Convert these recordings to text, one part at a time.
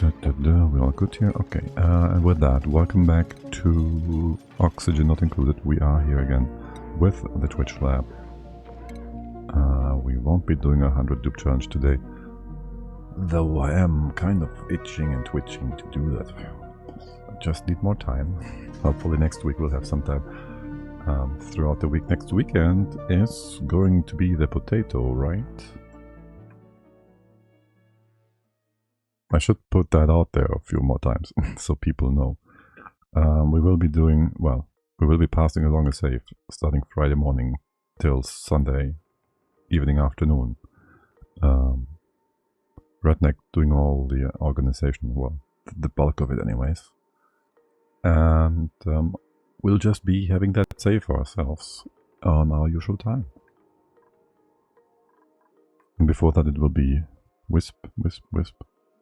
We're all good here? Okay, and with that, welcome back to Oxygen Not Included. We are here again with the Twitch Lab. We won't be doing a 100 dupe challenge today, though I am kind of itching and twitching to do that. I just need more time. Hopefully next week we'll have some time throughout the week. Next weekend is going to be the potato, right? I should put that out there a few more times so people know. We will be doing, well, we will be passing along a save starting Friday morning till Sunday evening afternoon. Redneck doing all the organization, well, the bulk of it anyways. And we'll just be having that save for ourselves on our usual time. And before that it will be Wisp, Wisp, Wisp.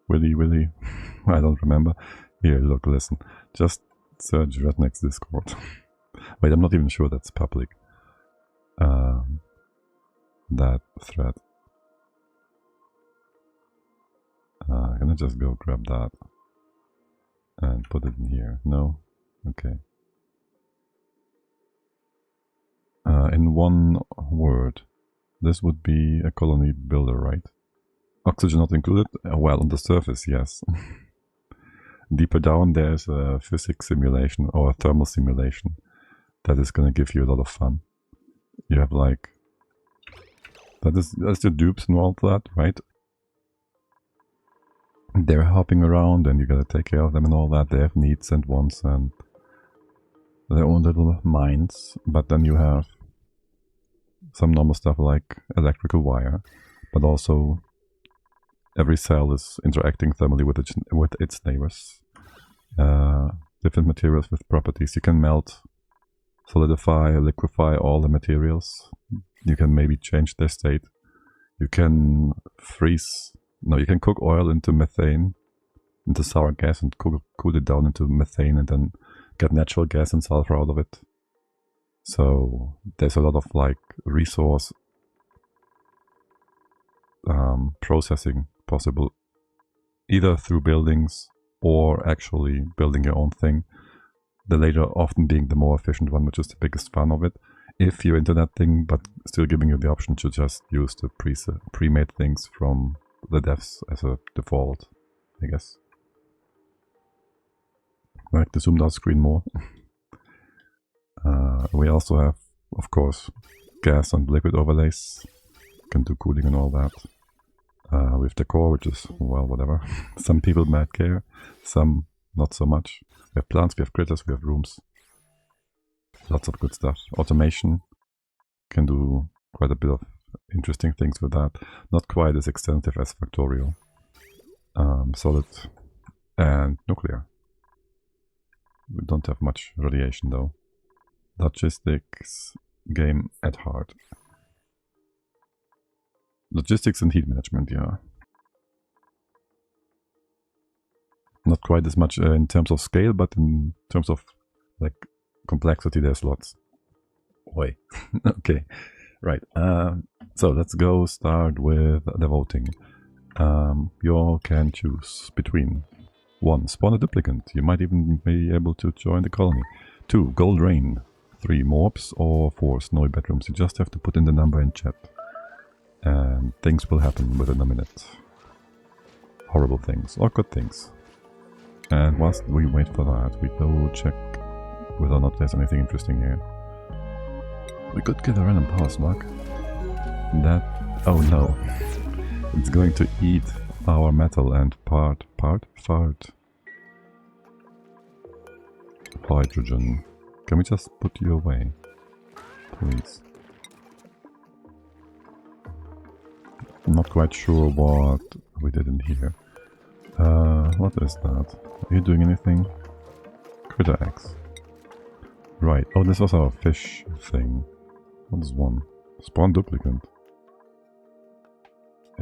Willy, I don't remember. Here, look, listen. Just search Redneck's Discord. Wait, I'm not even sure that's public. That thread. Can I just go grab that and put it in here? No? Okay. In one word, this would be a colony builder, right? Oxygen not included? Well, on the surface, yes. Deeper down, there's a physics simulation or a thermal simulation that is going to give you a lot of fun. You have like... That's the dupes and all that, right? They're hopping around and you gotta take care of them and all that. They have needs and wants and their own little minds. But then you have some normal stuff like electrical wire, but also every cell is interacting thermally with its neighbors. Different materials with properties. You can melt, solidify, liquefy all the materials. You can maybe change their state. You can freeze. No, you can cook oil into methane, into sour gas, and cool it down into methane, and then get natural gas and sulfur out of it. So there's a lot of like resource processing possible, either through buildings or actually building your own thing. The later often being the more efficient one, which is the biggest fun of it. If you're into that thing, but still giving you the option to just use the pre-made things from the devs as a default, I guess. I like to zoom out screen more. We also have, of course, gas and liquid overlays. You can do cooling and all that. With decor, which is, well, whatever. Some people might care, some not so much. We have plants, we have critters, we have rooms. Lots of good stuff. Automation. Can do quite a bit of interesting things with that. Not quite as extensive as Factorial. Solid and nuclear. We don't have much radiation though. Logistics game at heart. Logistics and heat management, yeah. Not quite as much in terms of scale, but in terms of like complexity, there's lots. Oi. Okay, right. So let's go start with the voting. You all can choose between 1. Spawn a duplicant. You might even be able to join the colony. 2. Gold rain. 3. Morphs. Or 4. Snowy bedrooms. You just have to put in the number in chat. And things will happen within a minute. Horrible things, or good things. And whilst we wait for that, we go check whether or not there's anything interesting here. We could get a random pass mark. That... oh no. It's going to eat our metal and fart. Hydrogen. Can we just put you away? Please. I'm not quite sure what we did in here. What is that? Are you doing anything? Critter eggs. Right. Oh, this was our fish thing. What is 1? Spawn duplicant.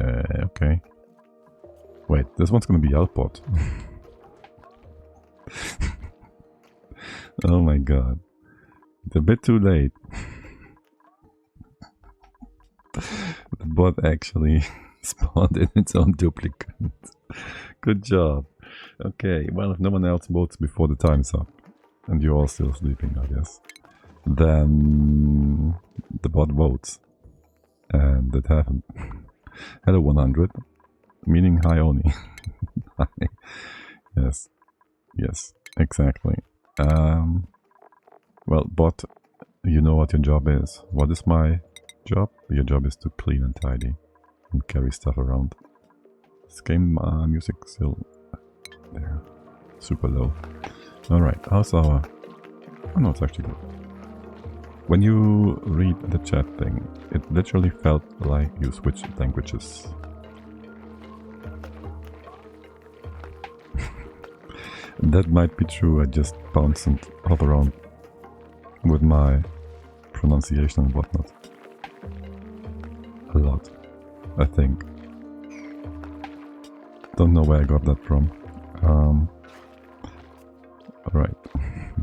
Okay. Wait, this one's gonna be output. Oh my god. It's a bit too late. The bot actually spawned in its own duplicate. Good job. Okay, well, if no one else votes before the time's up, and you're all still sleeping, I guess, then the bot votes. And it happened. Hello 100, meaning hi Oni. Hi. Yes, yes, exactly. Well, bot, you know what your job is. What is my job? Your job is to clean and tidy and carry stuff around. This game music still there, super low. Alright, how's our... Oh no, it's actually good. When you read the chat thing, it literally felt like you switched languages. That might be true, I just bounce and hop around with my pronunciation and whatnot. A lot, I think. Don't know where I got that from. Alright,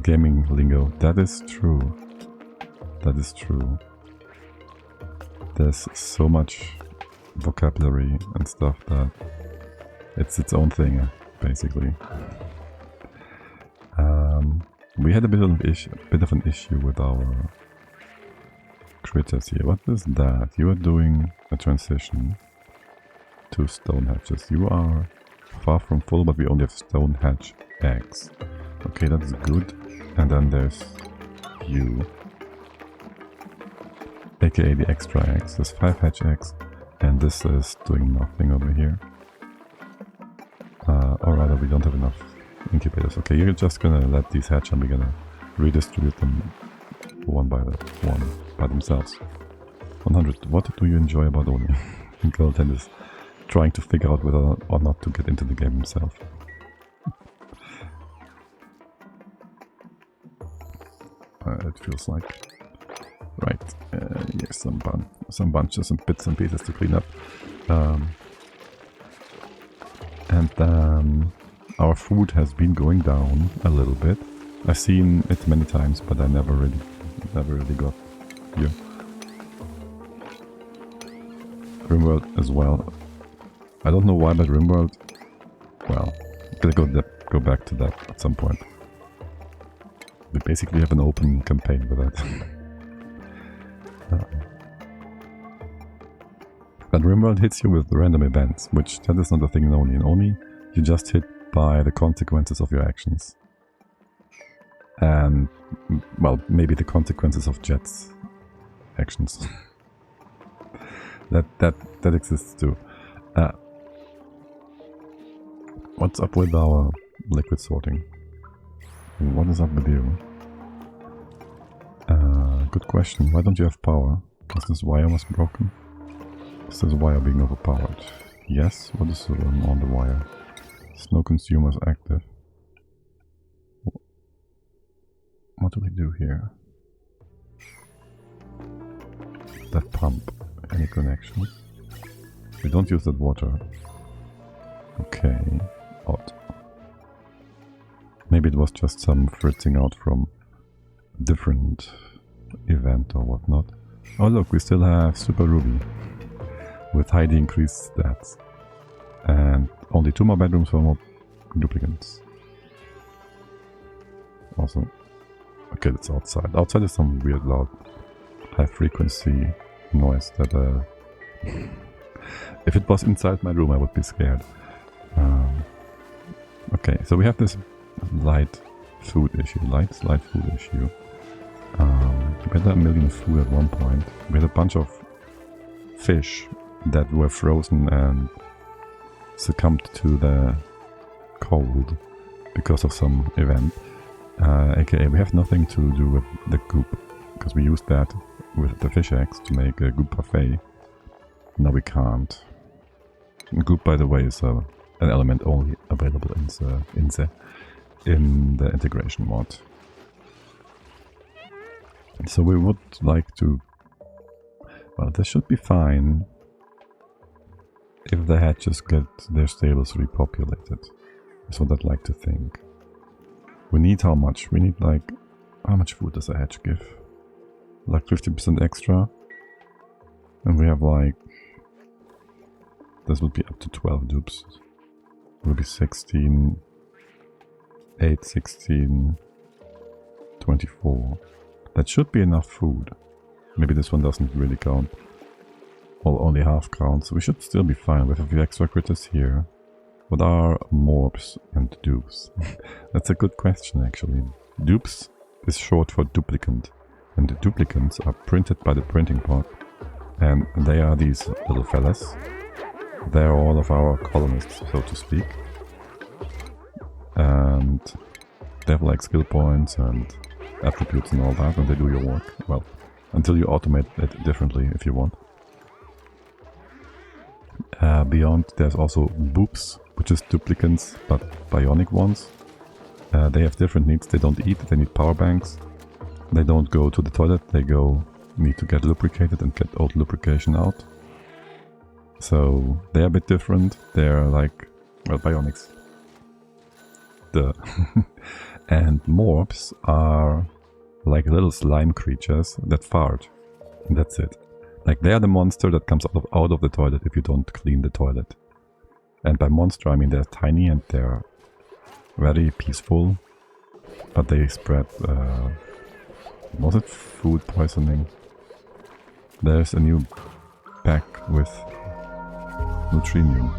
gaming lingo, that is true. That is true. There's so much vocabulary and stuff that it's its own thing, basically. We had a bit of an issue with our critters here. What is that? You are doing a transition to stone hatches. You are far from full, but we only have stone hatch eggs. Okay, that's good. And then there's you. AKA the extra eggs. There's 5 hatch eggs, and this is doing nothing over here. Or rather, we don't have enough incubators. Okay, you're just gonna let these hatch and we're gonna redistribute them one by themselves. 100. What do you enjoy about Oni? Golden is trying to figure out whether or not to get into the game himself. It feels like. Right, here's some bunches and bits and pieces to clean up. And our food has been going down a little bit. I've seen it many times, but I never really got here. Rimworld as well. I don't know why, but Rimworld, well, I'm gonna go back to that at some point. We basically have an open campaign with that. But Rimworld hits you with random events, which that is not a thing in Oni. In Oni, you just hit by the consequences of your actions. And, well, maybe the consequences of Jet's actions. that exists too. What's up with our liquid sorting? What is up with you? Good question. Why don't you have power? Is this wire was broken? Is this wire being overpowered? Yes. What is on the wire? Snow consumers active. What do we do here? That pump. Any connection? We don't use that water. Okay. Odd. Maybe it was just some fritzing out from a different event or whatnot. Oh look, we still have Super Ruby with highly increased stats. And only 2 more bedrooms for more duplicants. Awesome. Okay, that's outside. Outside is some weird loud high frequency noise that if it was inside my room I would be scared. Okay, so we have this light food issue. Light food issue. We had 1 million food at one point. We had a bunch of fish that were frozen and succumbed to the cold because of some event. AKA we have nothing to do with the goop, because we used that with the fish eggs to make a goop parfait. Now we can't. Goop, by the way, is an element only available in the integration mod. So we would like to... Well, this should be fine if the hatches get their stables repopulated. That's what I'd like to think. We need how much? We need like... How much food does a hatch give? Like 50% extra? And we have like... This would be up to 12 dupes. will be 16, 8, 16, 24. That should be enough food. Maybe this one doesn't really count. Well, only half counts. We should still be fine with a few extra critters here. What are morphs and dupes? That's a good question, actually. Dupes is short for duplicant, and the duplicants are printed by the printing pod, and they are these little fellas. They're all of our colonists, so to speak. And they have like skill points and attributes and all that, and they do your work. Well, until you automate it differently if you want. Beyond, there's also boops, which is duplicants, but bionic ones. They have different needs. They don't eat, they need power banks. They don't go to the toilet, they need to get lubricated and get old lubrication out. So they're a bit different. They're like, well, bionics. Duh. And morphs are like little slime creatures that fart. And that's it. Like they're the monster that comes out of the toilet if you don't clean the toilet. And by monster I mean they're tiny and they're very peaceful. But they spread, was it food poisoning? There's a new pack with Neutrinium.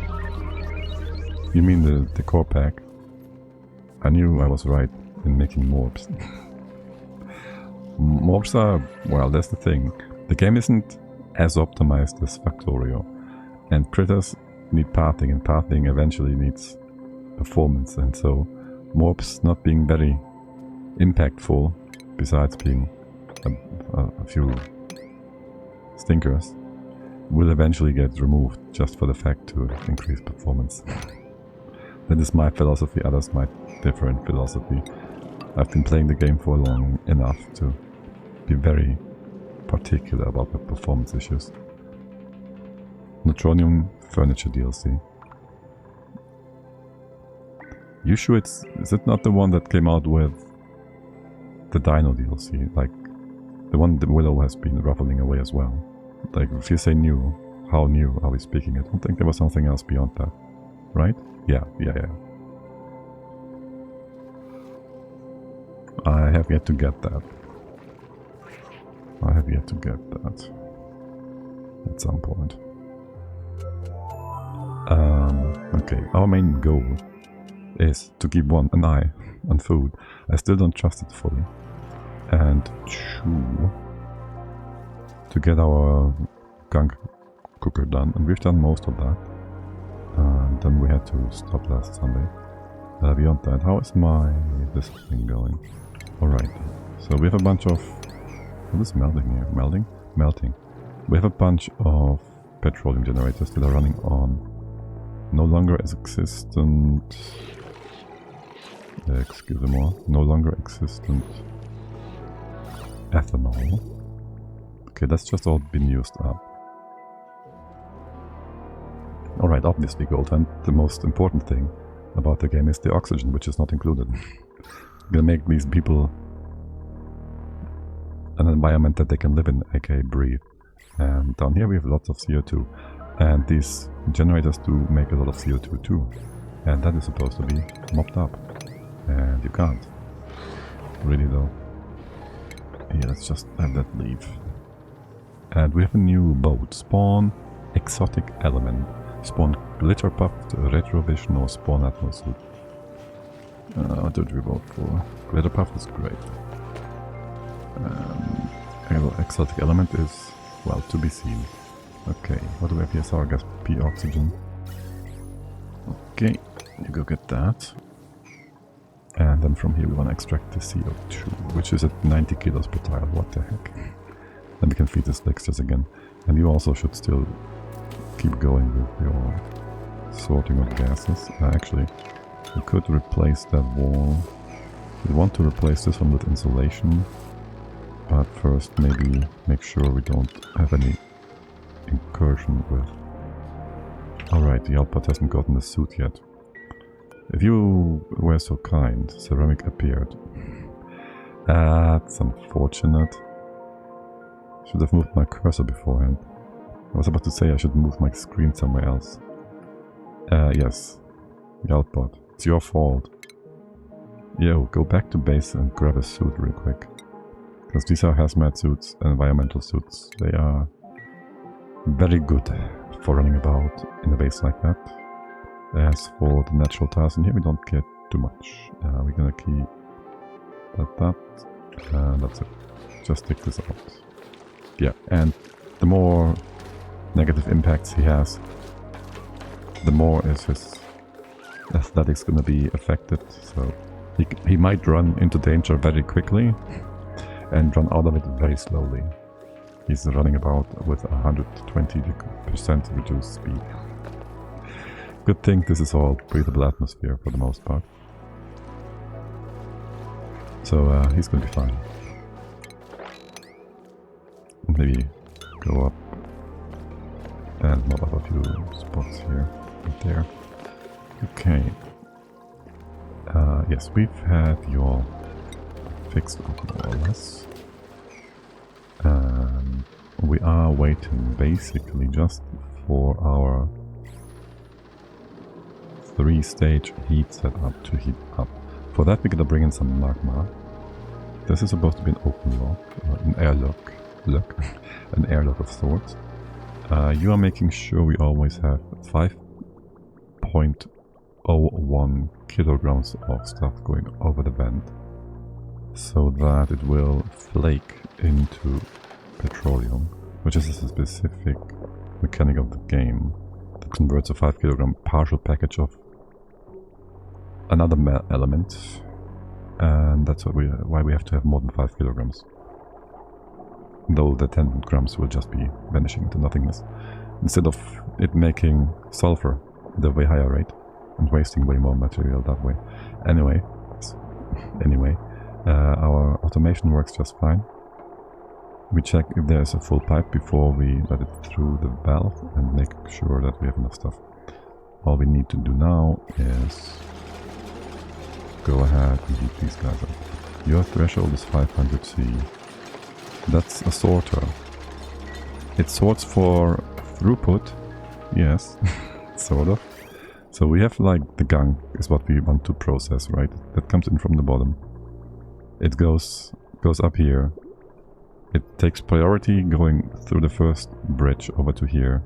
You mean the core pack? I knew I was right in making morphs. Morphs are, well, that's the thing. The game isn't as optimized as Factorio. And critters need pathing, and pathing eventually needs performance. And so morphs not being very impactful, besides being a few stinkers, will eventually get removed just for the fact to increase performance. That is my philosophy, others might differ in philosophy. I've been playing the game for long enough to be very particular about the performance issues. Neutronium Furniture DLC. You sure is it not the one that came out with the Dino DLC? Like, the one that Willow has been ruffling away as well. Like, if you say new, how new are we speaking? I don't think there was something else beyond that. Right? Yeah. I have yet to get that. At some point. Okay, our main goal is to keep an eye on food. I still don't trust it fully. And two, to get our Gunk cooker done, and we've done most of that. And then we had to stop last Sunday. Beyond that, how is this thing going? Alright, so we have a bunch of... What is melting here? Melting. We have a bunch of petroleum generators that are running on no longer existent... no longer existent ethanol. Okay, that's just all been used up. Alright, obviously gold, and the most important thing about the game is the oxygen, which is not included. Gonna make these people an environment that they can live in, aka breathe. And down here we have lots of CO2. And these generators do make a lot of CO2 too. And that is supposed to be mopped up. And you can't. Really though. Yeah, let's just have that leave. And we have a new boat. Spawn exotic element. Spawn glitter puffed retrovision or spawn atmosuit. What did we vote for? Glitter puffed is great. Exotic element is, well, to be seen. Okay, what do we have here? Sour gas, P oxygen. Okay, you go get that. And then from here we want to extract the CO2, which is at 90 kilos per tile. What the heck? Then we can feed the slicksters again. And you also should still keep going with your sorting of gases. Actually, we could replace that wall. We want to replace this one with insulation. But first maybe make sure we don't have any incursion with... Alright, the output hasn't gotten the suit yet. If you were so kind, ceramic appeared. That's unfortunate. Should have moved my cursor beforehand. I was about to say I should move my screen somewhere else. Yes. Galpot, it's your fault. Yo, go back to base and grab a suit real quick. Because these are hazmat suits and environmental suits. They are very good for running about in a base like that. As for the natural tiles in here, we don't get too much. We're gonna keep that, and that's it. Just take this out. Yeah, and the more negative impacts he has, the more is his aesthetics gonna be affected. So he might run into danger very quickly and run out of it very slowly. He's running about with 120% reduced speed. Good thing this is all breathable atmosphere for the most part. So he's gonna be fine. Maybe go up and mob up a few spots here and there. Okay. Yes, we've had your fixed up more or less. We are waiting basically just for our 3-stage heat setup to heat up. For that we're gonna bring in some magma. This is supposed to be an open lock, an airlock, an airlock of sorts. You are making sure we always have 5.01 kilograms of stuff going over the vent, so that it will flake into petroleum, which is a specific mechanic of the game that converts a 5 kilogram partial package of another element, and that's why we have to have more than 5 kilograms. Though the 10 grams will just be vanishing into nothingness, instead of it making sulfur at a way higher rate and wasting way more material that way. Anyway, our automation works just fine. We check if there's a full pipe before we let it through the valve and make sure that we have enough stuff. All we need to do now is go ahead and heat these guys up. Your threshold is 500 C. That's a sorter. It sorts for throughput, yes, sort of. So we have like the gunk is what we want to process, right? That comes in from the bottom. It goes up here. It takes priority going through the first bridge over to here,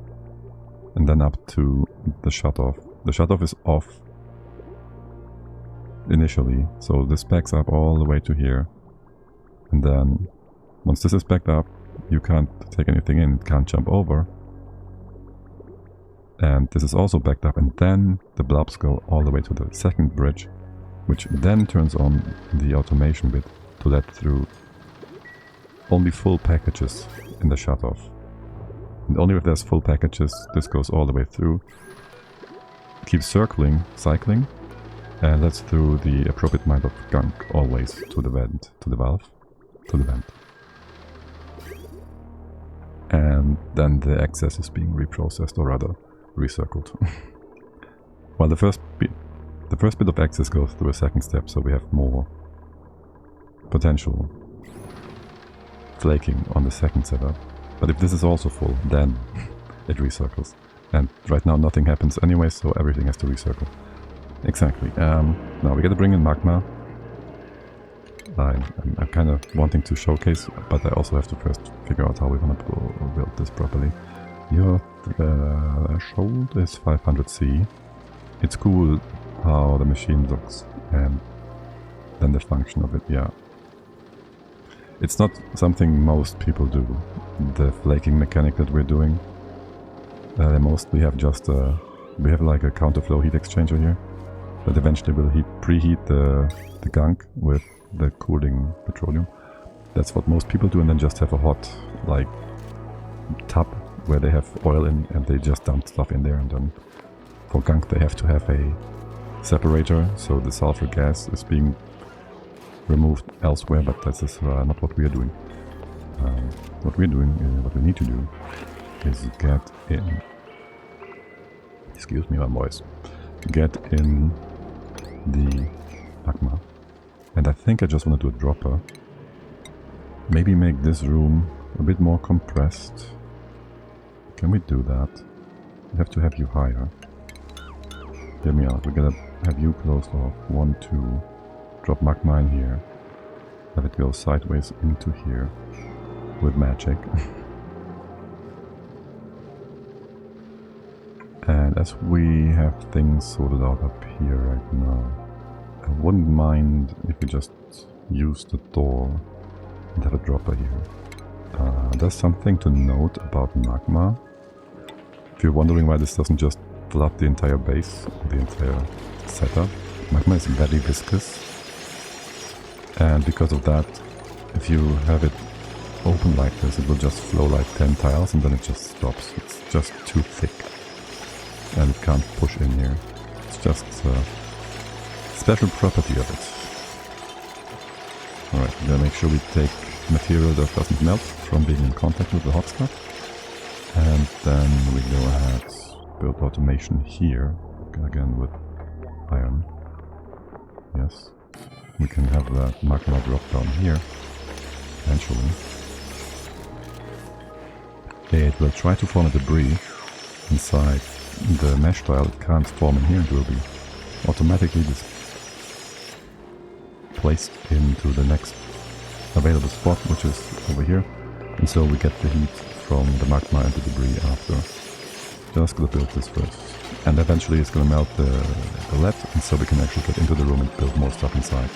and then up to the shutoff. The shutoff is off initially, so this backs up all the way to here, and then once this is backed up, you can't take anything in, it can't jump over. And this is also backed up, and then the blobs go all the way to the second bridge, which then turns on the automation bit to let through only full packages in the shutoff. And only if there's full packages, this goes all the way through, keeps cycling, and lets through the appropriate amount of gunk always to the vent, to the valve, to the vent. And then the excess is being reprocessed, or rather recircled. While the first bit of excess goes through a second step, so we have more potential flaking on the second setup. But if this is also full, then it recircles. And right now nothing happens anyway, so everything has to recircle. Exactly. Now we gotta bring in magma. I'm kind of wanting to showcase, but I also have to first figure out how we want to build this properly. Your threshold is 500 C. It's cool how the machine looks, and then the function of it, yeah. It's not something most people do, the flaking mechanic that we're doing. Mostly have just we have like a counterflow heat exchanger here that eventually will preheat the gunk with the cooling petroleum. That's what most people do, and then just have a hot like tub where they have oil in and they just dump stuff in there, and then for gunk they have to have a separator, so the sulfur gas is being removed elsewhere, but that is not what we are doing. What we need to do is get in, excuse me my voice, get in the magma. And I think I just want to do a dropper. Maybe make this room a bit more compressed. Can we do that? We have to have you higher. Hear me out. We're gonna have you closed off. 1, 2. Drop magma in here. Have it go sideways into here. With magic. And as we have things sorted out up here right now, I wouldn't mind if we just use the door and have a dropper here. There's something to note about magma. If you're wondering why this doesn't just flood the entire base, the entire setup, magma is very viscous. And because of that, if you have it open like this, it will just flow like 10 tiles and then it just stops. It's just too thick. And it can't push in here. It's just a special property of it. Alright, we're gonna make sure we take material that doesn't melt from being in contact with the hot stuff. And then we go ahead, build automation here, again with iron. Yes. We can have that magma drop down here, eventually. It will try to form a debris inside the mesh tile. It can't form in here, it will be automatically placed into the next available spot, which is over here. And so we get the heat from the magma and the debris after. Just gonna build this first. And eventually it's gonna melt the lead, and so we can actually get into the room and build more stuff inside.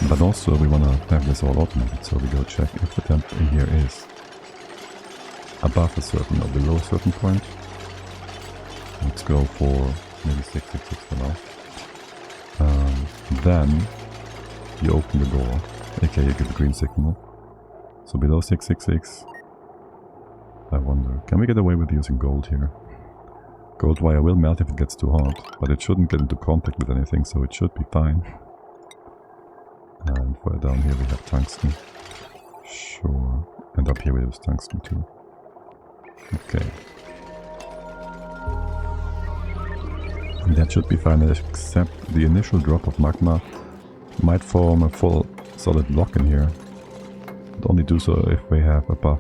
But also we wanna have this all automated, so we go check if the temp in here is above a certain or below a certain point. Let's go for maybe 666 for now. Then you open the door, aka you give the green signal. So below 666, I wonder, can we get away with using gold here? Gold wire will melt if it gets too hot, but it shouldn't get into contact with anything, so it should be fine. And further down here we have tungsten. Sure. And up here we have tungsten too. Okay. And that should be fine, except the initial drop of magma might form a full solid block in here. But only do so if we have above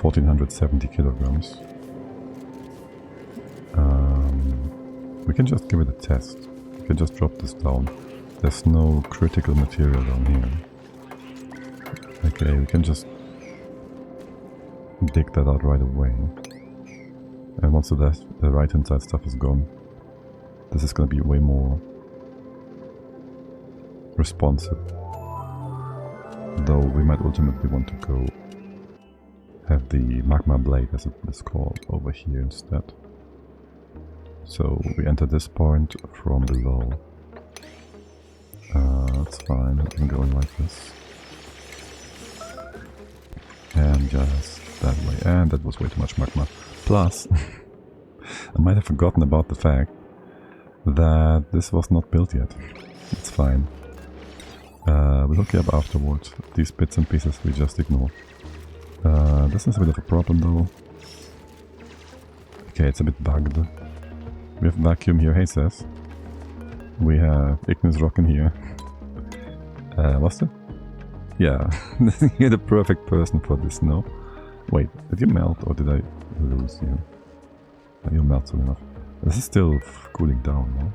1470 kilograms. We can just give it a test. We can just drop this down. There's no critical material down here. Okay, we can just dig that out right away. And once the right hand side stuff is gone, this is going to be way more responsive. Though we might ultimately want to go have the magma blade, as it is called, over here instead. So we enter this point from below. That's fine, I can go in like this. And just that way. And that was way too much magma. Plus, I might have forgotten about the fact that this was not built yet. It's fine. We'll hook it up afterwards. These bits and pieces we just ignore. This is a bit of a problem though. Okay, it's a bit bugged. We have vacuum here, hey says. We have igneous rock in here. What's that? Yeah, you're the perfect person for this, no? Wait, did you melt or did I lose you? You melt soon enough. This is still cooling down, no?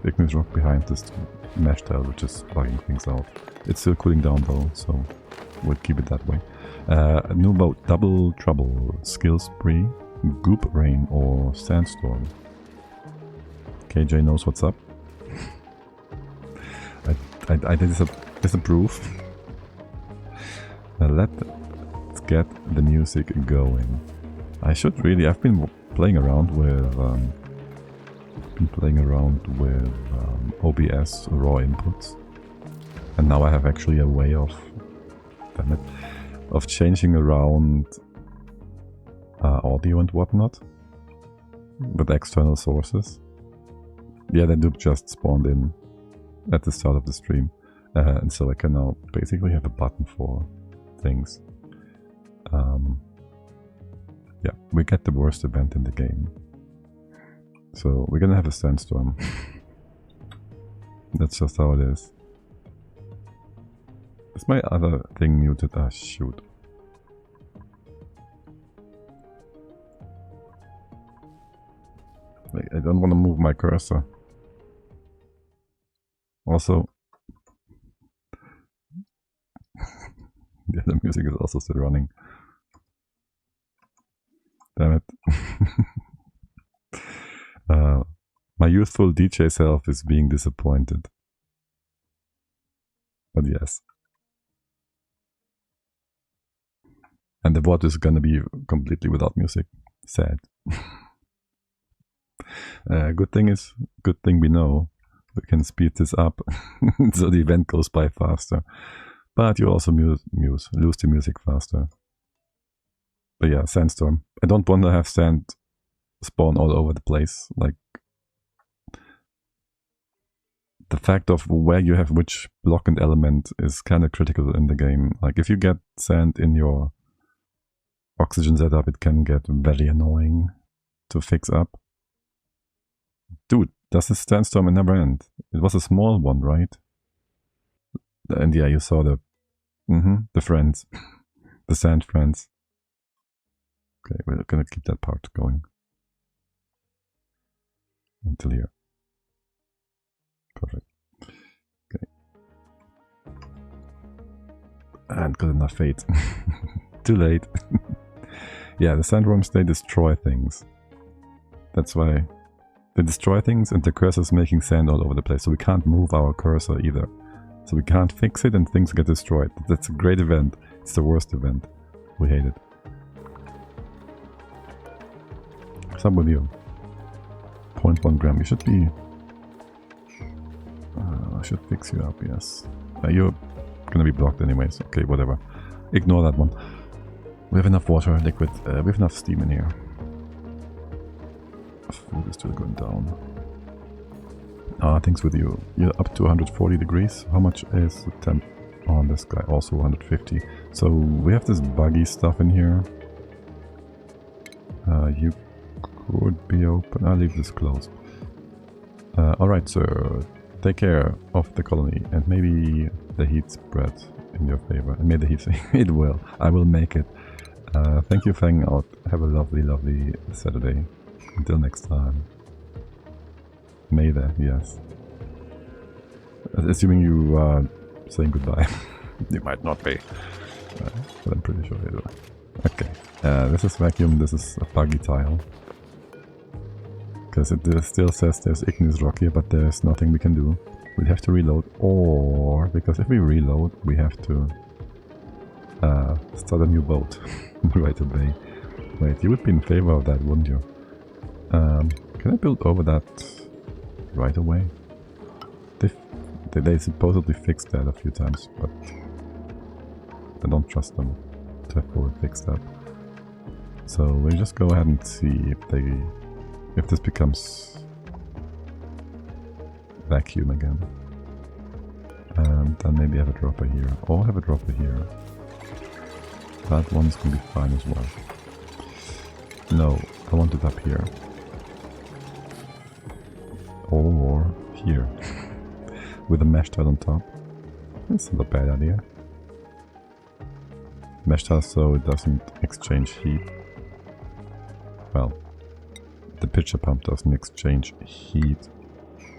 Igneous rock behind this mesh tile, which is bugging things out. It's still cooling down though, so we'll keep it that way. New boat, Double Trouble, Skill Spree, Goop Rain or Sandstorm. KJ knows what's up. I disapprove. Let's get the music going. I've been playing around with OBS raw inputs, and now I have actually a way of, damn it, of changing around audio and whatnot with external sources. Yeah, the dupe just spawned in at the start of the stream, and so I can now basically have a button for things. Yeah, we get the worst event in the game. So we're gonna have a sandstorm. That's just how it is. Is my other thing muted? Ah, shoot. I don't want to move my cursor. Also, yeah, the music is also still running. Damn it. My youthful DJ self is being disappointed. But yes. And the VOD is gonna be completely without music. Sad. Good thing we know we can speed this up so the event goes by faster. But you also lose the music faster. But yeah, sandstorm. I don't want to have sand spawn all over the place. Like the fact of where you have which block and element is kind of critical in the game. Like if you get sand in your oxygen setup, it can get very annoying to fix up. Dude, does this sandstorm never end? It was a small one, right? And yeah, you saw the friends. The sand friends. Okay, we're gonna keep that part going. Until here. Perfect. Okay. And good enough fate. Too late. Yeah, the sandworms, they destroy things. That's why they destroy things and the cursor is making sand all over the place. So we can't move our cursor either. So we can't fix it and things get destroyed. That's a great event. It's the worst event. We hate it. What's up with you? 0.1 gram. You should be... I should fix you up, yes. You're gonna be blocked anyways. Okay, whatever. Ignore that one. We have enough water, liquid. We have enough steam in here. Food is still going down. Things with you. You're up to 140 degrees. How much is the temp on this guy? Also 150. So we have this buggy stuff in here. You could be open. I'll leave this closed. Alright, sir. Take care of the colony and maybe the heat spread in your favor. And may the heat it will. I will make it. Thank you for hanging out. Have a lovely, lovely Saturday. Until next time. May there, yes. Assuming you are saying goodbye. You might not be. But I'm pretty sure you do. Okay. This is vacuum, this is a buggy tile. Because it still says there's igneous rock here, but there's nothing we can do. We'll have to reload, or because if we reload, we have to start a new boat right away. Wait, you would be in favor of that, wouldn't you? Can I build over that right away? They supposedly fixed that a few times, but I don't trust them to have fully fixed that. So we'll just go ahead and see if this becomes vacuum again. And then maybe have a dropper here, or have a dropper here. That one's gonna be fine as well. No, I want it up here. Or here. With a mesh tile on top. That's not a bad idea. Mesh tile so it doesn't exchange heat. Well, the pitcher pump doesn't exchange heat.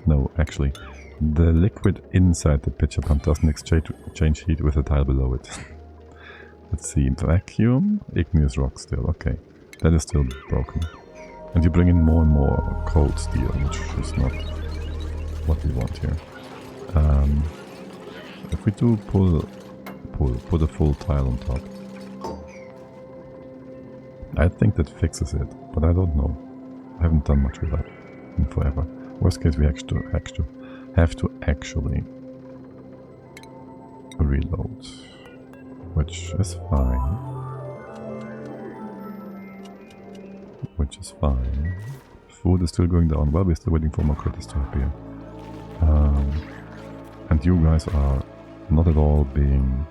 No, actually, the liquid inside the pitcher pump doesn't exchange heat with the tile below it. Let's see, vacuum, igneous rock still, okay. That is still broken. And you bring in more and more cold steel, which is not what we want here. If we do put a full tile on top. I think that fixes it, but I don't know. I haven't done much with that in forever. Worst case, we have to actually reload, which is fine. Which is fine. Food is still going down. Well, we're still waiting for more critters to appear. And you guys are not at all being...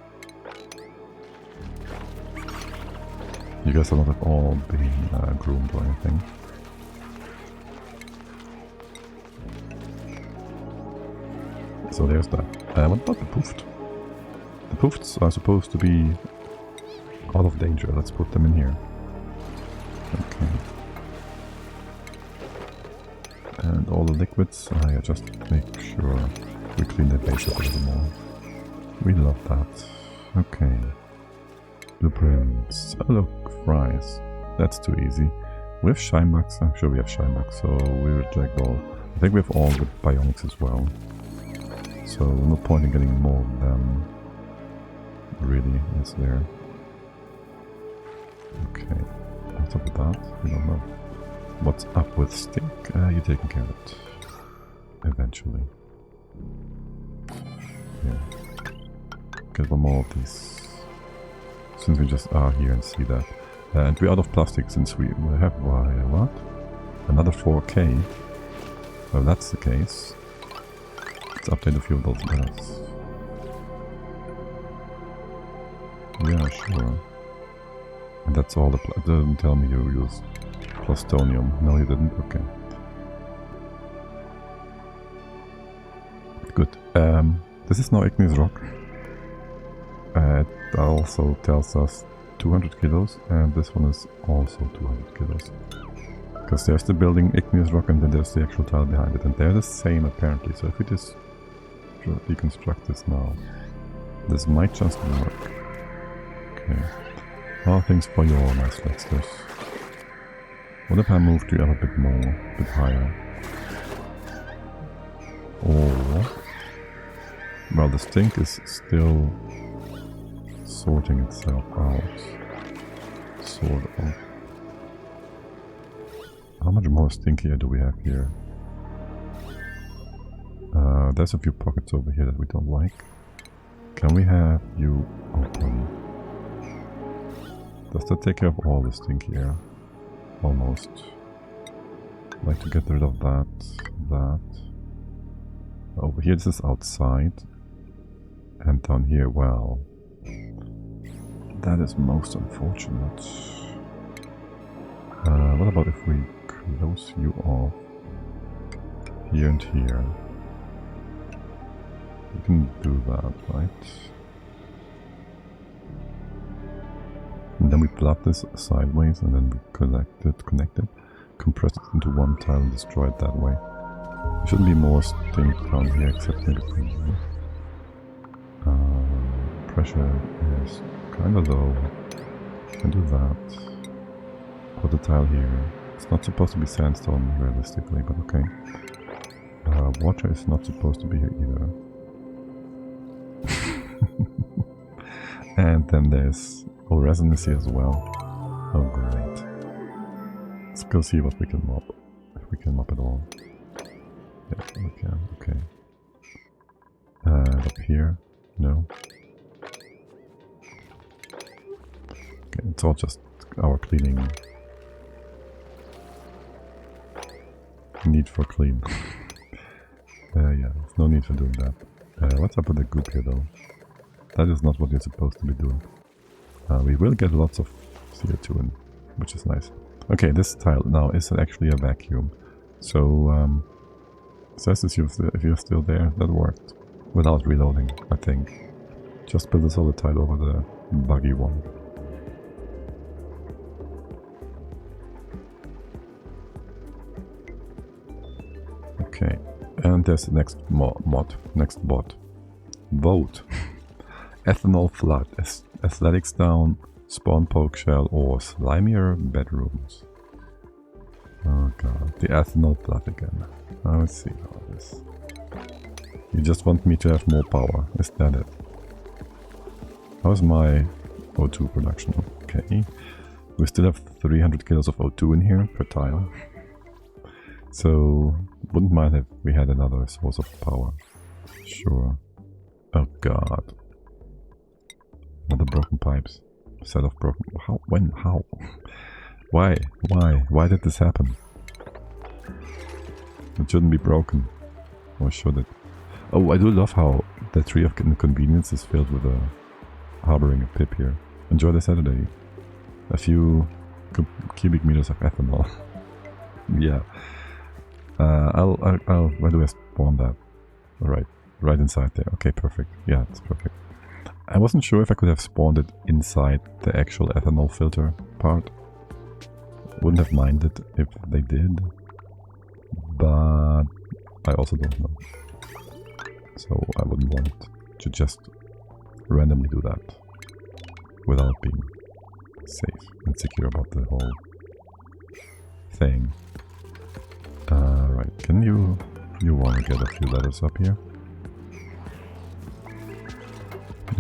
You guys are not at all being groomed or anything. So there's that. What about the poofed? The poofs are supposed to be out of danger. Let's put them in here. Okay. and all the liquids. Yeah, just make sure we clean the base up a little more. We love that. Okay. Blueprints. Oh look, fries. That's too easy. We have shine bugs. I'm sure we have shine bugs, so we reject all. I think we have all with bionics as well. So no point in getting more of them. Really, is there? Okay. What's up with that? We don't know. What's up with stink? You're taking care of it. Eventually. Yeah. Get one more of these. Since we just are here and see that. And we're out of plastic since we have what? Another 4K. Well, that's the case. Let's update a few of those guys. Yeah, sure. And that's all the... Doesn't tell me you used plastonium. No, you didn't? Okay. Good. This is now igneous rock. It also tells us 200 kilos, and this one is also 200 kilos. Because there's the building igneous rock and then there's the actual tile behind it, and they're the same apparently. So if we just deconstruct this now, this might just work. Okay. All things for your nice flextors. What if I moved you up a bit more, a bit higher? Or... well, the stink is still sorting itself out. Sort of. How much more stinkier do we have here? There's a few pockets over here that we don't like. Can we have you open? Does that take care of all the stinky air? Almost. I'd like to get rid of that. Over here, this is outside. And down here, well... that is most unfortunate. What about if we close you off here and here? You can do that, right? And then we plot this sideways and then we connect it, compress it into one tile and destroy it that way. There shouldn't be more stink down here except maybe from here. Pressure is kind of low. Can do that. Put the tile here. It's not supposed to be sandstone realistically, but okay. Water is not supposed to be here either. And then there's resin is here as well. Oh great. Let's go see what we can mop. If we can mop at all. Yeah, we can. Okay. Up here? No. Okay, it's all just our cleaning. Need for clean. Yeah, there's no need for doing that. What's up with the goop here though? That is not what you're supposed to be doing. We will get lots of CO2 in, which is nice. Okay, this tile now is actually a vacuum. So, says if you're still there, that worked. Without reloading, I think. Just build a solid tile over the buggy one. Okay, and there's the next next bot. Vote. Ethanol flood, aesthetics down, spawn poke shell, or slimier bedrooms. Oh god, the ethanol flood again. Oh, let's see how this. You just want me to have more power, is that it? How's my O2 production? Okay, we still have 300 kilos of O2 in here per tile. So, wouldn't mind if we had another source of power. Sure. Oh god. Another broken pipes. Set of broken... How? When? How? Why? Why? Why did this happen? It shouldn't be broken. Or should it? Oh, I do love how the tree of inconvenience is filled with a... harboring a pip here. Enjoy the Saturday. A few cubic meters of ethanol. Yeah. Where do I spawn that? Alright, right inside there. Okay, perfect. Yeah, it's perfect. I wasn't sure if I could have spawned it inside the actual ethanol filter part. Wouldn't have minded if they did. But I also don't know. So I wouldn't want to just randomly do that without being safe and secure about the whole thing. Right, can you want to get a few letters up here?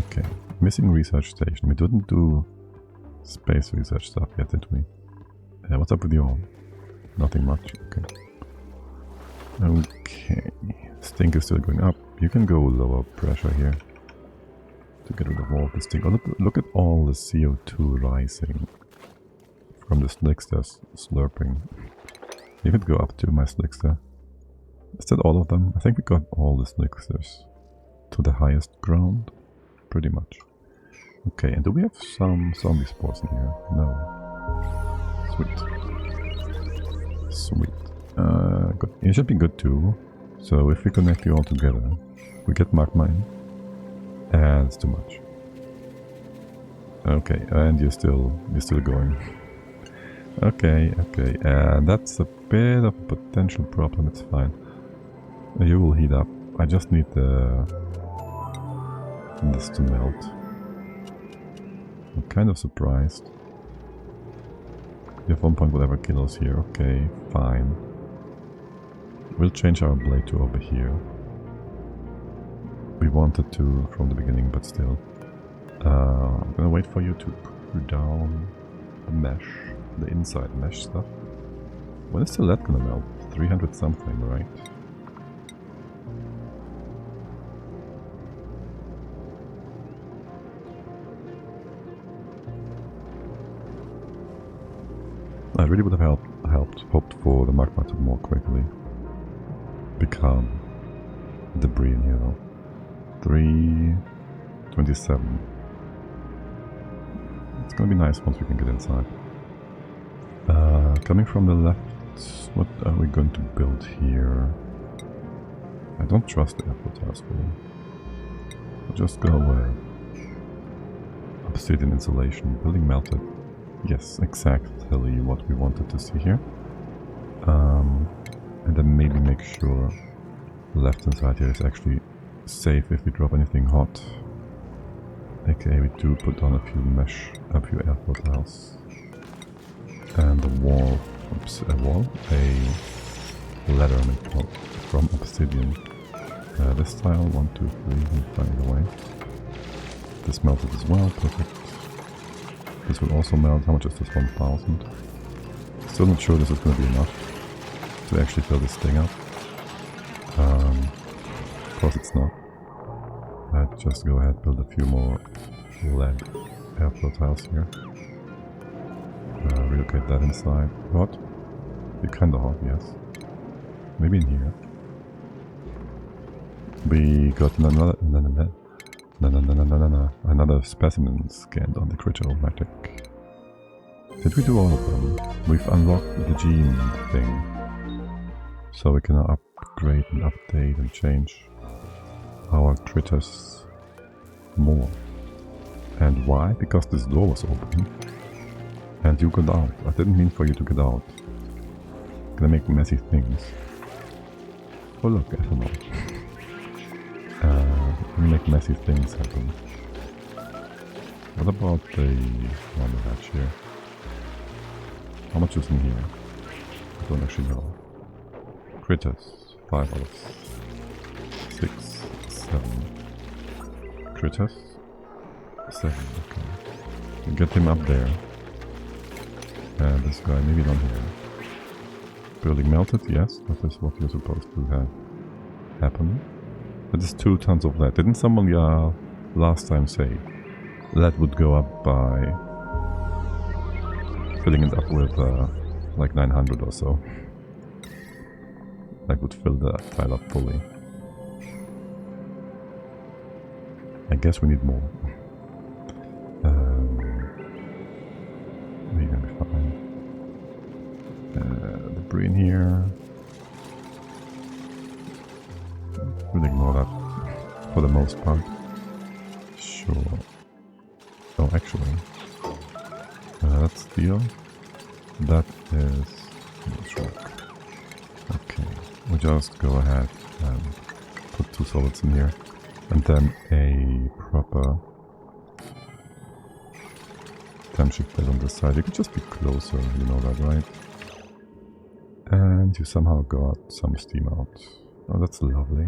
Okay, missing research station. We didn't do space research stuff yet, did we? What's up with you all? Nothing much, okay. Okay, stink is still going up. You can go lower pressure here to get rid of all this stink. Oh, look at all the CO2 rising from the slicksters slurping. You could go up to my slickster. Is that all of them? I think we got all the slicksters to the highest ground, pretty much. Okay, and do we have some zombie spores in here? No. Sweet. Sweet. Good. It should be good too. So if we connect you all together, we get magma in. And it's too much. Okay, and you're still going. Okay, and that's a bit of a potential problem. It's fine. You will heat up. I just need this to melt. I'm kind of surprised. You have 1 point whatever kilos here. Okay, fine. We'll change our blade to over here. We wanted to from the beginning, but still. I'm gonna wait for you to pull down the mesh, the inside mesh stuff. When is the lead gonna melt? 300 something, right? I really would have hoped for the magma to more quickly become debris in here though. 327. It's gonna be nice once we can get inside. Coming from the left, what are we going to build here? I don't trust the airport house really. I'll just go obsidian insulation, building melted. Yes, exactly what we wanted to see here. And then maybe make sure the left hand side here is actually safe if we drop anything hot. Okay, we do put on a few airport tiles. And a ladder from obsidian. This tile, 1, 2, 3, we find a way. This melted as well, perfect. This will also melt. How much is this? 1000. Still not sure this is going to be enough to actually fill this thing up. Of course it's not. I'd just go ahead and build a few more lead airflow tiles here. Relocate that inside. Hot? Be kinda hot, yes. Maybe in here. We got another specimen scanned on the Cryptomatic. Did we do all of them? We've unlocked the gene thing. So we can now upgrade and update and change our critters more. And why? Because this door was open. And you got out. I didn't mean for you to get out. Gonna make messy things. Oh look, ethanol. Gonna make messy things happen. What about the hatch here? How much is in here? I don't actually know. Critters. 5 out of 6, 7. Critters? 7, okay. We'll get him up there. And this guy, maybe down here. Building melted, yes, that is what you're supposed to have happen. That is 2 tons of lead. Didn't someone last time say lead would go up by filling it up with like 900 or so? That would fill the tile up fully. I guess we need more. We're gonna be fine. Debris in here. We'll ignore that for the most part. Sure. Oh, actually, that's steel. That is rock. Okay. we just go ahead and put 2 solids in here. And then a proper temp shift bed on this side. You could just be closer, you know that, right? And you somehow got some steam out. Oh, that's lovely.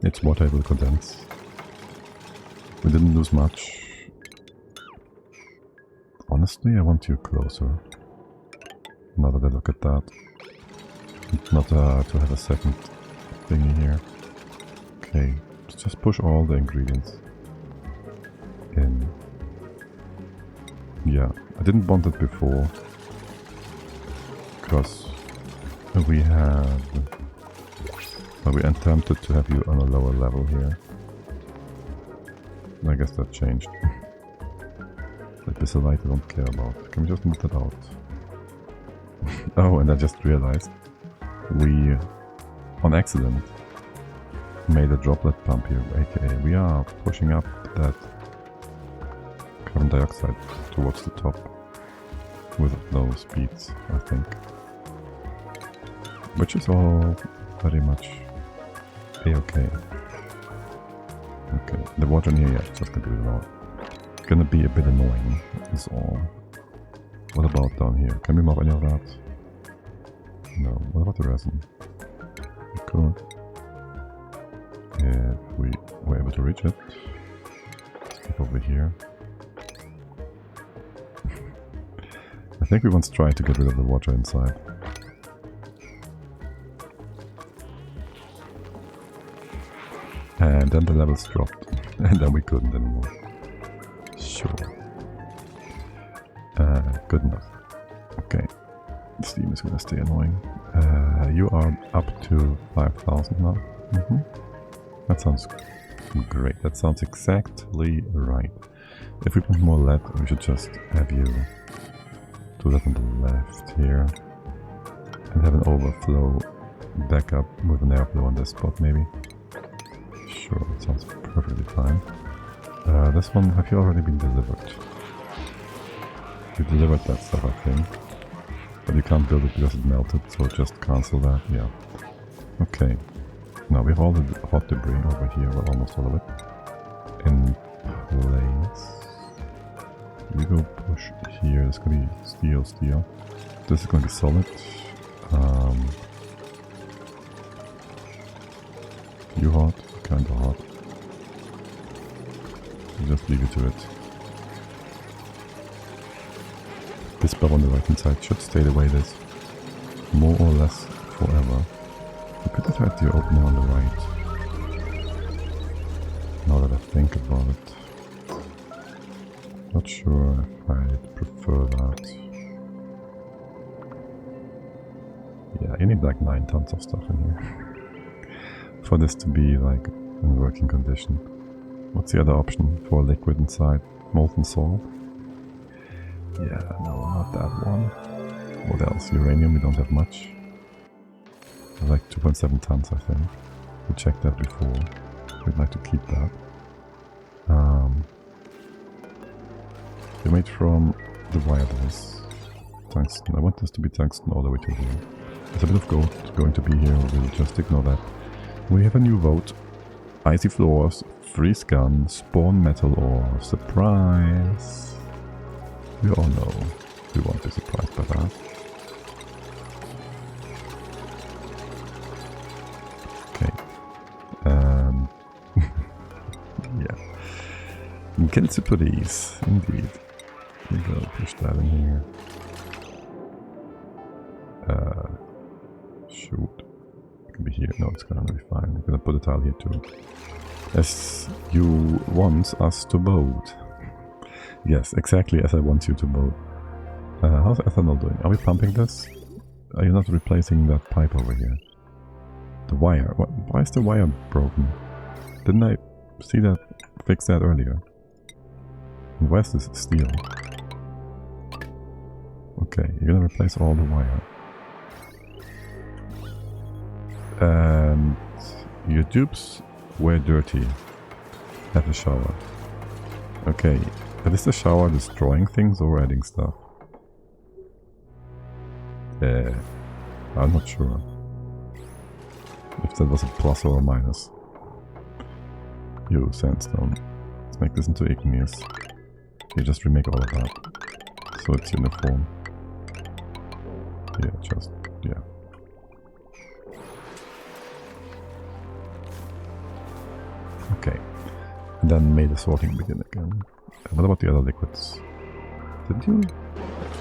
It's water it will condense. We didn't lose much. Honestly, I want you closer. Now that I look at that. Not to have a second thingy here. Okay, let's just push all the ingredients in. Yeah, I didn't want it before. Because we had... Well, we attempted to have you on a lower level here. I guess that changed. Like this is a light I don't care about. Can we just move that out? Oh, and I just realized we, on accident, made a droplet pump here, aka we are pushing up that carbon dioxide towards the top with low speeds, I think. Which is all very much a-okay. Okay, the water in here, yeah, it's just gonna be a bit annoying, is all. What about down here? Can we mop any of that? No. What about the resin? We could. If we were able to reach it. Let's get over here. I think we once tried to get rid of the water inside. And then the levels dropped. And then we couldn't anymore. Sure. Good enough. Okay. The steam is gonna stay annoying. You are up to 5,000 now. That sounds great. That sounds exactly right. If we want more lead, we should just have you do that on the left here. And have an overflow backup with an airflow on this spot maybe. Sure, that sounds perfectly fine. This one, have you already been delivered? You delivered that stuff, I think. But you can't build it because it melted, so just cancel that, yeah. Okay. Now we have all the hot debris over here, well, almost all of it. In place. We go push here, it's gonna be steel. This is gonna be solid. You hot? Kinda hot. Just leave it to it. This bar on the right hand side should stay the way it is. More or less forever. We could have had the opening on the right. Now that I think about it. Not sure if I'd prefer that. Yeah, you need like 9 tons of stuff in here. For this to be like in working condition. What's the other option for liquid inside? Molten salt? Yeah, no, not that one. What else? Uranium, we don't have much. Like 2.7 tons, I think. We checked that before. We'd like to keep that. We made from the wireless tungsten. I want this to be tungsten all the way to here. There's a bit of gold going to be here, we'll just ignore that. We have a new vote. Icy floors, freeze gun, spawn metal ore, surprise. We all know we won't be surprised by that. Okay. Yeah. Kill please, indeed. We go push that in here. Shoot. It can be here. No, it's gonna be fine. I'm gonna put a tile here too. As you want us to vote. Yes, exactly as I want you to vote. How's ethanol doing? Are we pumping this? Are you not replacing that pipe over here? The wire. Why is the wire broken? Didn't I see that? Fix that earlier. And where's this steel? Okay, you're gonna replace all the wire. And your tubes were dirty. Have a shower. Okay, but is the shower destroying things or adding stuff? I'm not sure if that was a plus or a minus. You, sandstone. Let's make this into igneous. You just remake all of that. So it's uniform. Yeah, just, yeah. Okay. And then may the sorting begin again. What about the other liquids? Did you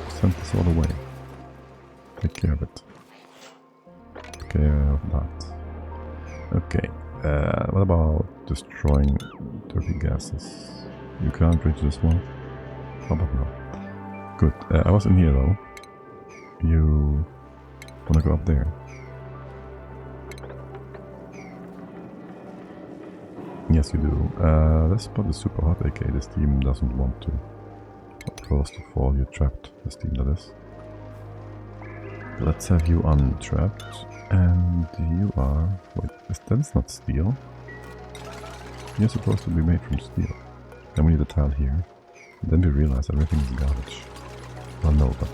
send this all away? Take care of it. Take care of that. Okay. What about destroying dirty gases? You can't reach this one? Probably not. Good. I was in here though. You wanna go up there? Yes, you do. This spot is super hot, aka the steam doesn't want to. Close to fall, you're trapped. The steam, that is. Let's have you untrapped. And you are... Wait, that's not steel. You're supposed to be made from steel. Then we need a tile here. Then we realize everything is garbage. Well, no, but...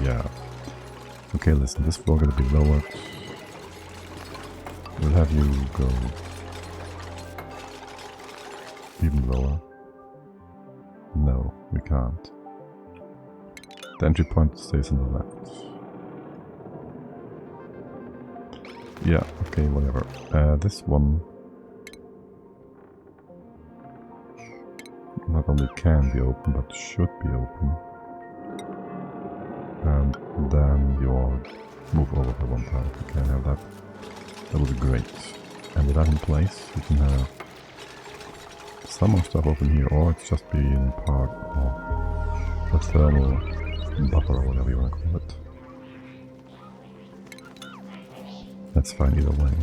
yeah. Okay, listen, this floor gonna be lowered. We'll have you go... even lower. No, we can't. The entry point stays on the left. Yeah, okay, whatever. This one not only can be open, but should be open. And then you all move over for one time. If you can have that, that would be great. And with that in place, you can have some more stuff open here, or it's just being part of the thermal buffer, or whatever you want to call it. That's fine either way.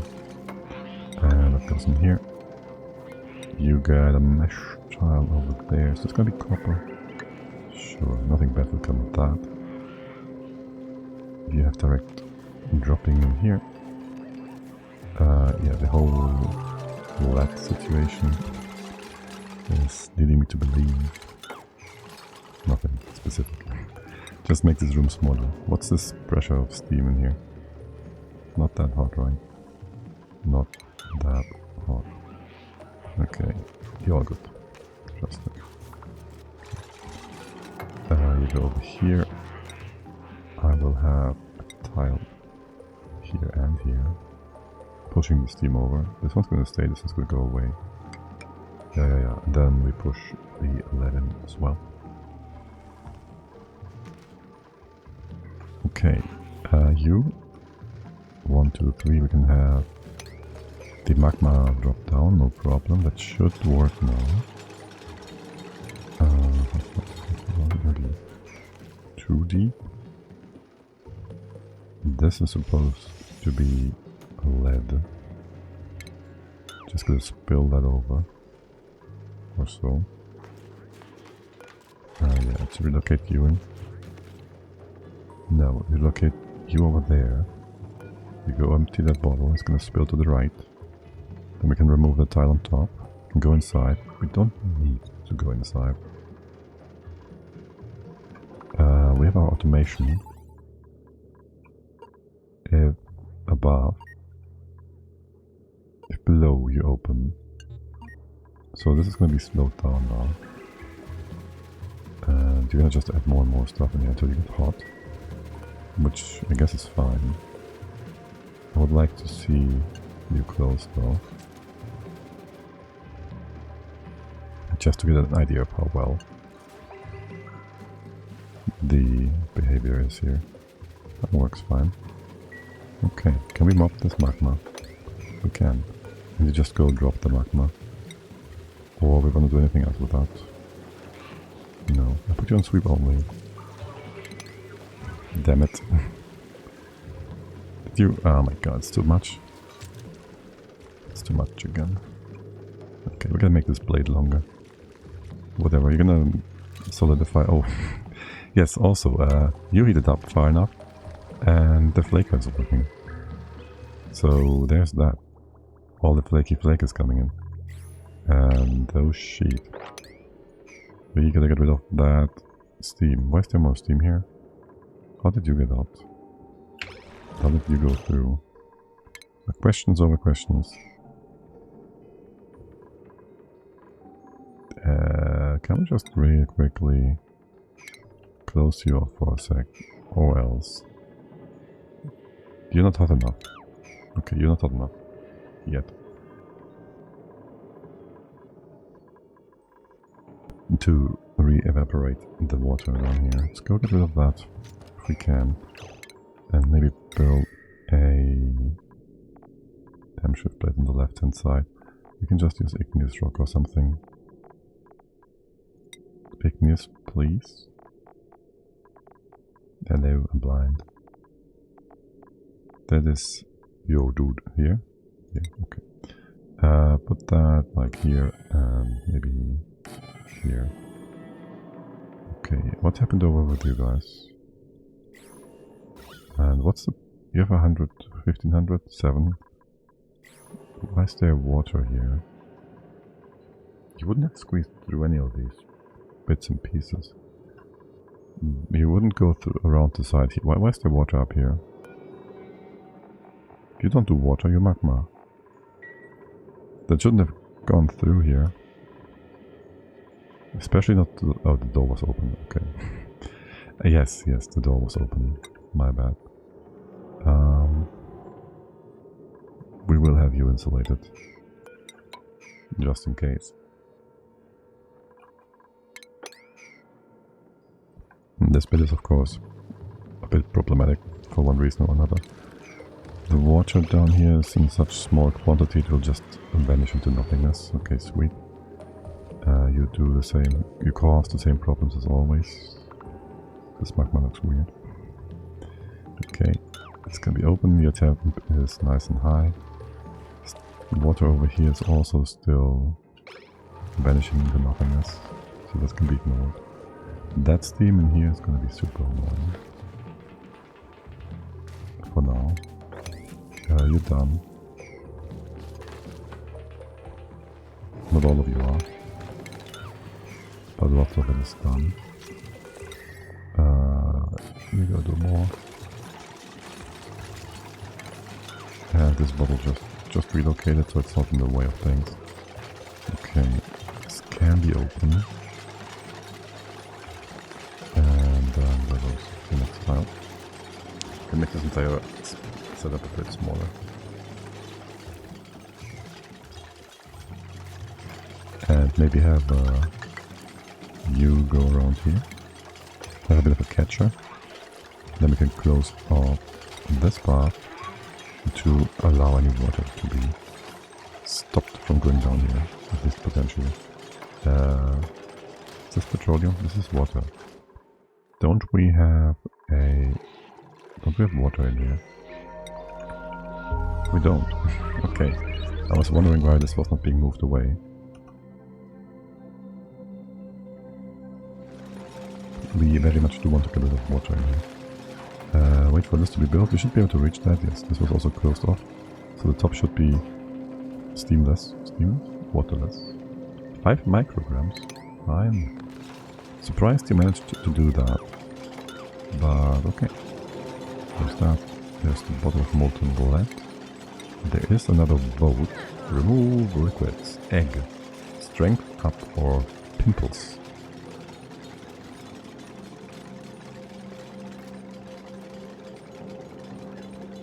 And that goes in here. You get a mesh tile over there, so it's gonna be copper. Sure, nothing bad will come of that. You have direct dropping in here. Yeah, the whole lead situation is leading me to believe nothing specific. Just make this room smaller. What's this pressure of steam in here? Not that hot, right? Not that hot. Okay, you're all good. Trust it. You go over here. I will have a tile here and here, pushing the steam over. This one's going to stay, this one's going to go away. Yeah. And then we push the lead in as well. Okay, you. 1, 2, 3, we can have the magma drop down, no problem. That should work now. 2D. This is supposed to be lead. Just gonna spill that over. Or so. Yeah, let's relocate you in. No, relocate you over there. You go empty that bottle, it's gonna spill to the right. Then we can remove the tile on top and go inside. We don't need to go inside. We have our automation. If above, if below you open. So this is gonna be slowed down now. And you're gonna just add more and more stuff in here until you get hot. Which I guess is fine. I would like to see you close though. Just to get an idea of how well the behavior is here. That works fine. Okay, can we mop this magma? We can. And you just go drop the magma. Or we're gonna do anything else with that. No, I put you on sweep only. Damn it. You, oh my god, it's too much. It's too much again. Okay, we're gonna make this blade longer. Whatever, you're gonna solidify. Oh, yes, also, you heat it up far enough, and the flaker is working. So there's that. All the flaky flake is coming in. And those sheep. We gotta get rid of that steam. Why is there more steam here? How did you get out? How did you go through? Questions over questions. Can we just really quickly close you off for a sec? Or else. You're not hot enough. Okay, you're not hot enough. Yet. To re-evaporate the water around here. Let's go get rid of that if we can. And maybe build a dam shift plate on the left hand side. We can just use igneous rock or something. Igneous, please. Hello, I'm blind. That is your dude here. Yeah, okay. Put that like here and maybe here. Okay, what happened over with you guys? And what's the... You have 100, 1500, 7. Why is there water here? You wouldn't have squeezed through any of these bits and pieces. You wouldn't go through around the side here. Why is there water up here? You don't do water, you magma. That shouldn't have gone through here. Especially not to... Oh, the door was open, okay. Yes, the door was open. My bad. We will have you insulated. Just in case. This bit is of course a bit problematic for one reason or another. The water down here is in such small quantity it will just vanish into nothingness. Okay, sweet. You do the same, you cause the same problems as always. This magma looks weird. Okay, it's gonna be open, your temp is nice and high. Water over here is also still vanishing into nothingness, so that can be ignored. That steam in here is gonna be super annoying. For now. You're done. Not all of you are. But lots of it is done. We gotta do more. And this bottle just relocated so it's not in the way of things. Okay, this can be open. And there goes the next tile. Can make this entire setup a bit smaller. And maybe have you go around here. Have a bit of a catcher. Then we can close off this path to allow any water to be stopped from going down here, at least potentially. Is this petroleum? This is water. Don't we have water in here? We don't. Okay. I was wondering why this was not being moved away. We very much do want to get rid of water in here. Wait for this to be built. We should be able to reach that. Yes, this was also closed off. So the top should be steamless. Steamless? Waterless. 5 micrograms. I'm surprised you managed to do that. But okay. There's that. There's the bottle of molten lead. There is another vote. Remove liquids. Egg. Strength up or pimples.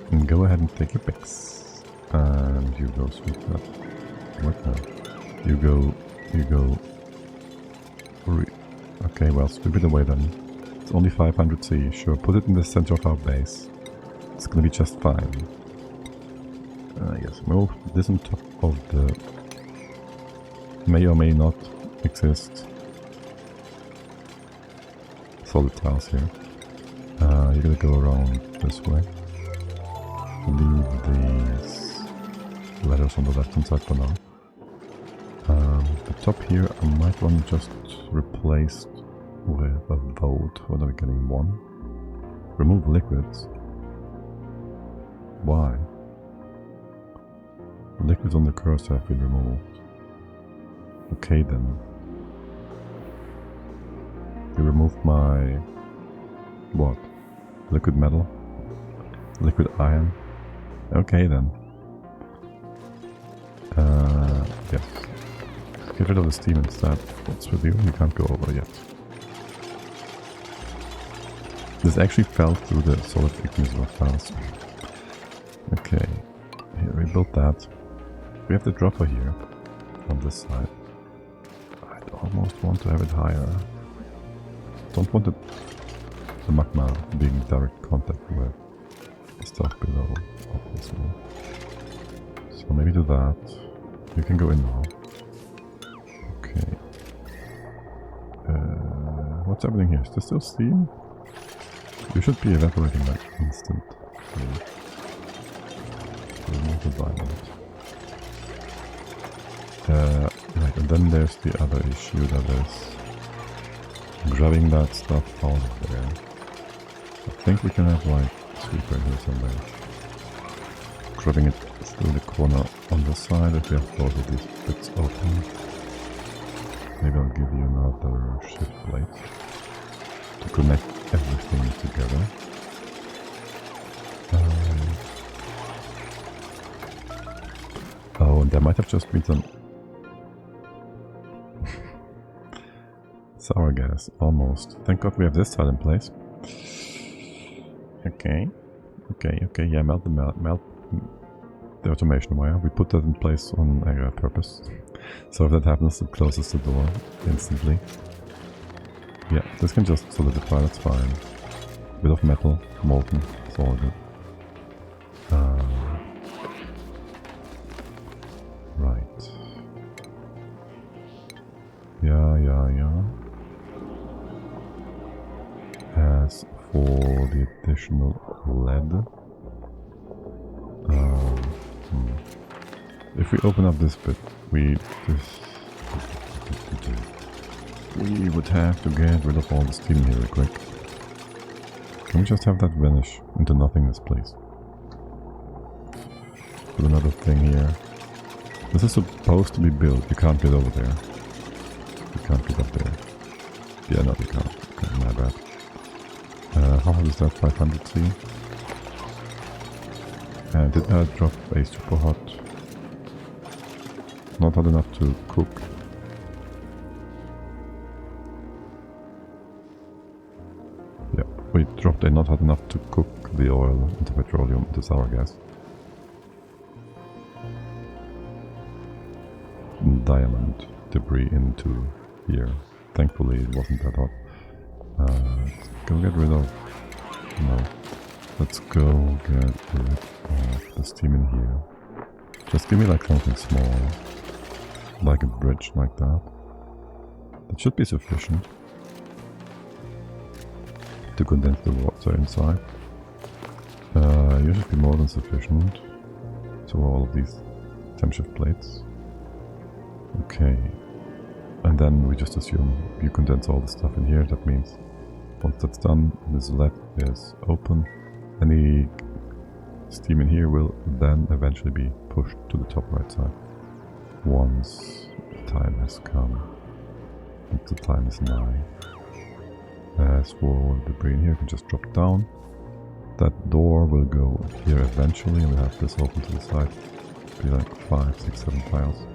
And go ahead and take your picks. And you go sweep that. What now? You go. Okay, well, sweep it away then. It's only 500 C. Sure, put it in the center of our base. It's gonna be just fine. Yes, move this on top of the may or may not exist solid tiles here. You're gonna go around this way. Leave these letters on the left hand side for now. The top here I might want just replaced with a vote. What are we getting? 1? Remove liquids. Why? Liquids on the cursor have been removed. Okay then. You removed my... what? Liquid metal? Liquid iron. Okay then. Yes. Get rid of the steam instead. What's with you? You can't go over yet. This actually fell through the solid igneous rock fast. Okay. Here we built that. We have the dropper here on this side. I'd almost want to have it higher. Don't want the magma being in direct contact with the stuff below, obviously. So maybe do that. You can go in now. Okay. What's happening here? Is there still steam? You should be evaporating like instant. Remove the diamond. Right, and then there's the other issue that is grabbing that stuff out of there. I think we can have like a sweeper here somewhere. Grabbing it through the corner on the side if we have both of these bits open. Maybe I'll give you another shift plate to connect everything together. Oh, and there might have just been some sour gas, almost. Thank God we have this tile in place. Okay, yeah, melt the automation wire. We put that in place on purpose. So if that happens, it closes the door instantly. Yeah, this can just solidify, that's fine. Bit of metal, molten, it's all good. Right. Yeah. As for the additional lead, if we open up this bit, we would have to get rid of all the steam here real quick. Can we just have that vanish into nothingness, please? Put another thing here. This is supposed to be built. You can't get over there. You can't get up there. Yeah, no, you can't. Okay, my bad. How hot is that? 500 C? Did I drop a super hot? Not hot enough to cook. Yeah, we dropped a not hot enough to cook the oil into petroleum into sour gas. Diamond debris into here. Thankfully it wasn't that hot. Let's go get rid of... No. Let's go get rid of the steam in here. Just give me like something small. Like a bridge like that. That should be sufficient to condense the water inside. You should be more than sufficient. So all of these temp shift plates. Okay. And then we just assume you condense all the stuff in here. That means once that's done, this lead is open. Any steam in here will then eventually be pushed to the top right side. Once the time has come. Once the time is nigh. As for the debris in here, you can just drop down. That door will go here eventually, and we have this open to the side. Be like 5, 6, 7 tiles.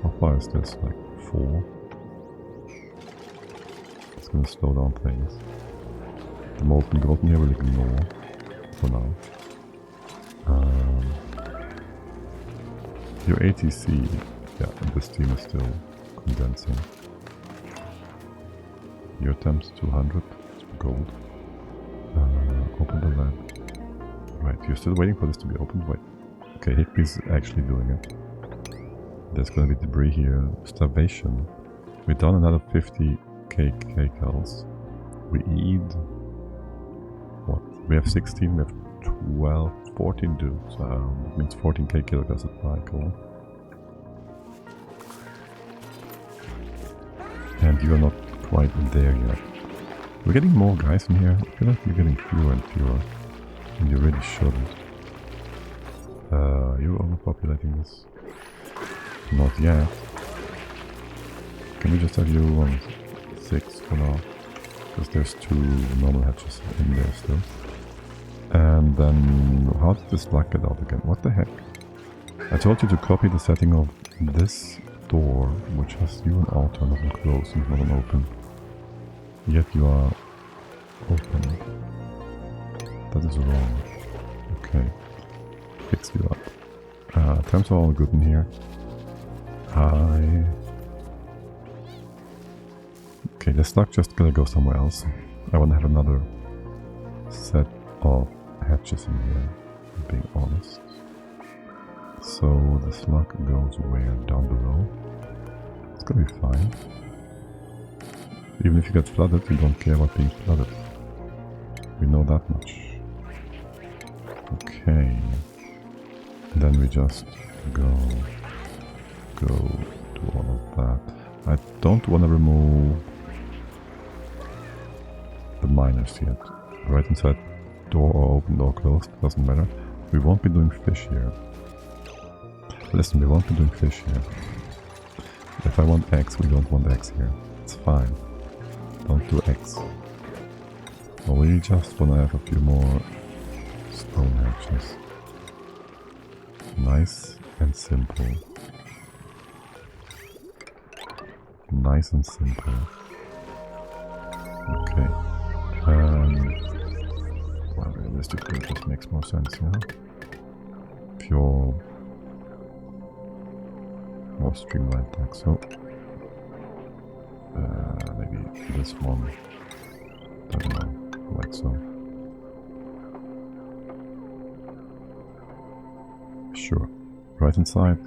How far is this? Like 4? It's gonna slow down things. The molten gold in here will ignore for now. Your ATC, yeah, the steam is still condensing. Your temps 200, it's gold. Open the lead. Right, you're still waiting for this to be opened? Wait. Okay, Higby's actually doing it. There's gonna be debris here. Starvation. We've done another 50 kcals. We eat... What? We have 16, we have 12, 14 dudes. That means 14k kilograms of cycle. And you are not quite there yet. We're getting more guys in here. I feel like you're getting fewer and fewer. And you really shouldn't. You're overpopulating this. Not yet. Can we just have you on 6 for now? Because there's 2 normal hatches in there still. And then, how did this luck get out again? What the heck? I told you to copy the setting of this door, which has you an auto, not an close, and not an open. Yet you are open. That is wrong. Okay. Fix you up. Temps are all good in here. Okay, this luck just gotta go somewhere else. I wanna have another set of hatches in here, being honest. So the slug goes where? Down below. It's gonna be fine. Even if you get flooded, you don't care about being flooded. We know that much. Okay. And then we just go do all of that. I don't want to remove the miners yet. Right inside, door or open, door closed, doesn't matter. We won't be doing fish here. Listen, we won't be doing fish here. If I want eggs, we don't want eggs here. It's fine. Don't do eggs. Well, we just want to have a few more stone hatches. Nice and simple. Nice and simple. Okay. Well, realistically, this makes more sense, yeah? Pure... more streamlined like so. Maybe this one. Don't know, like so. Sure. Right inside.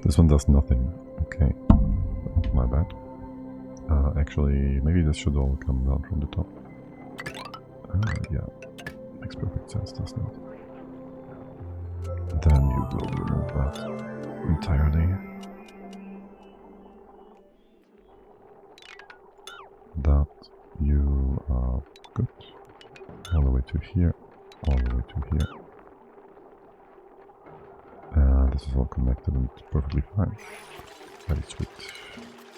This one does nothing. Okay. Oh, my bad. Actually, maybe this should all come down from the top. Yeah. Makes perfect sense, doesn't it? Then you will remove that entirely. That you are good. All the way to here. All the way to here. This is all connected and perfectly fine. Very sweet.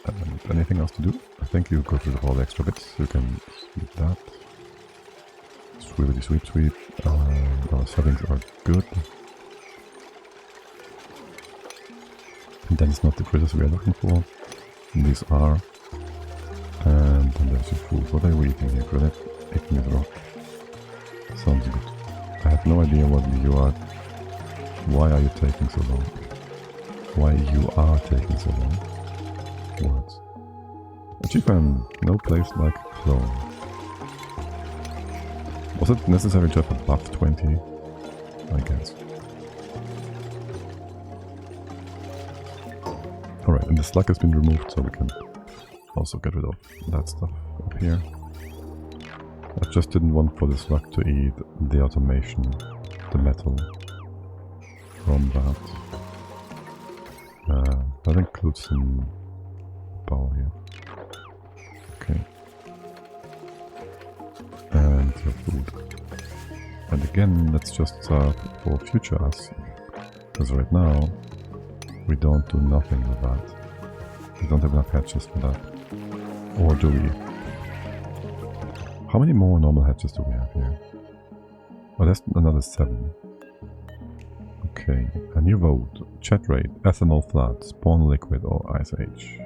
And anything else to do? I think you got rid of all the extra bits. You can sweep that. Sweepity sweep sweep. Our settings are good. And then it's not the critters we are looking for. These are. And then there's your food. What are we eating here? Granite? Eating a rock. Sounds good. I have no idea what you are. Why are you taking so long? Why you are taking so long? Words. Achievement. No place like clone. Was it necessary to have above 20? I guess. Alright, and the slug has been removed, so we can also get rid of that stuff up here. I just didn't want for the slug to eat the automation, the metal from that. That includes some power here. Okay. And your food. And again, let's just start for future us. Because right now, we don't do nothing with that. We don't have enough hatches for that. Or do we? How many more normal hatches do we have here? Oh, that's another 7. Okay, a new vote. Chat rate, ethanol flat, spawn liquid or ice age.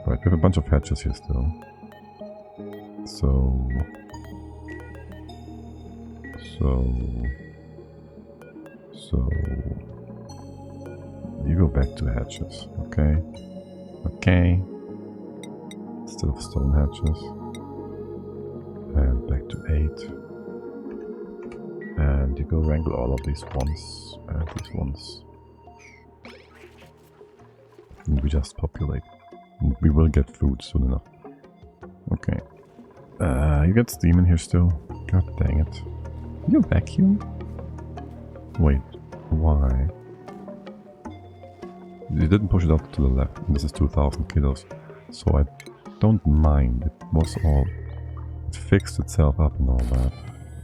Right, we have a bunch of hatches here still. So you go back to hatches, okay? Okay. Instead of stone hatches. And back to 8. And you go wrangle all of these ones and these ones. And we just populate. And we will get food soon enough. Okay. You get steam in here still. God dang it. You vacuum? Wait, why? You didn't push it out to the left. And this is 2000 kilos. So I don't mind. It was all... It fixed itself up and all that.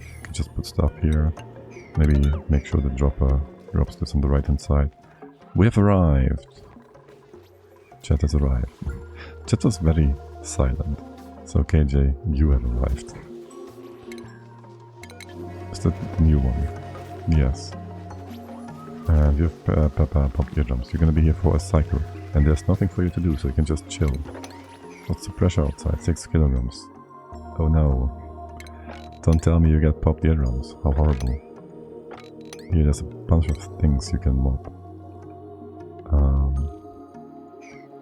You can just put stuff here. Maybe make sure the dropper drops this on the right hand side. We have arrived. Chat has arrived. Chat was very silent. So KJ, you have arrived. Is that the new one? Yes. And you have popped eardrums. You're gonna be here for a cycle. And there's nothing for you to do, so you can just chill. What's the pressure outside? 6 kilograms. Oh no. Don't tell me you get popped eardrums. How horrible. Here, there's a bunch of things you can mob.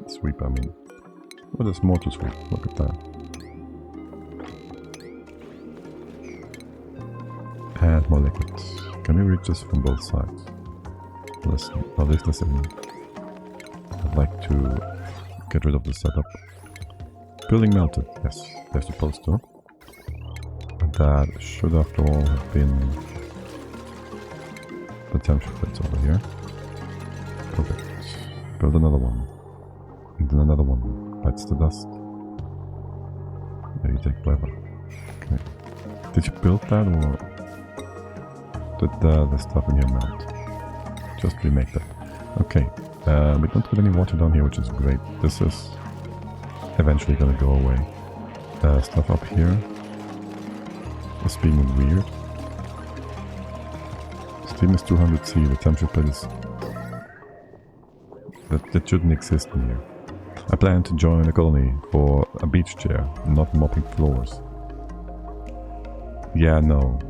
Sweep, I mean. Oh, there's more to sweep. Look at that. And more liquid. Can we reach this from both sides? Listen, I'll leave this in. I'd like to get rid of the setup. Building melted. Yes, they're supposed to. And that should after all have been the temperature plates over here. Perfect. Build another one. And then another one. Bites the dust. There you take forever. Okay. Did you build that or did the stuff in here melt? Just remake that. Okay. We don't get any water down here, which is great. This is eventually gonna go away. Stuff up here is being weird. Steam is 200C, the temperature plate is... That shouldn't exist in here. I plan to join a colony for a beach chair, not mopping floors. Yeah, no.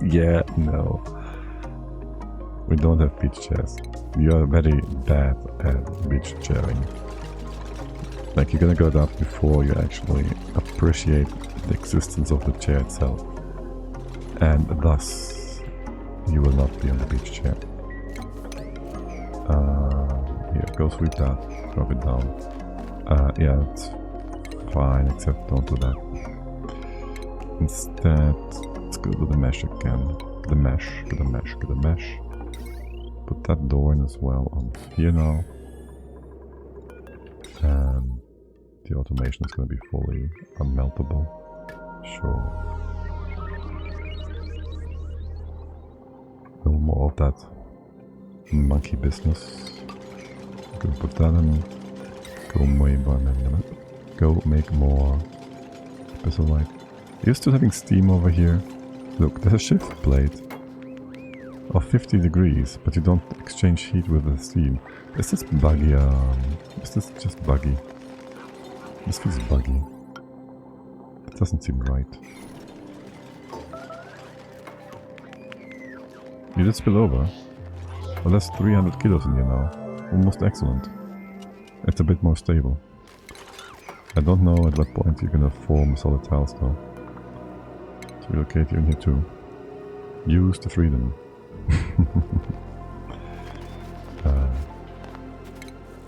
Yeah, no. We don't have beach chairs. You are very bad at beach chairing. Like, you're gonna get up before you actually appreciate the existence of the chair itself. And thus, you will not be on the beach chair. Here, go sweep that. Drop it down. Yeah, it's fine, except don't do that. Instead, let's go to the mesh again. The mesh, get the mesh, get the mesh. Put that door in as well on here now. And the automation is going to be fully unmeltable. Sure. No more of that monkey business. Go put that in. Go make more Specialite. You're still having steam over here. Look, there's a shift plate of 50 degrees, but you don't exchange heat with the steam. Is this buggy? Is this just buggy? This feels buggy. It doesn't seem right. You did spill over. Well, that's 300 kilos in here now. Almost excellent. It's a bit more stable. I don't know at what point you're gonna form solid tiles though. Let's relocate you in here too. Use the freedom.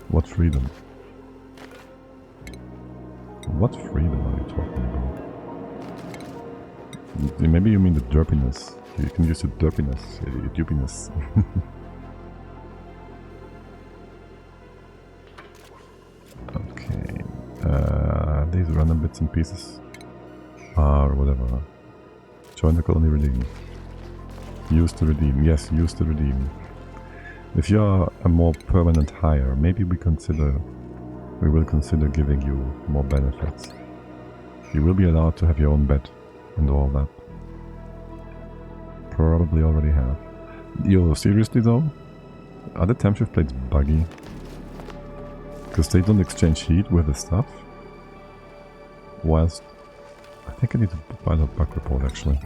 What freedom? What freedom are you talking about? Maybe you mean the derpiness. You can use the derpiness, your dupiness. Okay. These random bits and pieces are whatever. Join the colony redeem. Use to redeem. Yes, use to redeem. If you are a more permanent hire, maybe we will consider giving you more benefits. You will be allowed to have your own bed and all that. Probably already have. Yo, seriously though? Are the temperature plates buggy? Because they don't exchange heat with the stuff? Whilst... I think I need to buy the bug report actually.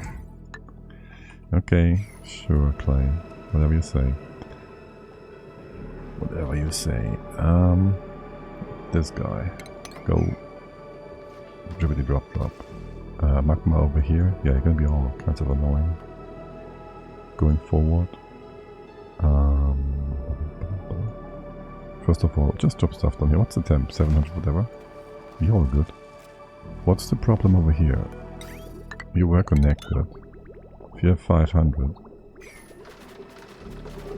Okay, sure, Clay. Whatever you say. Whatever you say. This guy. Go. Dribbity drop drop. Magma over here. Yeah, you're gonna be all kinds of annoying. Going forward. First of all, just drop stuff down here. What's the temp? 700 whatever? You're all good. What's the problem over here? You were connected. If you have 500,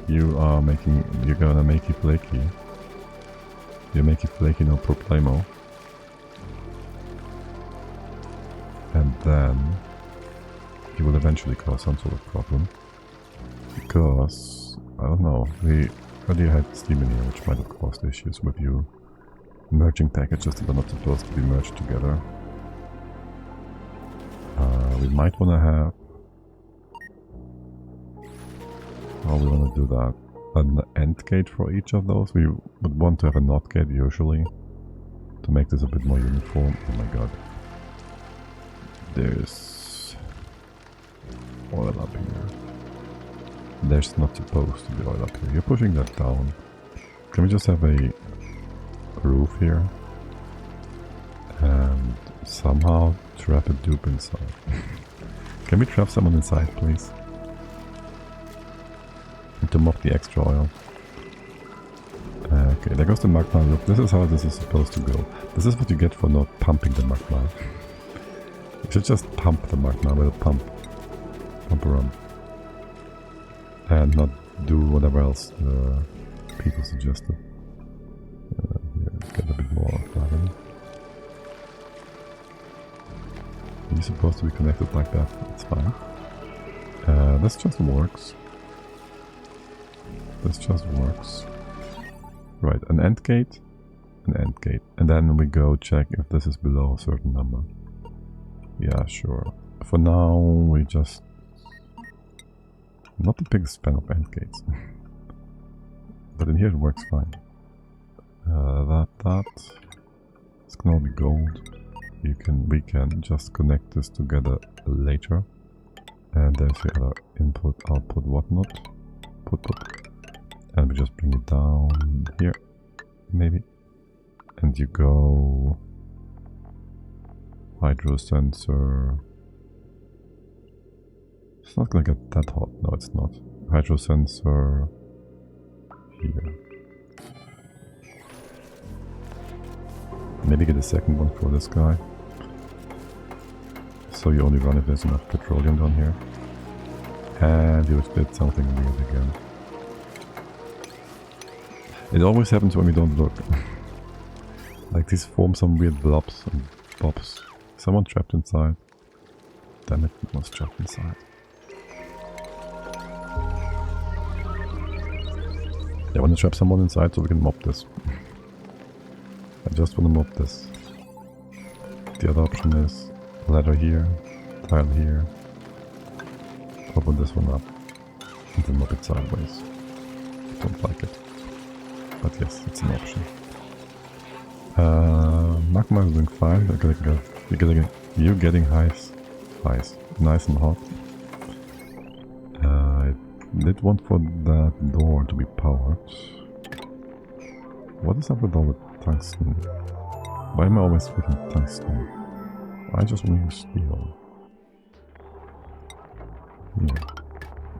you're gonna make it flaky. You make it flaky, no problemo. And then you will eventually cause some sort of problem. Because, I don't know, we already had steam in here, which might have caused issues with you merging packages that are not supposed to be merged together. We might want to have how we want to do that. An AND gate for each of those. We would want to have a NOT gate usually to make this a bit more uniform. Oh my god. There's oil up here. There's not supposed to be oil up here. You're pushing that down. Can we just have a roof here? And somehow trap a dupe inside. Can we trap someone inside, please? And to mop the extra oil. Okay, there goes the magma. Look, this is how this is supposed to go. This is what you get for not pumping the magma. You should just pump the magma with a pump. Pump around. And not do whatever else people suggested. Here, get a bit more of that in. You're supposed to be connected like that. It's fine. This just works. This just works. Right, an AND gate, an AND gate. And then we go check if this is below a certain number. Yeah, sure. For now, we just... Not the biggest fan of AND gates. But in here it works fine. That. It's gonna be gold. We can just connect this together later. And there's the other input, output, whatnot. Put. And we just bring it down here, maybe. And you go hydro sensor. It's not gonna get that hot. No, it's not. Hydro sensor here. Maybe get a second one for this guy. So you only run if there's enough petroleum down here. And you did something weird again. It always happens when we don't look. Like these form some weird blobs and bobs. Someone trapped inside. Damn it, it was trapped inside. I want to trap someone inside so we can mop this. I just want to mop this. The other option is ladder here, tile here. Open this one up and then mop it sideways. Don't like it. But yes, it's an option. Magma is doing fine. You're getting highs. Nice and hot. I did want for that door to be powered. What is up with all the tungsten? Why am I always freaking tungsten? I just want to use steel. Here.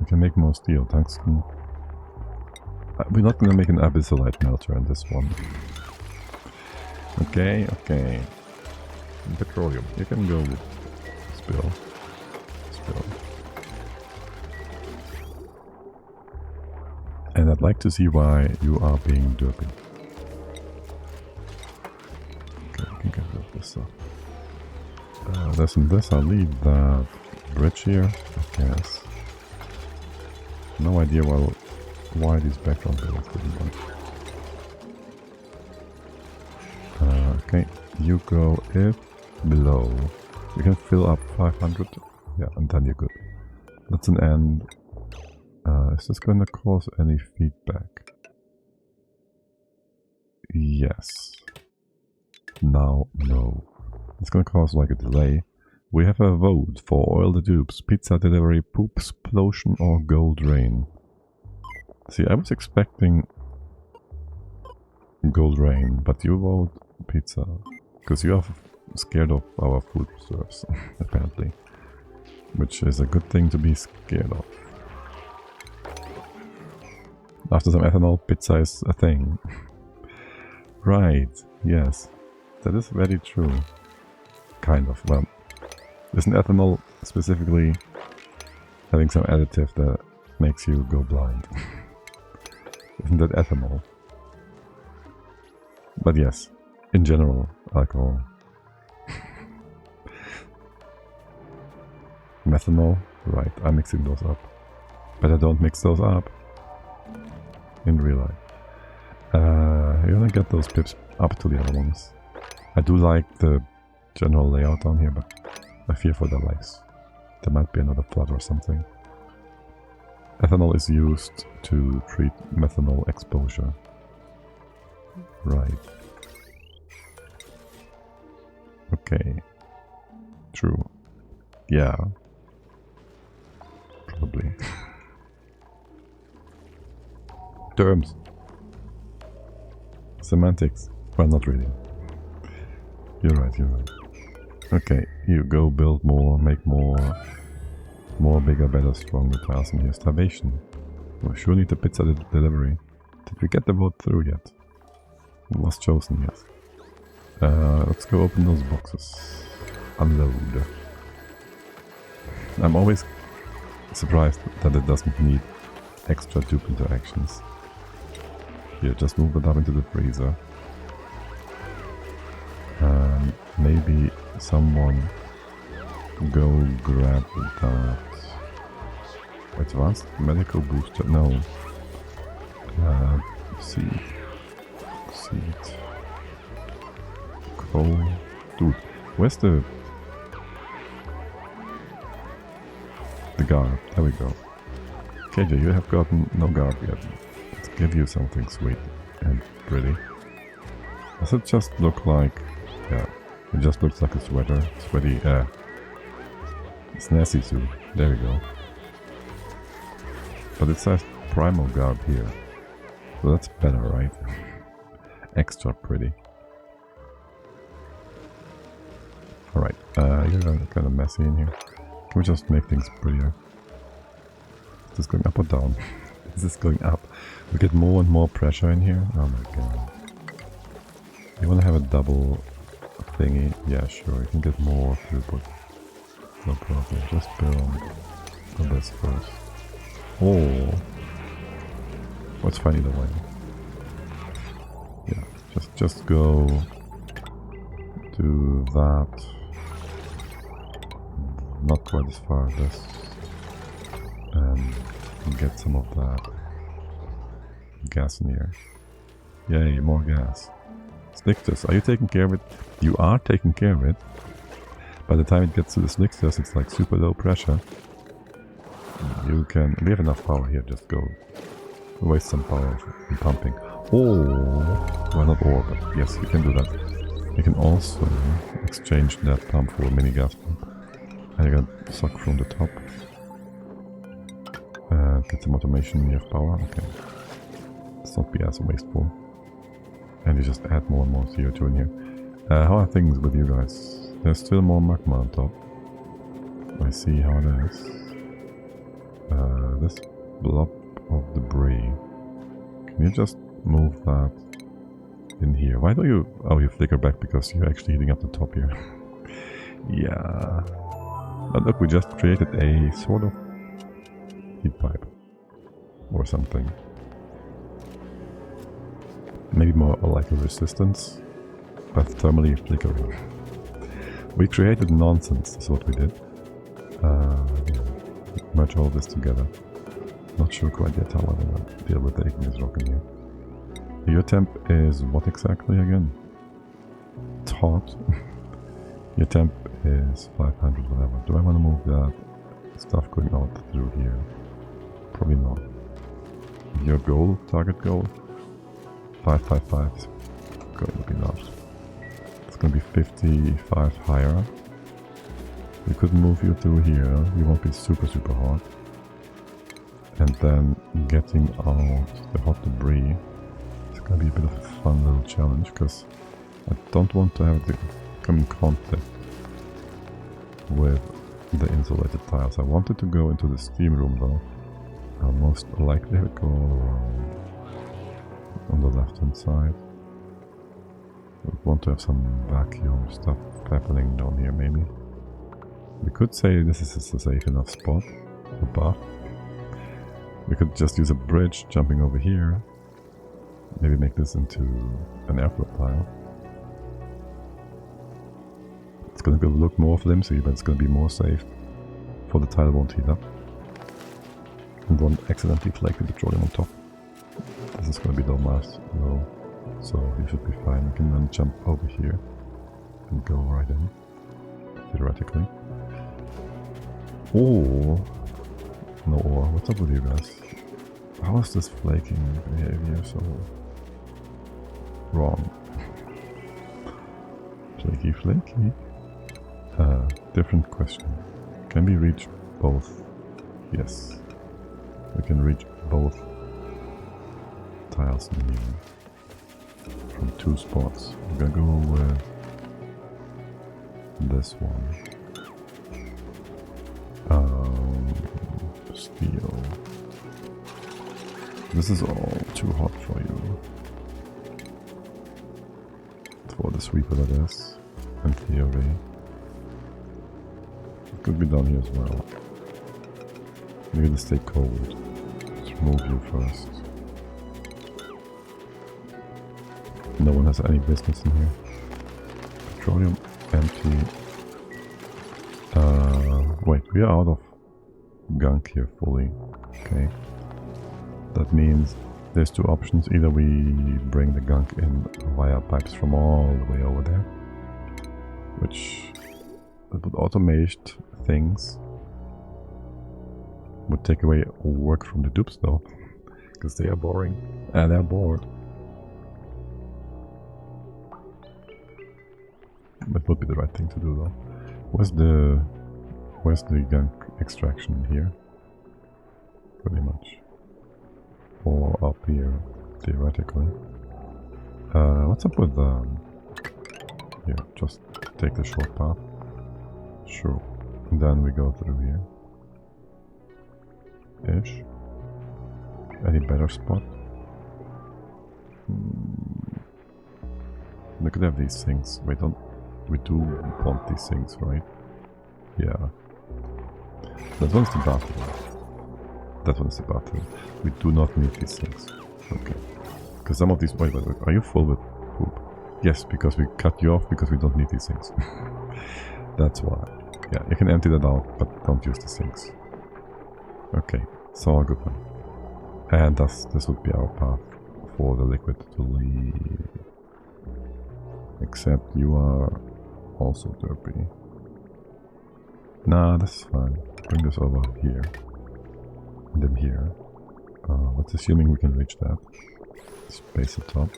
We can make more steel. Tungsten. We're not gonna make an abyssalite melter on this one. Okay. Petroleum. You can go with spill. And I'd like to see why you are being derpy. Okay, we can get rid of this stuff. This and this, I'll leave that bridge here, I guess. No idea why these background buildings didn't want. Okay, you go if below. You can fill up 500. Yeah, and then you're good. That's an end. Is this going to cause any feedback? Yes. Now, no. It's going to cause like a delay. We have a vote for oil the dupes, pizza delivery, poop explosion or gold rain. See, I was expecting gold rain, but you vote pizza. Because you are scared of our food reserves, apparently. Which is a good thing to be scared of. After some ethanol, pizza is a thing. Right, yes. That is very true. Kind of, well. Isn't ethanol specifically having some additive that makes you go blind? Isn't that ethanol? But yes, in general, alcohol. Methanol, right, I'm mixing those up. But I don't mix those up in real life. You're gonna get those pips up to the other ones. I do like the general layout down here, but I fear for their lives. There might be another flood or something. Ethanol is used to treat methanol exposure. Right. Okay. True. Yeah. Probably. Terms. Semantics. Well, not really. You're right, you're right. Okay, you go build more, make more bigger, better, stronger tiles in here. Starvation. We sure need the pizza delivery. Did we get the vote through yet? It was chosen, yes. Let's go open those boxes. Unload. I'm always surprised that it doesn't need extra dupe interactions. Here, just move it up into the freezer. Maybe someone go grab that advanced medical booster. No. Seed. Coal. Dude, where's the garb? There we go. KJ, you have gotten no garb yet. Let's give you something sweet and pretty. Does it just look like... Yeah, it just looks like a sweater. Sweaty, it's nasty suit. There we go. But it says primal garb here. So that's better, right? Extra pretty. Alright, you're kind of messy in here. Can we just make things prettier? Is this going up or down? Is this going up? We get more and more pressure in here. Oh my god. You want to have a double thingy? Yeah, sure. You can get more throughput. No problem. Just build this first. Oh. What's fine either way. Yeah, just go to that. Not quite as far as this. And get some of that gas in here. Yay, more gas. Snikters, are you taking care of it? You are taking care of it. By the time it gets to the Snikters, it's like super low pressure. You can... We have enough power here, just go. Waste some power in pumping. Oh! Well, not or, but yes, you can do that. You can also exchange that pump for a mini gas pump. And you can suck from the top. Get some automation, you have power, okay. Let's not be as wasteful. And you just add more and more CO2 in here. How are things with you guys? There's still more magma on top. I see how it is. This blob of debris. Can you just move that in here? Why don't you... Oh, you flicker back because you're actually heating up the top here. Yeah. But look, we just created a sort of heat pipe. Or something. Maybe more like a resistance, but thermally flickering. We created nonsense, is what we did. Merge all this together. Not sure quite yet how I'm gonna deal with the igneous rock in here. Your temp is what exactly again? It's hot. Your temp is 500 whatever. Do I want to move that stuff going out through here? Probably not. Your goal, target goal? 555 is going to be enough. It's going to be 55 higher. We could move you through here. You won't be super hot. And then getting out the hot debris. It's going to be a bit of a fun little challenge because I don't want to have to come in contact with the insulated tiles. I wanted to go into the steam room though. I'll most likely go around on the left hand side. We want to have some vacuum stuff happening down here maybe. We could say this is a safe enough spot above. We could just use a bridge jumping over here. Maybe make this into an airflow tile. It's gonna look more flimsy, but it's gonna be more safe. For the tile won't heat up. And won't accidentally flake the petroleum on top. This is gonna be the last row. So you should be fine. You can then jump over here and go right in. Theoretically. Or no or. What's up with you guys? How is this flaking behavior so wrong? Flaky, flaky. Different question. Can we reach both? Yes. We can reach both tiles in here from 2 spots. We're gonna go with this one. Steel. This is all too hot for you. For the sweeper that is, in theory. It could be done here as well. Maybe to stay cold. Let's remove you first. No one has any business in here. Petroleum empty. Wait, we are out of gunk here fully. Okay. That means there's 2 options. Either we bring the gunk in via pipes from all the way over there, which would automate things. Would take away work from the dupes though, because they are boring and they're bored. That would be the right thing to do though. Where's the gunk extraction here? Pretty much. Or up here, theoretically. What's up with here, just take the short path. Sure. And then we go through here. Ish. Any better spot? We could have these things. Wait, we do want these things, right? Yeah. That one's the bathroom. That one's the bathroom. We do not need these things. Okay. Because some of these... Wait. Are you full with poop? Yes, because we cut you off because we don't need these things. That's why. Yeah, you can empty that out, but don't use the sinks. Okay, so a good one. And thus, this would be our path for the liquid to leave. Except you are also derpy. Nah, this is fine. Bring this over here. And then here. Let's assuming we can reach that. Space at top.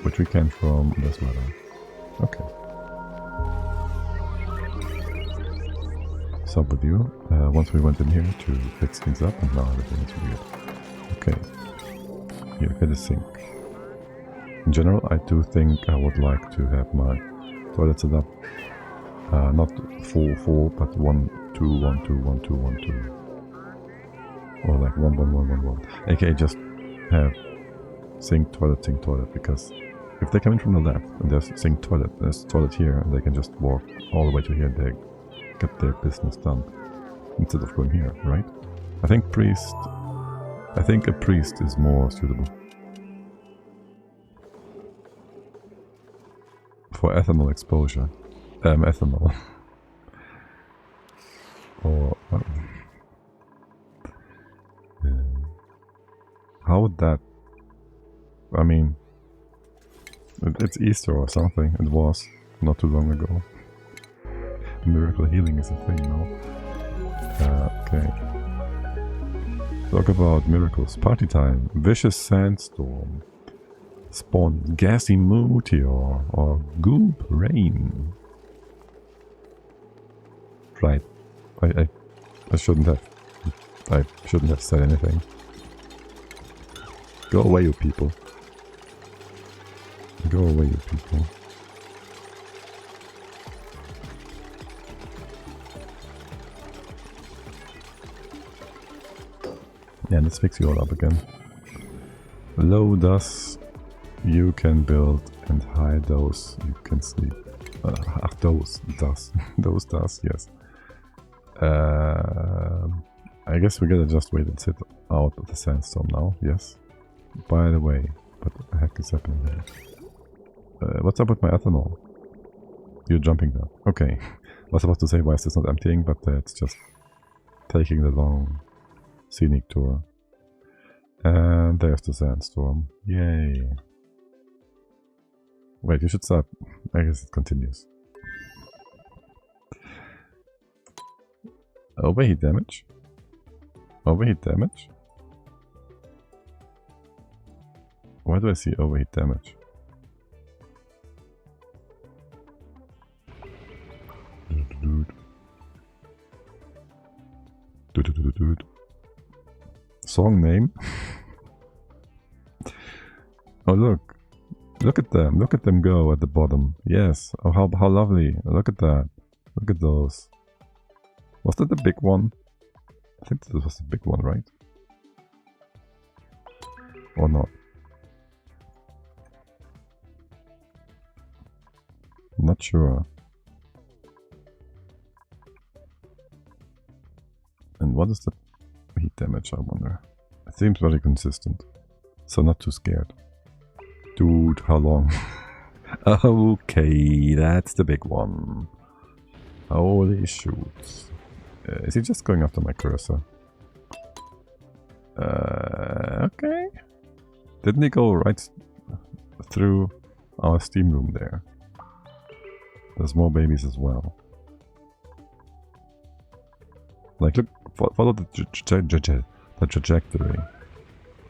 Which we can from this ladder. Okay. What's up with you? Once we went in here to fix things up, and now everything is weird. Okay. Here, hit a sink. In general, I do think I would like to have my toilet set up. Not full, but 1, 2, 1, 2, 1, 2, 1, 2. Or like 1, 1, 1, 1, 1. AKA just have sink, toilet, because if they come in from the left and there's sink, toilet, there's toilet here, and they can just walk all the way to here, they get their business done instead of going here, right? I think a priest is more suitable. For ethanol exposure. Ethanol. Or... how would that... I mean... It's Easter or something. It was. Not too long ago. Miracle healing is a thing now. Okay. Talk about miracles. Party time. Vicious sandstorm. Spawn gassy meteor or goop rain. Right. I shouldn't have said anything. Go away, you people. Go away, you people. Yeah, let's fix you all up again. Low dust you can build and high dose you can sleep. Those dust, yes. I guess we gotta just wait and sit out of the sandstorm now, yes. By the way, what the heck is happening here? What's up with my ethanol? You're jumping now. Okay. I was about to say why is this not emptying, but it's just taking the long scenic tour. And there's the sandstorm. Yay. Wait, you should start. I guess it continues. Overheat damage. Overheat damage? Why do I see overheat damage? Song name? Oh look! Look at them! Look at them go at the bottom. Yes! Oh how lovely! Look at that! Look at those! Was that the big one? I think this was the big one, right? Or not? Not sure. And what is the heat damage, I wonder? It seems very consistent. So not too scared. Dude, how long? Okay, that's the big one. Holy shoot. Is he just going after my cursor? Okay. Didn't he go right through our steam room there? There's more babies as well. Like, look, follow the trajectory.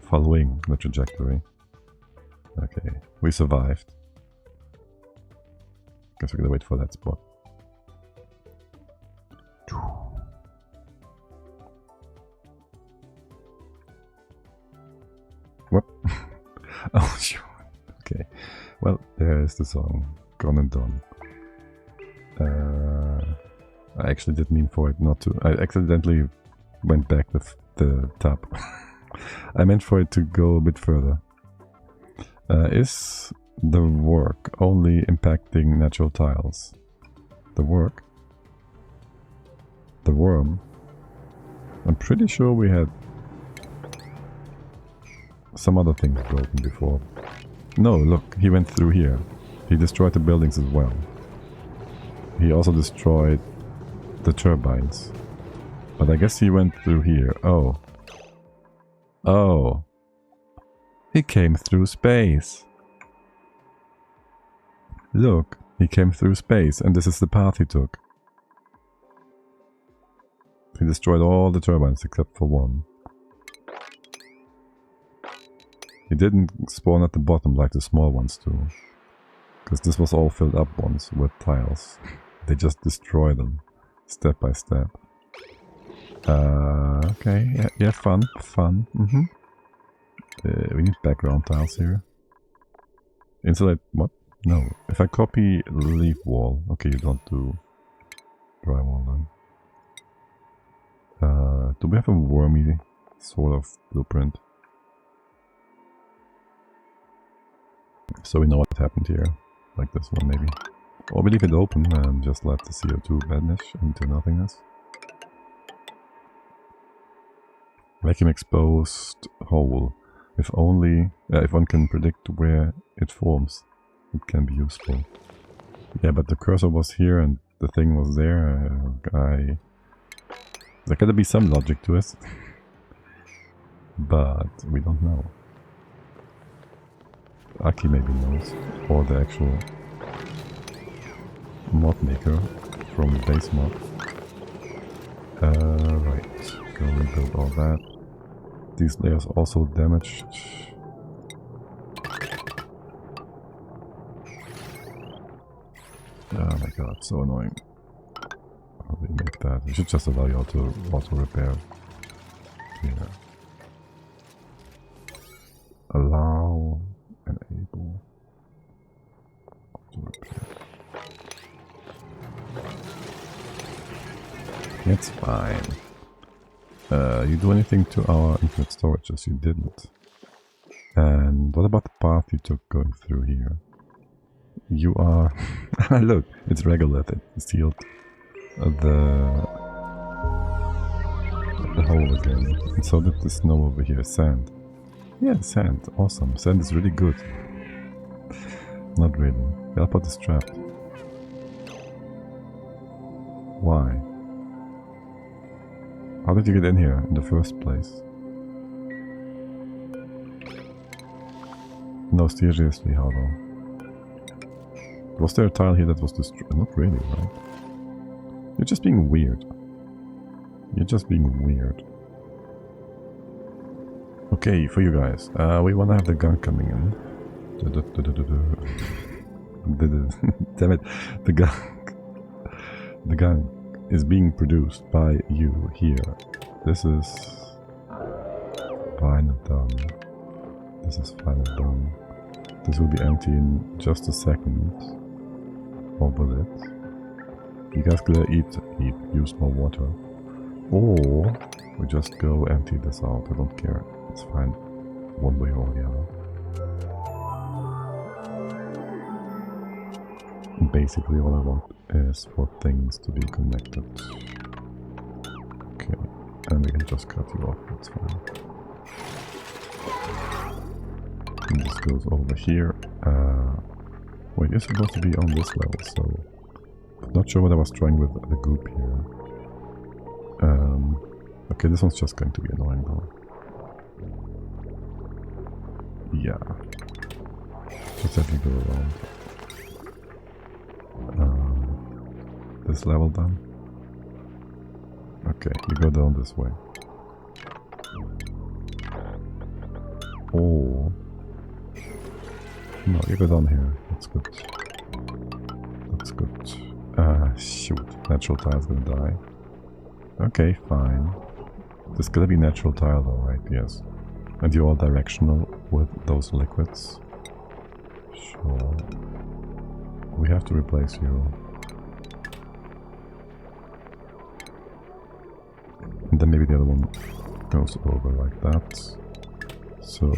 Following the trajectory. Okay, we survived. Guess we're gonna wait for that spot. What? Oh, sure. Okay. Well, there's the song. Gone and done. I actually did mean for it not to. I accidentally went back with the tab. I meant for it to go a bit further. Is the work only impacting natural tiles? The work? The worm? I'm pretty sure we had some other things broken before. No, look, he went through here. He destroyed the buildings as well. He also destroyed the turbines. But I guess he went through here. Oh. Oh. He came through space. Look, he came through space, and this is the path he took. He destroyed all the turbines except for one. He didn't spawn at the bottom like the small ones do. Because this was all filled up once with tiles. They just destroy them, step by step. Okay, yeah, fun. We need background tiles here. Insulate, what? No, if I copy leaf wall, okay, you don't do drywall then. Do we have a wormy sort of blueprint? So we know what happened here, like this one maybe. Or we leave it open and just let the CO2 vanish into nothingness. Vacuum exposed hole. If only, if one can predict where it forms, it can be useful. Yeah, but the cursor was here and the thing was there. There gotta be some logic to it, but we don't know. Aki maybe knows, or the actual mod maker from the base mod. Right, go rebuild all that. These layers also damaged. Oh my god, so annoying. How do we make that? We should just allow you auto repair. Yeah. Allow enable auto repair. It's fine. You do anything to our infinite storages? You didn't. And what about the path you took going through here? You are... Look, it's regolith. It sealed the hole again. And so did the snow over here. Sand. Yeah, sand. Awesome. Sand is really good. Not really. The output is trapped. Why? How did you get in here in the first place? No, seriously, how though? Was there a tile here that was destroyed? Not really, right? You're just being weird. You're just being weird. Okay, for you guys, we want to have the Gunk coming in. Damn it, the Gunk is being produced by you here. This is final done. This is final done. This will be empty in just a second. Or will it? You guys gotta eat, use more water. Or we just go empty this out. I don't care. It's fine. One way or the other. Basically all I want is for things to be connected. Okay, and we can just cut you off, that's fine. And this goes over here. Wait, you're supposed to be on this level, so... Not sure what I was trying with the goop here. Okay, this one's just going to be annoying though. Yeah. Just have you go around. This level done? Okay, you go down this way. Oh. No, you go down here. That's good. That's good. Shoot. Natural tile's gonna die. Okay, fine. This is gonna be natural tile though, right? Yes. And you're all directional with those liquids. Sure. We have to replace you. And then maybe the other one goes over like that. So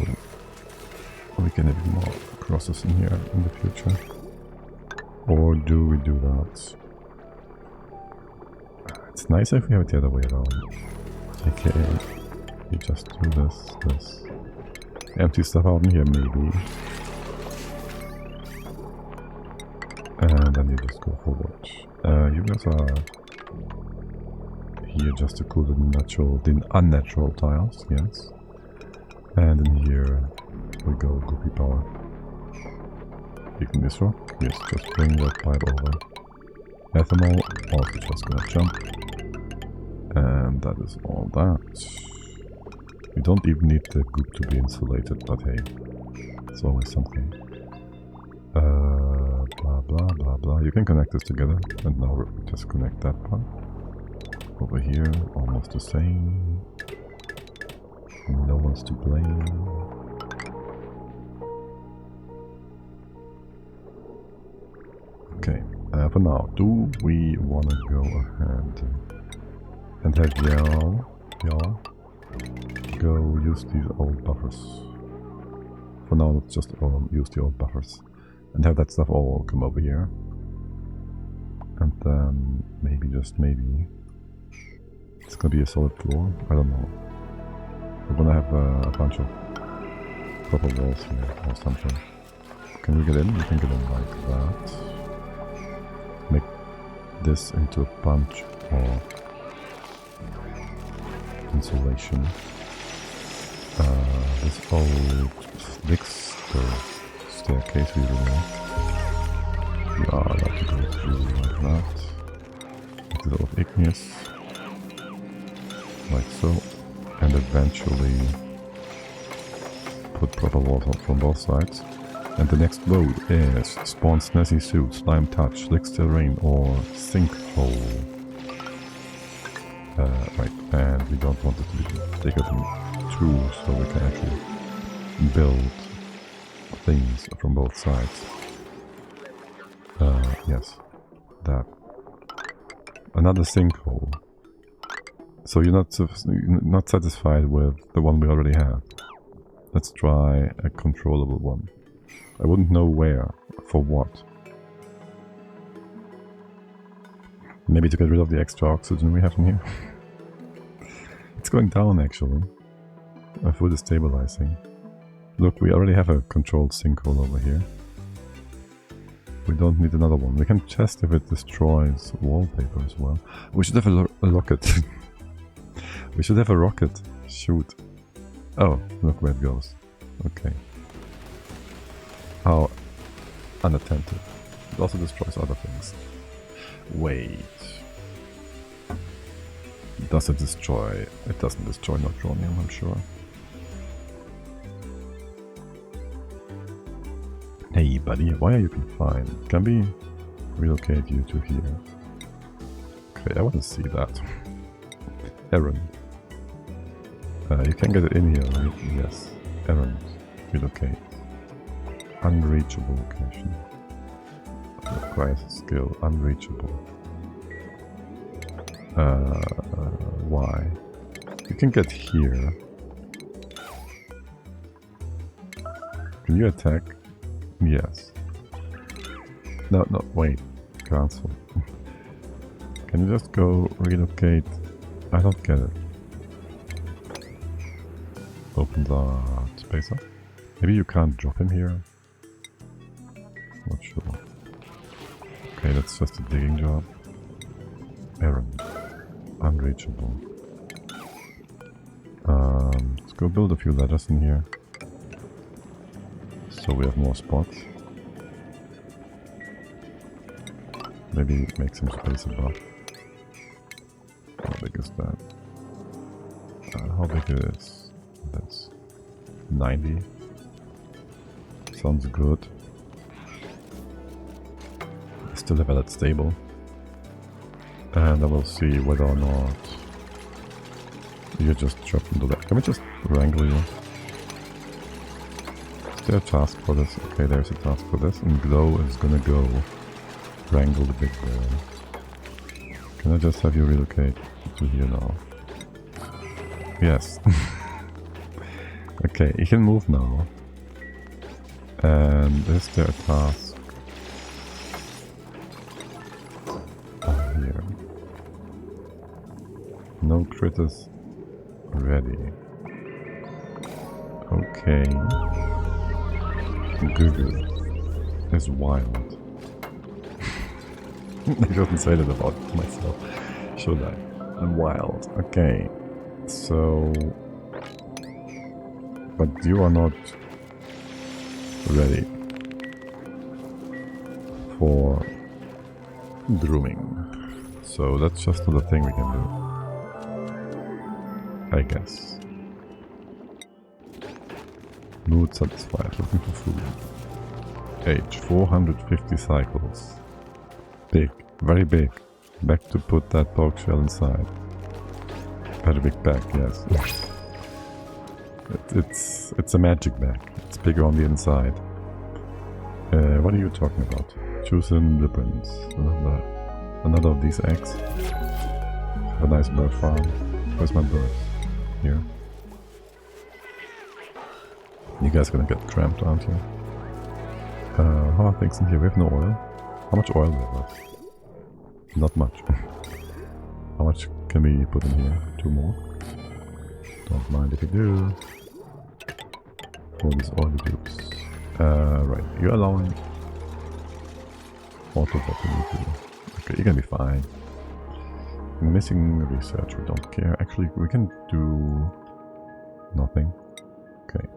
we can have more crosses in here in the future. Or do we do that? It's nicer if we have it the other way around. AKA, you just do this. Empty stuff out in here maybe. And then you just go forward. You guys are here just to cool the unnatural tiles, yes. And in here we go goopy power. Picking this rock, yes, just bring that pipe over. Ethanol, also just gonna jump. And that is all that. You don't even need the goop to be insulated, but hey, it's always something. Blah blah blah blah. You can connect this together, and now just connect that part. Over here, almost the same. No one's to blame. Okay, for now, do we want to go ahead and have y'all go use these old buffers? For now, let's just use the old buffers and have that stuff all come over here. And then maybe, just maybe, it's gonna be a solid floor. I don't know. We're gonna have a bunch of proper walls here or something. Can we get in? We can get in like that. Make this into a bunch of insulation. This old staircase we remove. We are allowed to go through like that. This is all igneous. Like so. And eventually put proper walls up from both sides. And the next vote is spawn snazzy suit, slime touch, slick still rain, or sinkhole. Right, and we don't want it to be bigger than 2, so we can actually build things from both sides. Yes, that. Another sinkhole. So you're not satisfied with the one we already have. Let's try a controllable one. I wouldn't know where, for what. Maybe to get rid of the extra oxygen we have in here. It's going down actually. Full destabilizing. Look, we already have a controlled sinkhole over here. We don't need another one. We can test if it destroys wallpaper as well. We should have a rocket. We should have a rocket. Shoot. Oh, look where it goes. Okay. How unattentive. It also destroys other things. Wait. Does it destroy? It doesn't destroy neutronium, I'm sure. Hey buddy, why are you confined? Can we relocate you to here? Okay, I want to see that. Errand. You can get it in here, right? Yes. Errand. Relocate. Unreachable location. Requires skill. Unreachable. Why? You can get here. Can you attack? Yes. No, wait. Cancel. Can you just go relocate? I don't get it. Open the spacer. Maybe you can't drop him here. Not sure. Okay, that's just a digging job. Errand. Unreachable. Let's go build a few ladders in here. So we have more spots. Maybe make some space above. How big is that? How big is this? 90. Sounds good. Still have that stable. And I will see whether or not you just drop into that. Can we just wrangle you? Is there a task for this? Okay, there's a task for this. And Glow is gonna go wrangle the big bear. Can I just have you relocate to here now? Yes. Okay, he can move now. And is there a task? Oh, here. No critters ready. Okay. Google is wild. I shouldn't say that about myself, should I? I'm wild. Okay. So... But you are not ready for grooming. So that's just another thing we can do. I guess. Mood satisfied, looking for food. Age 450 cycles. Big, very big. Back to put that pork shell inside. Very big back, yes. It's a magic bag. It's bigger on the inside. What are you talking about? Choosing ribbons. Another of these eggs. Have a nice bird farm. Where's my birds? Here. You guys are gonna get cramped, aren't you? How are things in here? We have no oil. How much oil do we have left? Not much. How much can we put in here? 2 more? Don't mind if you do. All these oil tubes. Right, you're allowing auto bottom. Okay, you're gonna be fine. Missing research, we don't care. Actually, we can do nothing. Okay.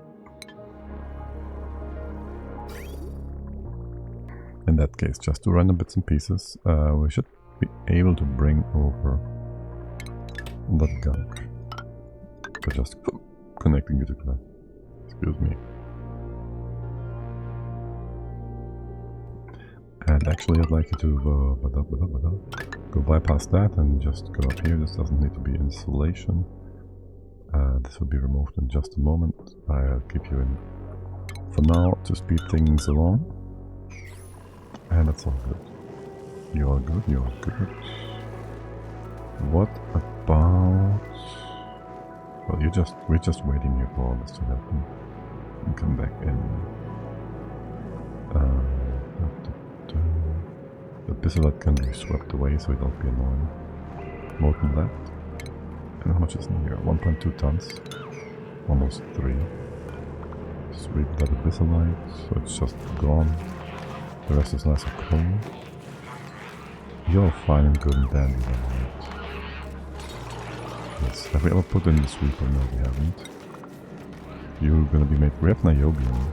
In that case, just do random bits and pieces. We should be able to bring over that gunk. By just connecting you to that. Excuse me. And actually, I'd like you to go bypass that and just go up here. This doesn't need to be installation. This will be removed in just a moment. I'll keep you in for now to speed things along. And that's all good. You are good, you are good. What about... Well, we're just waiting here for all this to happen. And come back in. The Bissolite can be swept away so it won't be annoying. Molten left. And how much is in here? 1.2 tons. Almost 3. Sweep that Bissolite, so it's just gone. The rest is nice and cool. You're fine and good and dandy, right? Yes. Have we ever put in the sweeper? No, we haven't. You're gonna be made. We have niobium.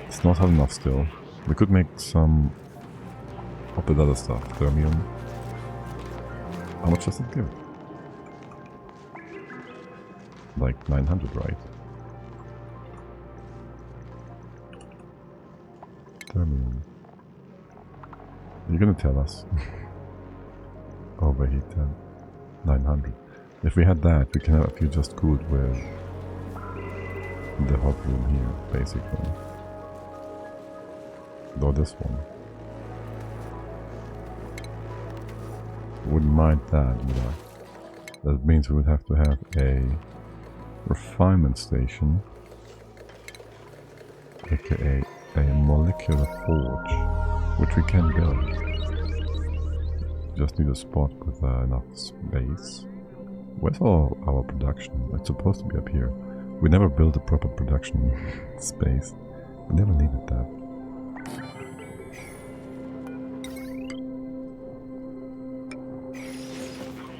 It's not hot enough still. We could make some of the other stuff. Thermium. How much does it give? Like 900, right? Thermium. You're gonna tell us. Overheat 10. 900. If we had that, we can have a few just cooled with the hot room here, basically. Though this one. Wouldn't mind that, would I? That means we would have to have a refinement station, aka a molecular forge, which we can build. Just need a spot with enough space. Where's our production? It's supposed to be up here. We never built a proper production space. We never needed that.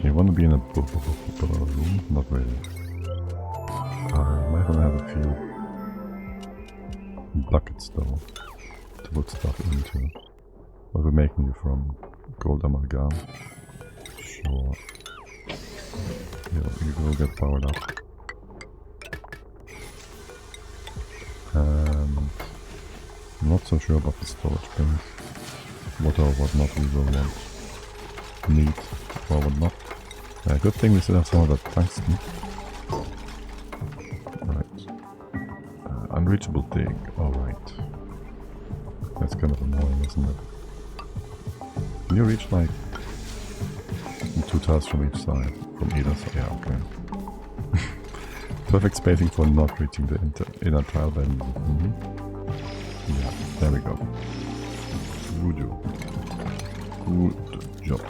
You want to be in a room? Not really. I might want to have a few buckets though to put stuff into. What are we making you from? Gold amalgam? Sure. Yeah, you will get powered up. And I'm not so sure about the storage bins. What or what not we will want. Need or what not. Good thing we still have some of that tungsten. Right. Unreachable dig. Alright. That's kind of annoying, isn't it? Can you reach like 2 tiles from each side? From either side? Yeah, okay. Perfect spacing for not reaching the inner tile then. Yeah, there we go. Good job.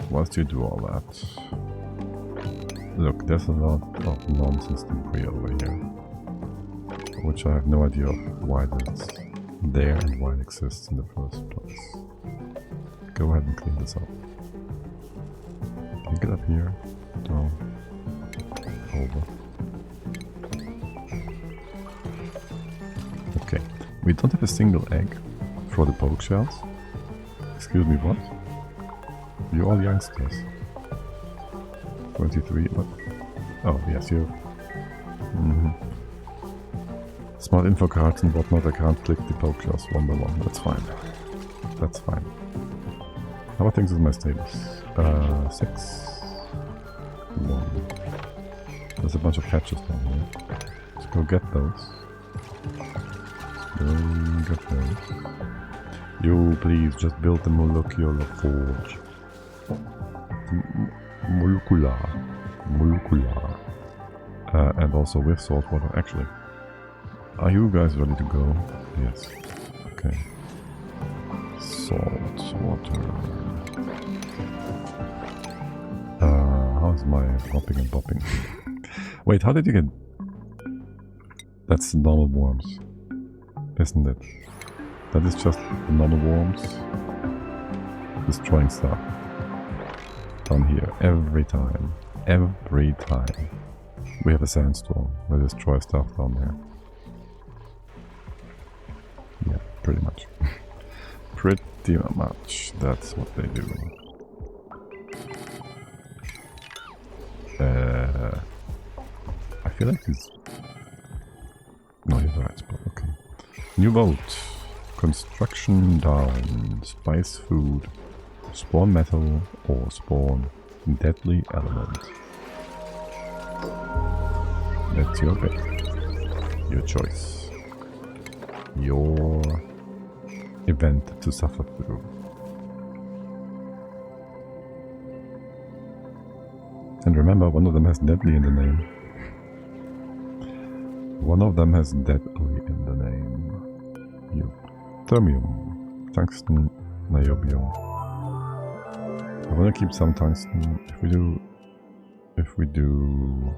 Whilst you do all that, look, there's a lot of nonsense debris over here, which I have no idea of why that's there and why it exists in the first place. Go ahead and clean this up. Can you get up here? Down. Over. Okay, we don't have a single egg for the poke shells. Excuse me, what? You're all youngsters. 23, what? Oh, yes, you. Smart info cards and whatnot, I can't click the poke shells one by one. That's fine. That's fine. How about things with my status? 6. 1. There's a bunch of patches down here. Let's go get those. Let's go get those. You please just build the molecular forge. Molecular. And also with salt water. Actually, are you guys ready to go? Yes. Okay. Salt water. How's my hopping and bopping? Wait, how did you get... That's the normal worms, isn't it? That is just the normal worms destroying stuff. Down here, every time. Every time. We have a sandstorm. We destroy stuff down there. Yeah, pretty much. Pretty much. That's what they do. I feel like this... No, you're the right spot. Okay. New boat. Construction down. Spice food. Spawn metal or spawn deadly element. That's your bet. Your choice. Your event to suffer through. And remember, one of them has deadly in the name. One of them has deadly in the name. You. Thermium. Tungsten. Niobium. I want to keep some tungsten. If we do...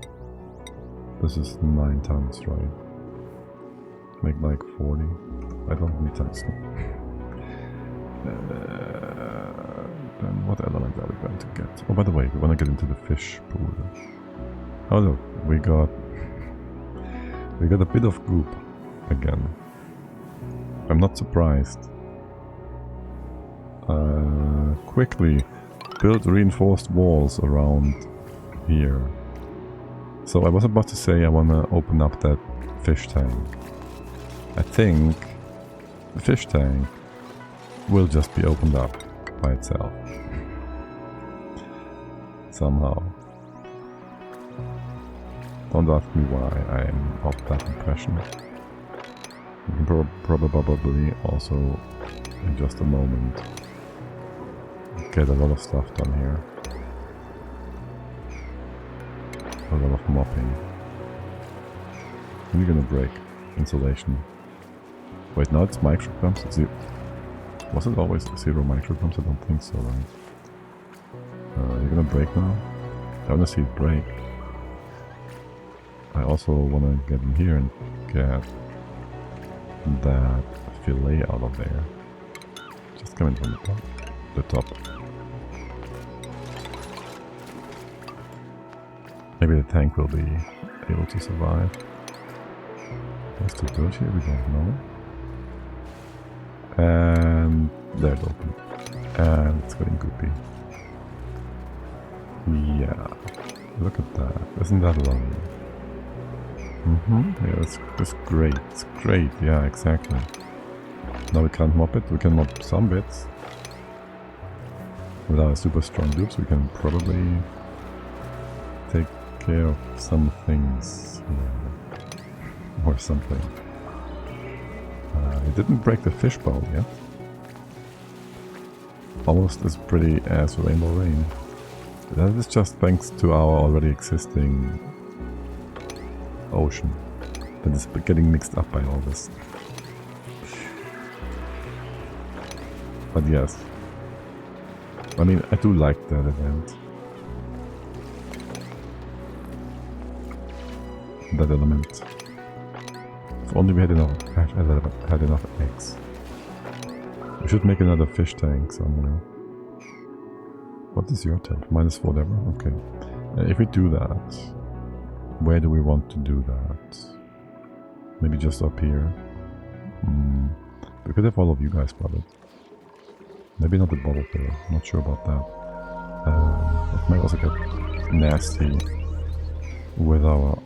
This is 9 tons, right? Make like 40. I don't need tungsten. Then what element are we going to get? Oh, by the way, we want to get into the fish pool. Oh look, we got a bit of goop again. I'm not surprised. Quickly build reinforced walls around here. So I was about to say I want to open up that fish tank. I think the fish tank will just be opened up by itself. Somehow. Don't ask me why I am of that impression. You can probably also, in just a moment, get a lot of stuff done here. A lot of mopping. And you're gonna break insulation. Wait, now it's micrograms? Was it always 0 micrograms? I don't think so, right? You're gonna break now? I wanna see it break. I also wanna get in here and get that fillet out of there. Just coming from the top. Maybe the tank will be able to survive. There's too dirty here, we don't know. And there it opened. And it's getting goopy. Yeah. Look at that. Isn't that lovely? Yeah, it's great. It's great. Yeah, exactly. Now we can't mop it. We can mop some bits. With our super strong dupes, we can probably take care of some things here. Or something. It didn't break the fishbowl yet. Almost as pretty as Rainbow Rain. That is just thanks to our already existing ocean that is getting mixed up by all this. But yes. I mean, I do like that event. That element. If only we had enough eggs. We should make another fish tank somewhere. What is your temp? -4 whatever? Okay. If we do that, where do we want to do that? Maybe just up here. We could have all of you guys spotted. Maybe not the bottle filler. Not sure about that. It might also get nasty with our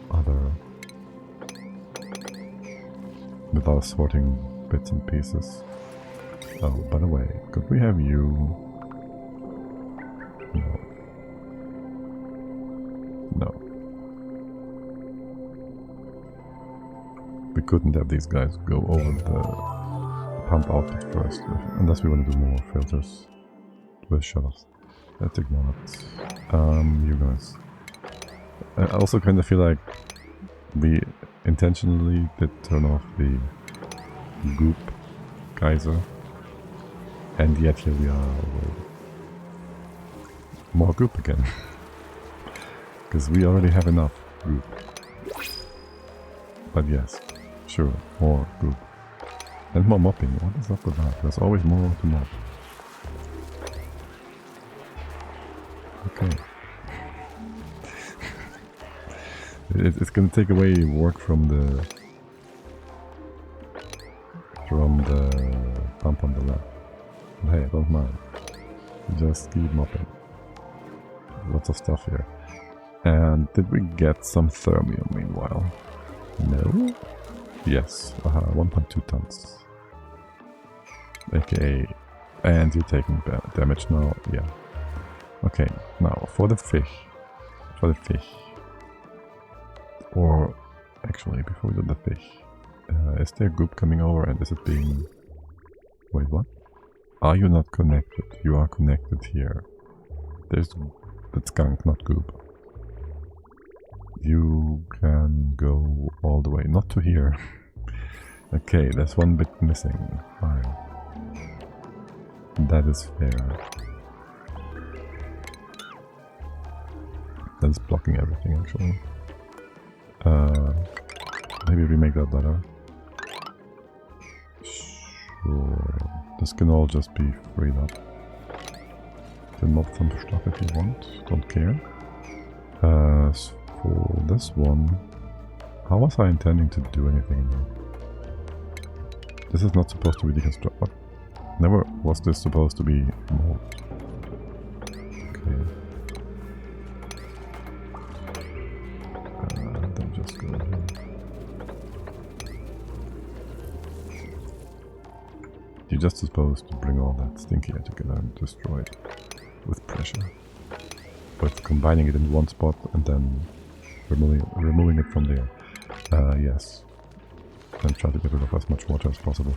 sorting bits and pieces. Oh, by the way, could we have you? No. No. We couldn't have these guys go over the pump outlet first, unless we want to do more filters with shuttles. Let's ignore it. You guys. I also kind of feel like we intentionally did turn off the goop geyser, and yet here we are with more goop again. Because we already have enough goop. But yes, sure, more goop. And more mopping. What is up with that? There's always more to mop. Okay. It's gonna take away work from the pump on the left. But hey, I don't mind. Just keep mopping. Lots of stuff here. And did we get some thermium meanwhile? No? Yes. 1.2 tons. AKA. And you're taking damage now. Yeah. Okay. Now for the fish. For the fish. Or actually, before we do the fish, is there goop coming over and is it being... Wait, what? Are you not connected? You are connected here. That's gunk, not goop. You can go all the way, not to here. Okay, there's one bit missing. Fine. That is fair. That is blocking everything actually. Maybe we make that better. Sure. This can all just be freed up. You can mop some stuff if you want. Don't care. For this one, how was I intending to do anything here? This is not supposed to be deconstructed. Never was this supposed to be mold. Okay. Then just go here. You're just supposed to bring all that stinky air together and destroy it with pressure. With combining it in one spot and then removing it from there. Yes. And try to get rid of as much water as possible.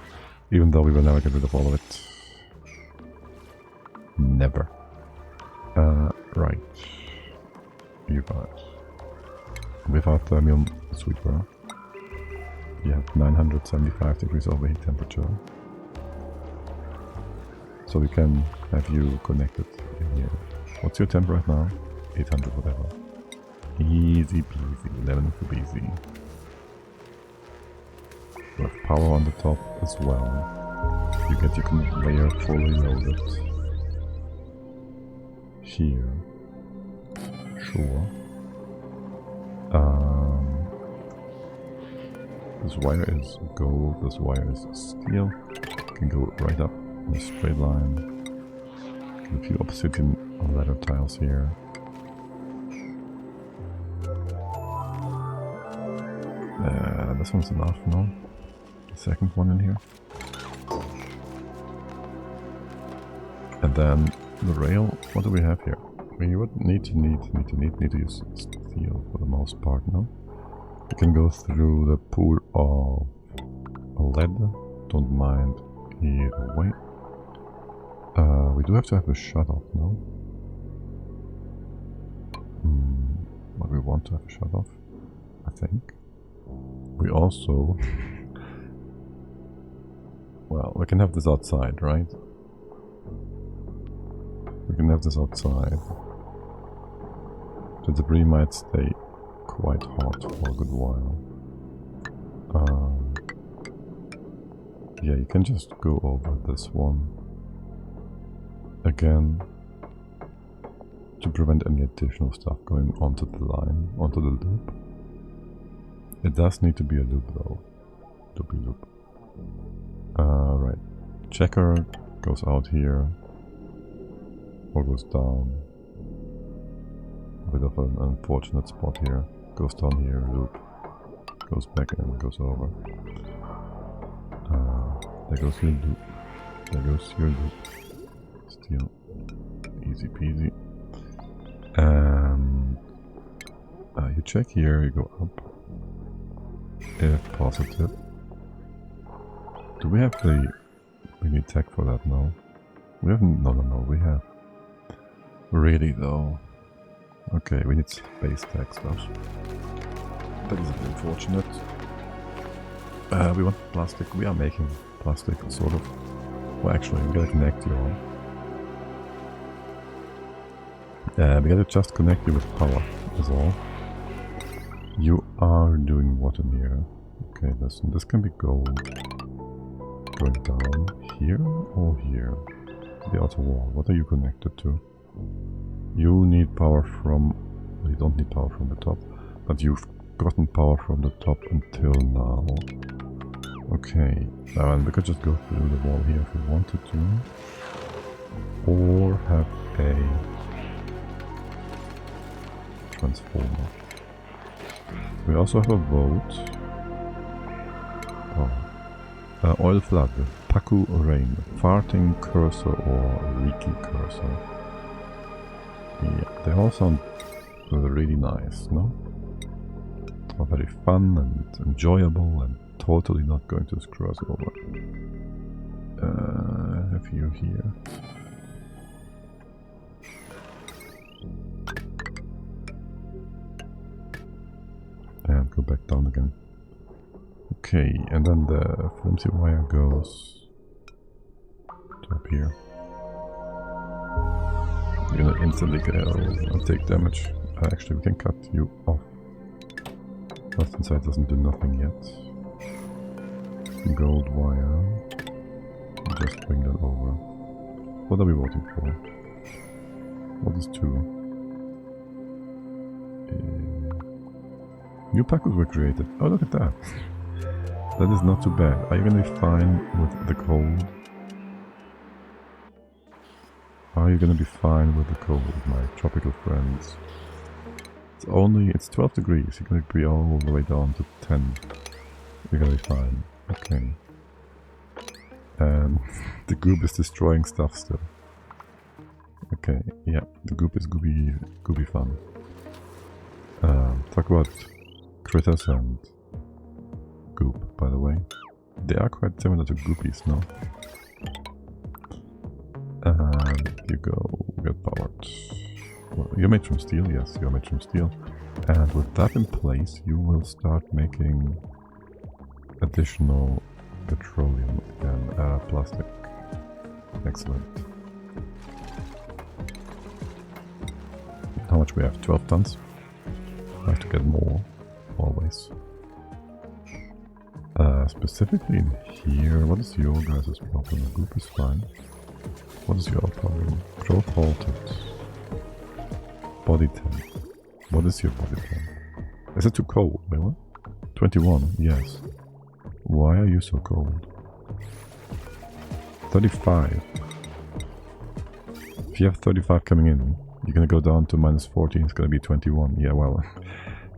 Even though we will never get rid of all of it. Never. Right. You guys. Without thermal sweeper. You have 975 degrees overheat temperature. So we can have you connected in here. What's your temp right now? 800 whatever. Easy peasy, lemon for easy. We have power on the top as well. You get your conveyor fully loaded. Here. Sure. This wire is gold, this wire is steel. Can go right up in a straight line. Get a few obsidian ladder tiles here. This one's enough, no? The second one in here. And then the rail, what do we have here? We would need to use steel for the most part, no? We can go through the pool of lead, don't mind either way. We do have to have a shut-off, no? But we want to have a shut-off, I think. We also... well, we can have this outside, right? We can have this outside. The debris might stay quite hot for a good while. Yeah, you can just go over this one again to prevent any additional stuff going onto the line, onto the loop. It does need to be a loop though. Loopy loop. Right. Checker goes out here. Or goes down. A bit of an unfortunate spot here. Goes down here, loop. Goes back in, goes over. There goes your loop. There goes your loop. Steel. Easy peasy. And you check here, you go up. If positive. Do we have the... we need tech for that now? We haven't... no, we have... really though. Okay, we need space tech stuff. That is a bit unfortunate. We want plastic. We are making plastic, sort of. Well, actually, we gotta connect you all. We gotta just connect you with power, is all. You are doing what in here? Okay, listen, this can be gold. Going down here or here? The outer wall. What are you connected to? You need power from... you don't need power from the top, but you've gotten power from the top until now. Okay, and we could just go through the wall here if we wanted to. Or have a transformer. We also have a vote. Oh. Oil flood, Paku rain, farting cursor or leaky cursor. Yeah, they all sound really nice, no? All very fun and enjoyable and totally not going to screw us over. Have you here? And go back down again. Okay, and then the flimsy wire goes to up here. You're gonna instantly take damage. Actually, we can cut you off. Left hand side doesn't do nothing yet. Gold wire. Just bring that over. What are we voting for? What is 2? New Pacus were created. Oh, look at that. That is not too bad. Are you gonna be fine with the cold? Are you gonna be fine with the cold, my tropical friends? It's 12 degrees. You're gonna be all the way down to 10. You're gonna be fine. Okay. And the goop is destroying stuff still. Okay, yeah, the goop is gooby fun. Talk about critters and goop, by the way. They are quite similar to goopies, no? And you go get powered. Well, you're made from steel, yes, you're made from steel. And with that in place, you will start making additional petroleum and plastic. Excellent. How much we have? 12 tons. I have to get more, always. Specifically in here, what is your guys' problem? The group is fine. What is your problem? Growth halted. Body temp. What is your body temp? Is it too cold? Wait, what? 21, yes. Why are you so cold? 35. If you have 35 coming in, you're gonna go down to minus 14, it's gonna be 21. Yeah, well,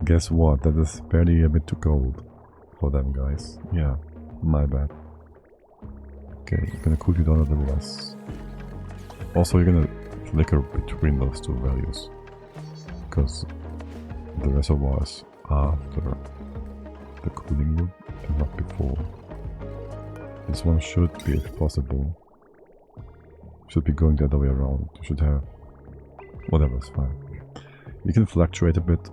guess what? That is barely a bit too cold for them guys. Yeah, my bad. Okay, gonna cool you down a little less. Also, you're gonna flicker between those two values, because the reservoir is after the cooling wood and not before. This one should be, if possible, should be going the other way around. You should have whatever, it's fine. You can fluctuate a bit.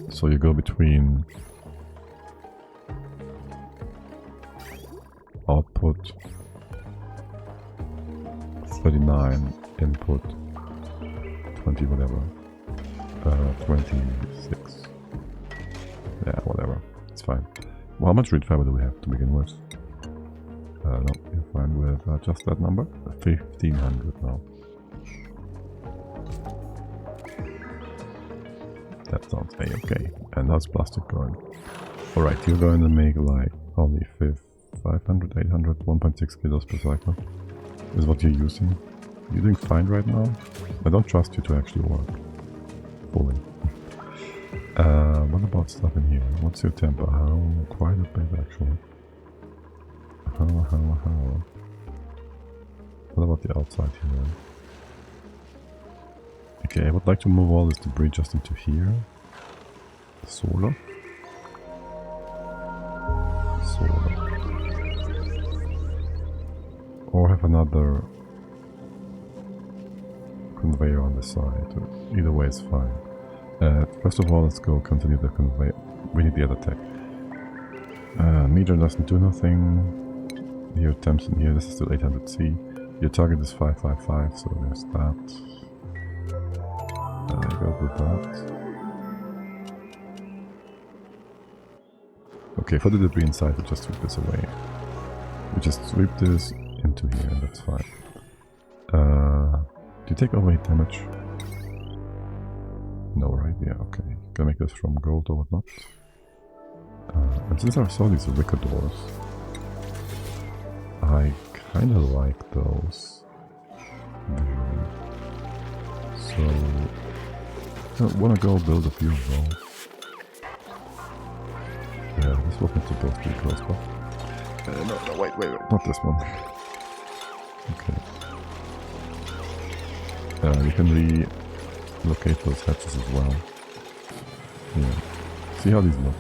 So you go between output 39, input 20 whatever, 26. Yeah, whatever, it's fine. Well, how much reed fiber do we have to begin with? No, you're fine with just that number. 1500 now. That sounds a-okay. And how's plastic going? Alright, you're going to make like only 500, 800, 1.6 kilos per cycle. Is what you're using. You're doing fine right now. I don't trust you to actually work fully. What about stuff in here? What's your temper? How? Quite a bit actually. How? What about the outside here? Okay, I would like to move all this debris just into here. Sort of. Or have another conveyor on the side. Either way is fine. First of all, let's go continue the conveyor. We need the other tech. Meter doesn't do nothing. Here, temps in here. This is still 800C. Your target is 555, so there's that. Go with that. Okay, for the debris inside, we just sweep this away. We just sweep this into here, and that's fine. Do you take overheat damage? No, right? Yeah, okay. Gonna make this from gold or whatnot. And since I saw these wicker doors, I kinda like those. So, I wanna go build a few of those. Yeah, this wasn't supposed to be close, but... no, wait, not this one. Okay. You can relocate those hatches as well. Yeah. See how these look.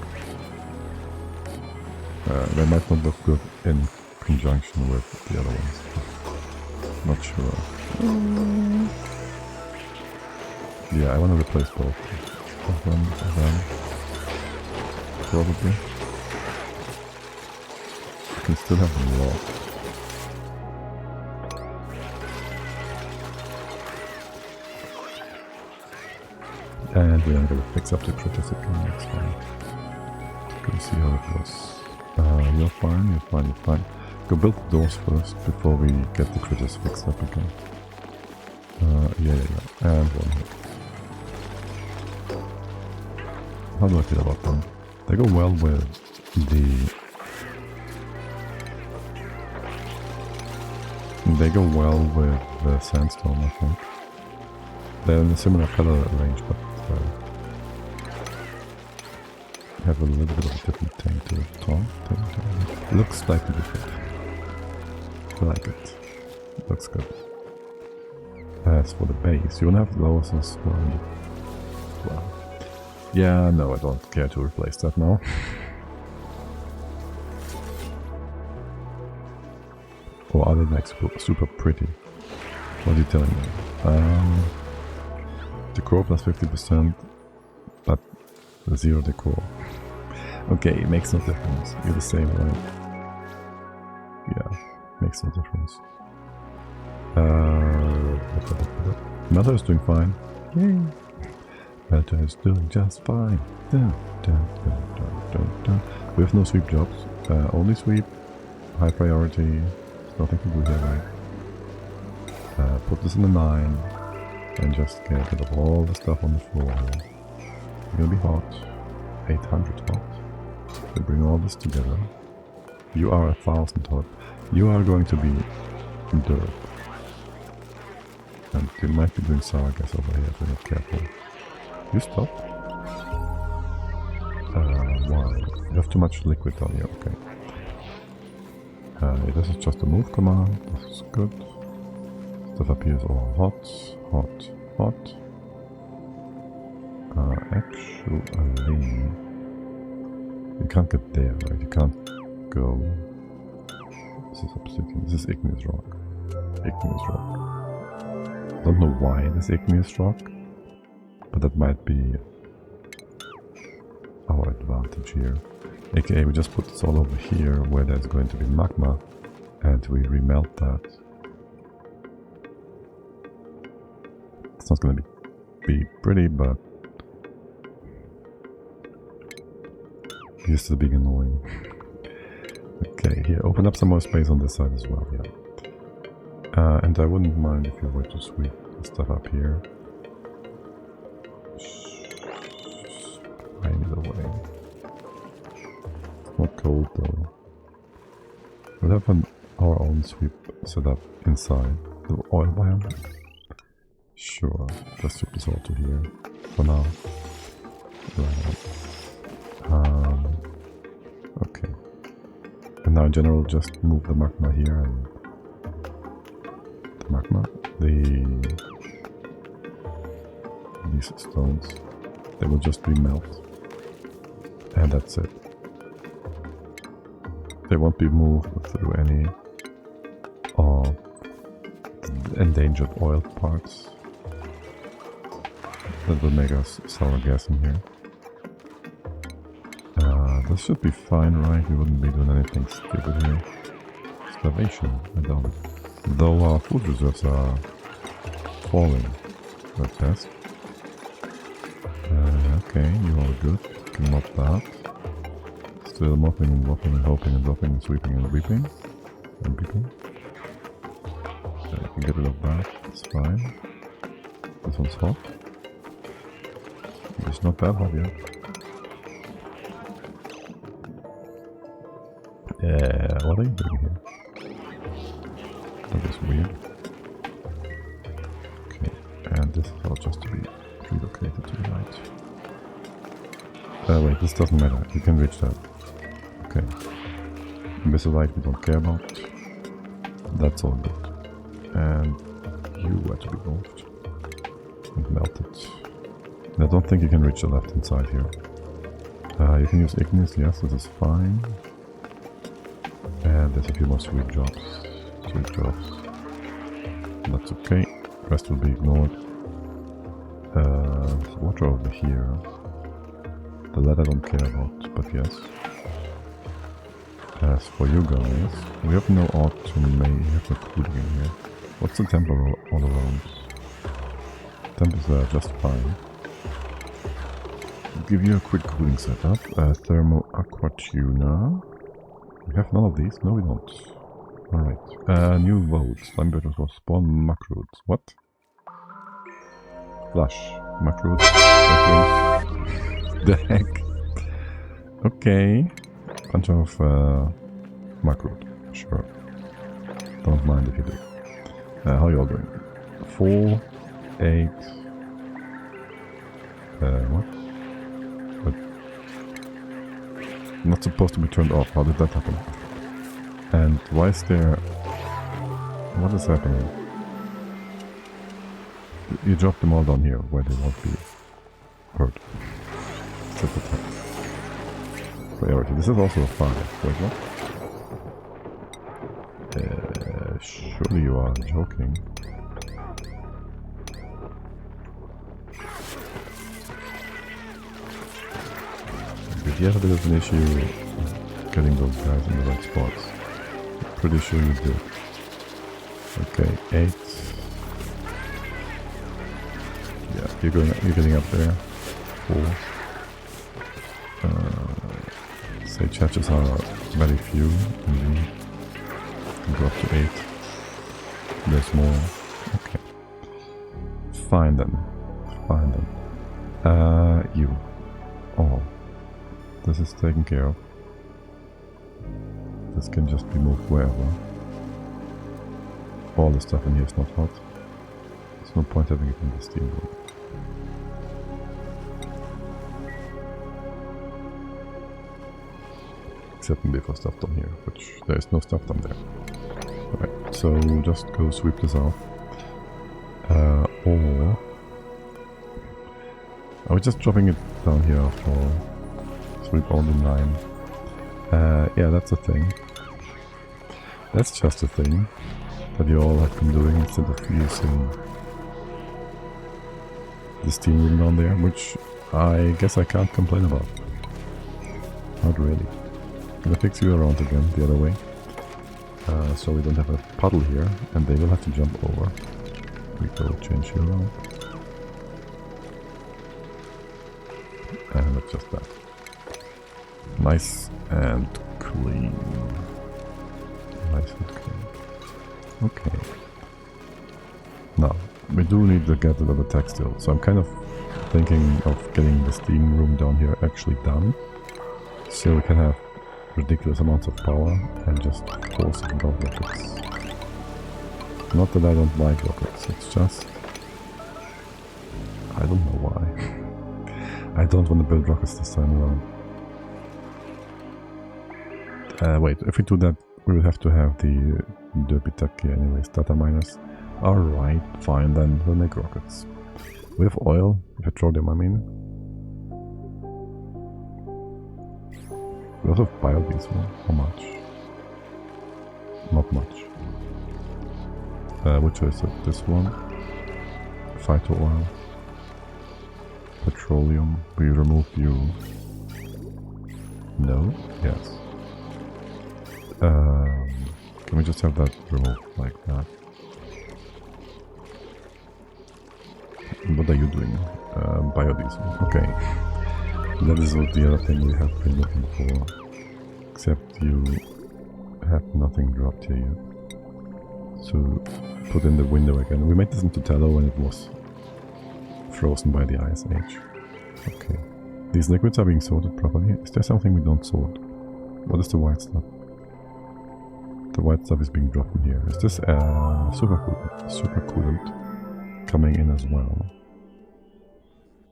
They might not look good in conjunction with the other ones. Not sure. Yeah, I want to replace both of them. Probably. I can still have them locked. And we're gonna fix up the critters again, that's fine. Gonna see how it goes. You're fine. Go build the doors first before we get the critters fixed up again. Yeah. And one here. How do I feel about them? They go well with the... They go well with the sandstone, I think. They're in a similar color range, but... have a little bit of a different tank to it. It looks slightly different. I like it. Looks good. As for the base, you wanna have those as well. Yeah, no, I don't care to replace that now. Or are they like super pretty? What are you telling me? Decor plus 50%, but 0 decor. Okay, it makes no difference. You're the same, right? Yeah, makes no difference. Mother is doing fine. Yay! Mother is doing just fine. Dun, dun, dun, dun, dun, dun. We have no sweep jobs. Only sweep. High priority. There's nothing to do here, right? Put this in the 9. And just get rid of all the stuff on the floor here. It's gonna be hot. 800 hot. We bring all this together. You are 1000 hot. You are going to be dirt. And you might be doing sour gas over here if you're not careful. You stop. Why? You have too much liquid down here, okay. This is just a move command. This is good. Stuff up here is all hot, hot, hot. Actually, you can't get there, right? You can't go. This is obsidian. This is igneous rock. Igneous rock. Don't know why it is igneous rock, but that might be our advantage here. AKA, we just put this all over here where there's going to be magma, and we remelt that. It's not going to be pretty, but used to being annoying. Okay, here, open up some more space on this side as well, yeah. And I wouldn't mind if you were to sweep stuff up here. Find the way. It's not cold though. We'll have our own sweep set up inside the oil biome. Sure, let's sweep this all to here for now. Right. Okay. And now in general, just move the magma here and these stones, they will just remelt, and that's it. They won't be moved through any of the endangered oil parts that will make us sour gas in here. This should be fine, right? We wouldn't be doing anything stupid here. Starvation, I don't. Though our food reserves are falling at best. Okay, you are good. You can mop that. Still mopping and whopping and hoping and dropping and sweeping and weeping. And beeping. I can get rid of that. It's fine. This one's hot. It's not that hot yet. What are you doing here? That is weird. Okay, and this is all just to be relocated to the right. Wait, this doesn't matter. You can reach that. Okay. Invisibility we don't care about. That's all good. And you were to be moved. And melted. And I don't think you can reach the left hand side here. You can use igneous, yes, this is fine. And there's a few more sweet jobs. That's okay. The rest will be ignored. There's water over here. The lead I don't care about, but yes. As for you guys, we have no automation, we have no cooling in here. What's the temp all around? Temp is just fine. I'll give you a quick cooling setup. Thermal aqua tuna. We have none of these? No, we don't. Alright. New votes. Slime beetles will spawn macroots. What? Flush. Macroots. The heck? Okay. Bunch of macroot. Sure. Don't mind if you do. How are you all doing? 4, 8. What? not supposed to be turned off. How did that happen? And why is there... What is happening? You drop them all down here where they won't be hurt. Set the top. Priority. This is also a 5. Wait, what? Surely you are joking. But yeah, there is an issue getting those guys in the right spots. Pretty sure you do. Okay, 8. Yeah, you're getting up there. 4. Sage hatches are very few, indeed. Can go up to 8. There's more. Okay. Fine then. Fine then. You. Oh. This is taken care of. This can just be moved wherever. All the stuff in here is not hot. There's no point having it in the steam room. Except maybe for stuff down here, which there is no stuff down there. Alright, so we'll just go sweep this out. Or I was just dropping it down here after all. Sweep all the 9. Yeah, that's a thing. That's just a thing that you all have been doing instead of using the steam room down there, which I guess I can't complain about. Not really. Gonna fix you around again the other way, so we don't have a puddle here, and they will have to jump over. We go change you around, and that's just that. Nice and clean. Nice and clean. Okay. Now we do need to get another textile, so I'm kind of thinking of getting the steam room down here actually done, so we can have ridiculous amounts of power and just force it about rockets. Not that I don't like rockets, it's just... I don't know why. I don't want to build rockets this time around. Wait, if we do that, we will have to have the derpy tech here anyways, data miners. Alright, fine then, we'll make rockets. We have oil, petroleum I mean. We also have biodiesel. How much? Not much. Which is it? This one? Phyto oil. Petroleum. We remove you. No? Yes. Can we just have that removed like that? What are you doing? Biodiesel. Okay. That is what the other thing we have been looking for. Except you have nothing dropped here yet. So put in the window again. We made this into tallow when it was frozen by the ice age. Okay. These liquids are being sorted properly. Is there something we don't sort? What is the white stuff? The white stuff is being dropped in here. Is this supercoolant coming in as well?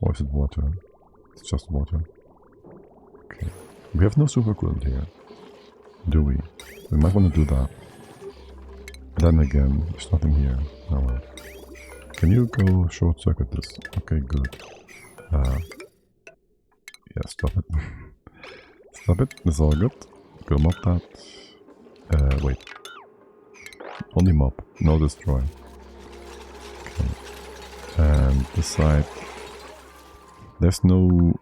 Or is it water? It's just water. Okay. We have no supercoolant here. Do we? We might want to do that. Then again, there's nothing here. Alright. Can you go short circuit this? Okay, good. Yeah, stop it. Stop it. That's all good. Go mop that. Wait. Only mop, no destroy. Okay. And this side. There's no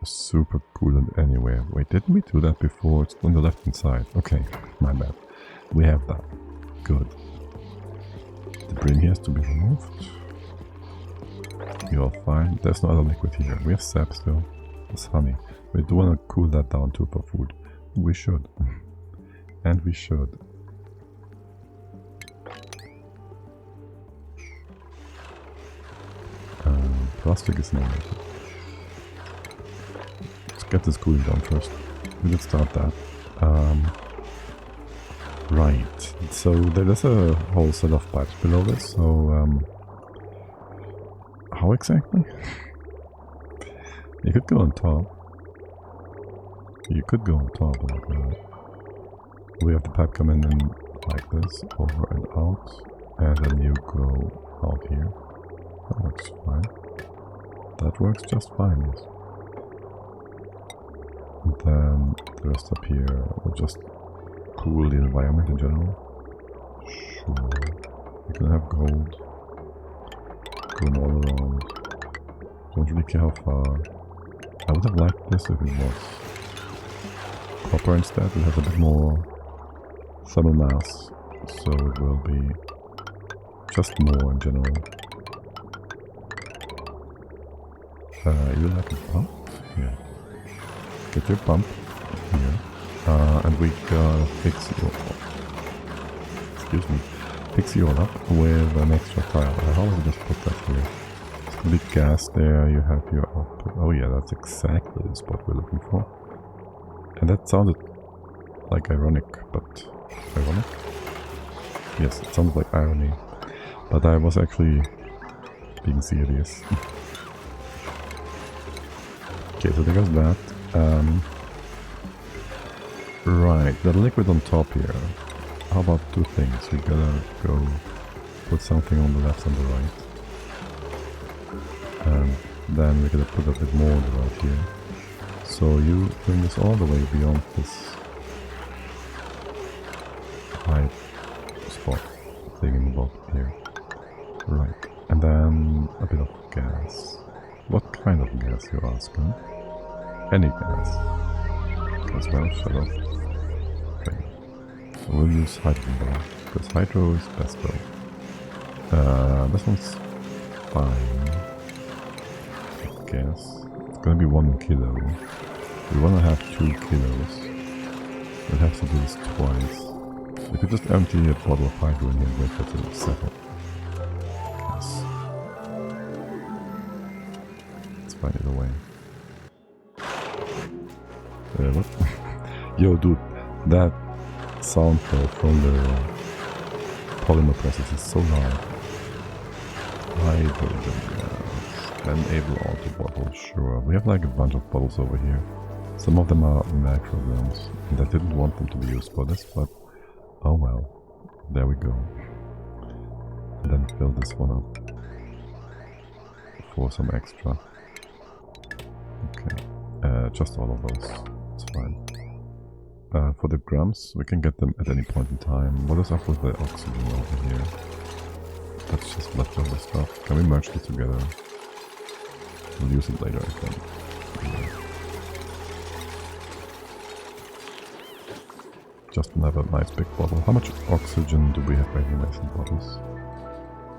super coolant anywhere. Wait, didn't we do that before? It's on the left hand side. Okay, my bad. We have that. Good. The brim here has to be removed. You're fine. There's no other liquid here. We have sap still. There's honey. We do want to cool that down too for food. We should. And we should. Plastic is not liquid. Let's get this cooling down first. We did start that. Right. So there's a whole set of pipes below this. So how exactly? You could go on top. You could go on top like that. We have the pipe come in and like this, over and out, and then you go out here. That works fine. That works just fine, yes. And then the rest up here will just cool the environment in general. Sure. You can have gold going all around. Don't really care how far. I would have liked this if it was copper instead. It has a bit more thermal mass, so it will be just more in general. You like a pump? Yeah. Get your pump here. And we gotta fix you all. Excuse me. Fix you all up with an extra tile. How will we just put that here? It's gonna be gas there, you have your output. Oh yeah, that's exactly the spot we're looking for. And that sounded like ironic, but... ironic? Yes, it sounded like irony. But I was actually being serious. Okay, so there goes that. Right, the liquid on top here. How about two things? We gotta go put something on the left and the right. And then we're gonna put a bit more on the right here. So you bring this all the way beyond this high spot thing in the bottom here. Right, and then a bit of gas. What kind of gas, you ask, huh? Any gas. As well, shut up. Okay. We'll use hydrogen though, because hydro is best though. This one's fine. I guess. It's gonna be 1 kilo. We wanna have 2 kilos. We'll have to do this twice. We could just empty a bottle of hydro in here and wait for it to settle. Yes. It's fine either way. What? Yo, dude, that sound flow from the polymer presses is so loud. Hydrogen gas. Enable auto bottle, sure. We have like a bunch of bottles over here. Some of them are macrograms, and I didn't want them to be used for this, but oh well. There we go. And then fill this one up for some extra. Okay, just all of those. It's fine. For the grams, we can get them at any point in time. What is up with the oxygen over here? That's just leftover stuff. Can we merge this together? We'll use it later, I think. Yeah. Just another nice big bottle. How much oxygen do we have right here in bottles?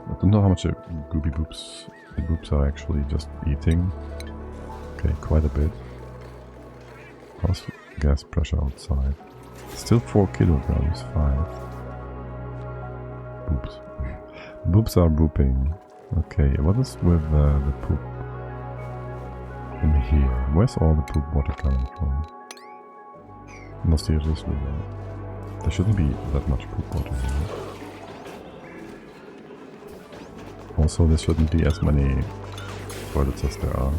I don't know how much gooby boops the boops are actually just eating. Okay, quite a bit. How's gas pressure outside? Still 4 kilograms, 5. Boops. Boops are booping. Okay, what is with the poop in here? Where's all the poop water coming from? No, seriously, there shouldn't be that much poop water here. Also, there shouldn't be as many toilets as there are.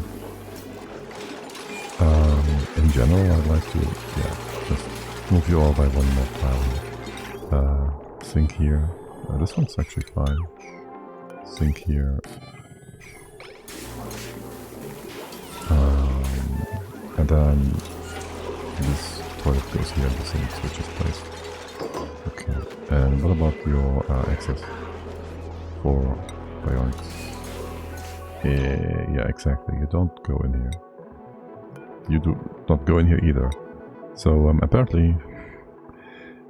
In general, I'd like to, yeah, just move you all by one more tile. Sink here. This one's actually fine. Sink here. And then this toilet goes here and the sink switches place. Okay. And what about your access for bionics? Yeah, exactly. You don't go in here. You do not go in here either. So apparently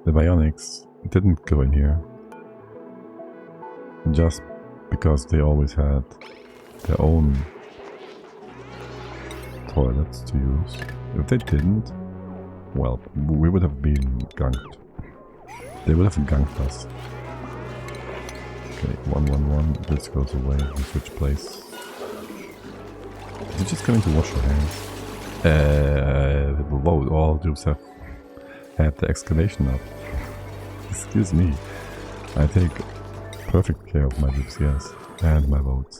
the bionics didn't go in here just because they always had their own toilets to use. If they didn't, well, we would have been gunked. They would have gunked us. Okay, 111, this goes away, we switch place. You're just going to wash your hands. Whoa, all dupes have had the exclamation up. Excuse me. I take perfect care of my dupes, yes. And my votes.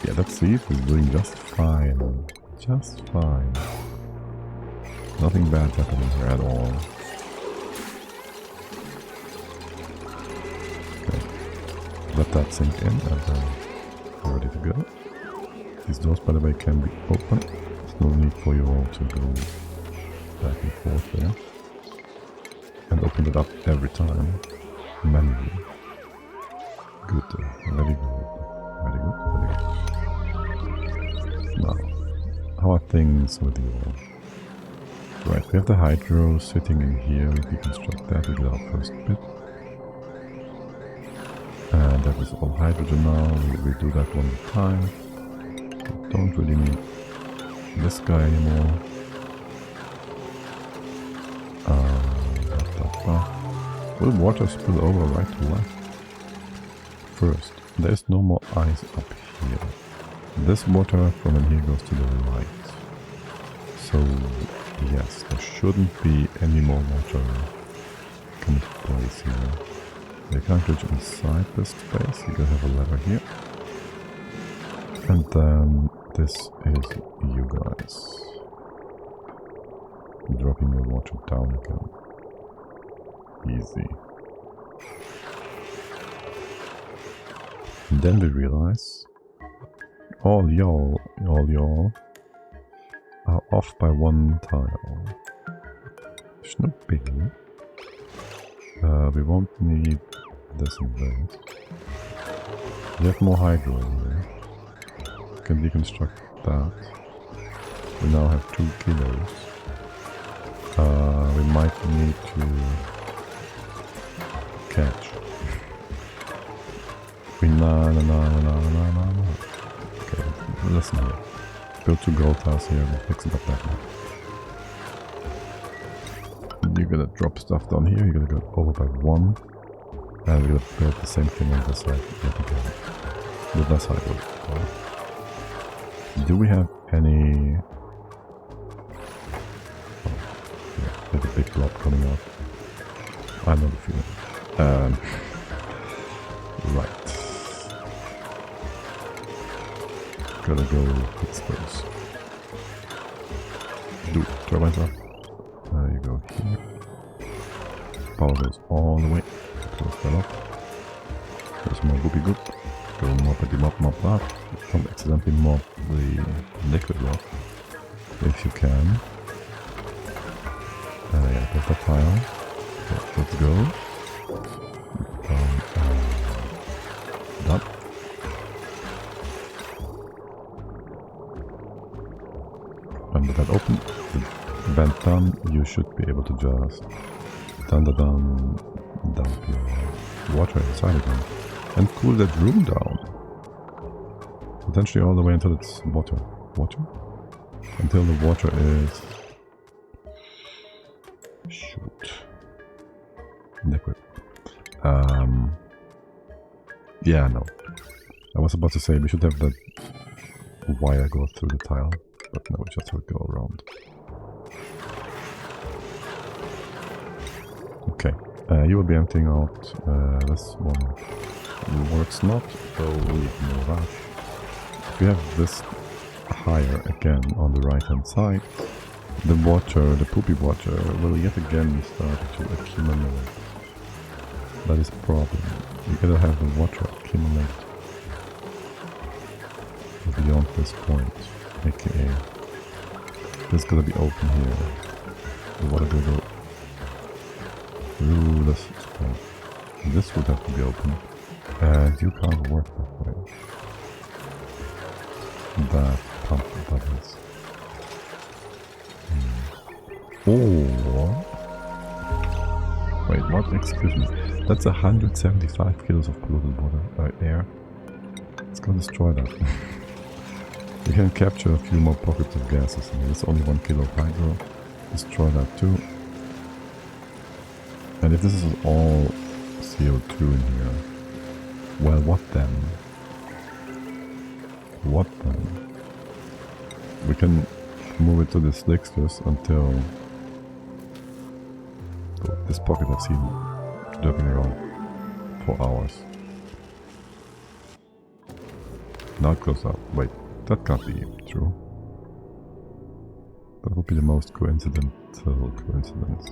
Yeah, Okay, let's see if we're doing just fine. Just fine. Nothing bad happening here at all. Okay. Let that sink in and then we're ready to go. These doors, by the way, can be open. There's no need for you all to go back and forth there. And open it up every time. Manually. Good. Very good. Very good. Very good. Now, how are things with you all? Right, we have the hydro sitting in here. We deconstruct that. We did our first bit. And that is all hydrogen now. We do that one at a time. We don't really need this guy anymore. Will water spill over right to left? First, there's no more ice up here. This water from in here goes to the right. So, yes, there shouldn't be any more water coming to place here. You can't reach inside this space, you gotta have a lever here. And then this is you guys. Dropping your water down again. Easy. And then we realize all y'all are off by one tile. It's no biggie. We won't need this and this. We have more hydro in here. We can deconstruct that. We now have 2 kilos. We might need to catch. No. Okay, listen here. Build 2 gold tiles here and fix it up that way. You're gonna drop stuff down here, you're gonna go over by 1. And we're gonna build the same thing on this side yet again. With less hydro. Do we have any... Oh, yeah, there's a big blob coming out. I know the feeling. Right. Gotta go fix those. Do turbines up. You go here. Power goes all the way. Close that up. There's more goopy goop. Go moppity mop that. Don't accidentally mop the liquid rock. If you can. Yeah, there's that tile. Okay, let's go. That. And with that open, the vent done, you should be able to just dump your water inside again and cool that room down. Potentially all the way until it's water. Until the water is... Shoot. Liquid. Yeah, no. I was about to say we should have that wire go through the tile, but no, we just will go around. Okay, you will be emptying out this one. Works not, so no rush. If you have this higher again on the right hand side, the water, the poopy water, will yet again start to accumulate. That is a problem. You gotta have the water accumulate beyond this point, aka this is gonna be open here. The water gonna go through this point. This would have to be open, and you can't work that way. That pump bubbles. Or wait, what? Excuse me. That's 175 kilos of polluted water, air. Let's go destroy that. We can capture a few more pockets of gases, and there's only 1 kilo of hydro. Destroy that too. And if this is all CO2 in here, well, what then? What then? We can move it to the slicksters until... Oh, this pocket I've seen derping around for hours. Not close up. Wait, that can't be true. That would be the most coincidental coincidence.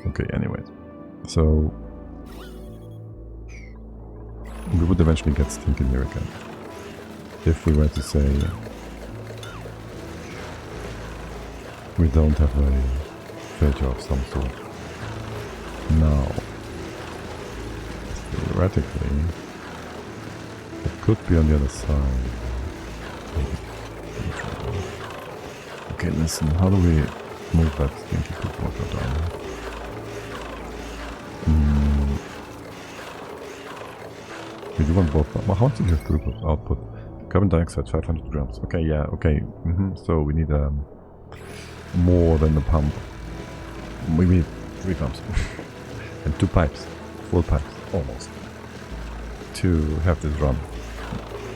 Okay, anyways. So we would eventually get stinking here again. If we were to say we don't have a filter of some sort. Now, theoretically, it could be on the other side. Okay, listen, how do we move that stinky poop water down? We do want both. Well, how much is your throughput output? Carbon dioxide, 500 grams. Okay, yeah, okay. So we need more than a pump. We need 3 pumps. And 2 pipes. Full pipes, almost. To have this run.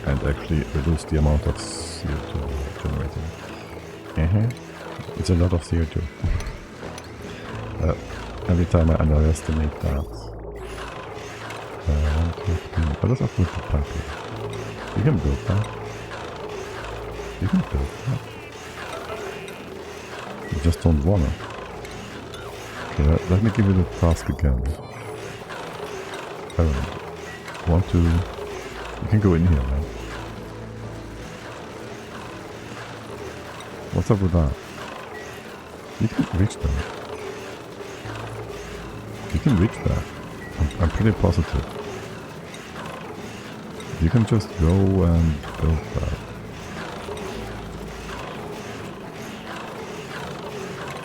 And actually reduce the amount of CO2 generated. It's a lot of CO2. Every time I underestimate that. 1, 2, 3. What does that with the pipe here? You can build that. You can build that. You just don't wanna. Okay, let me give you the task again. Want to... You can go in here, man. What's up with that? You can reach that. You can reach that. I'm pretty positive. You can just go and build that.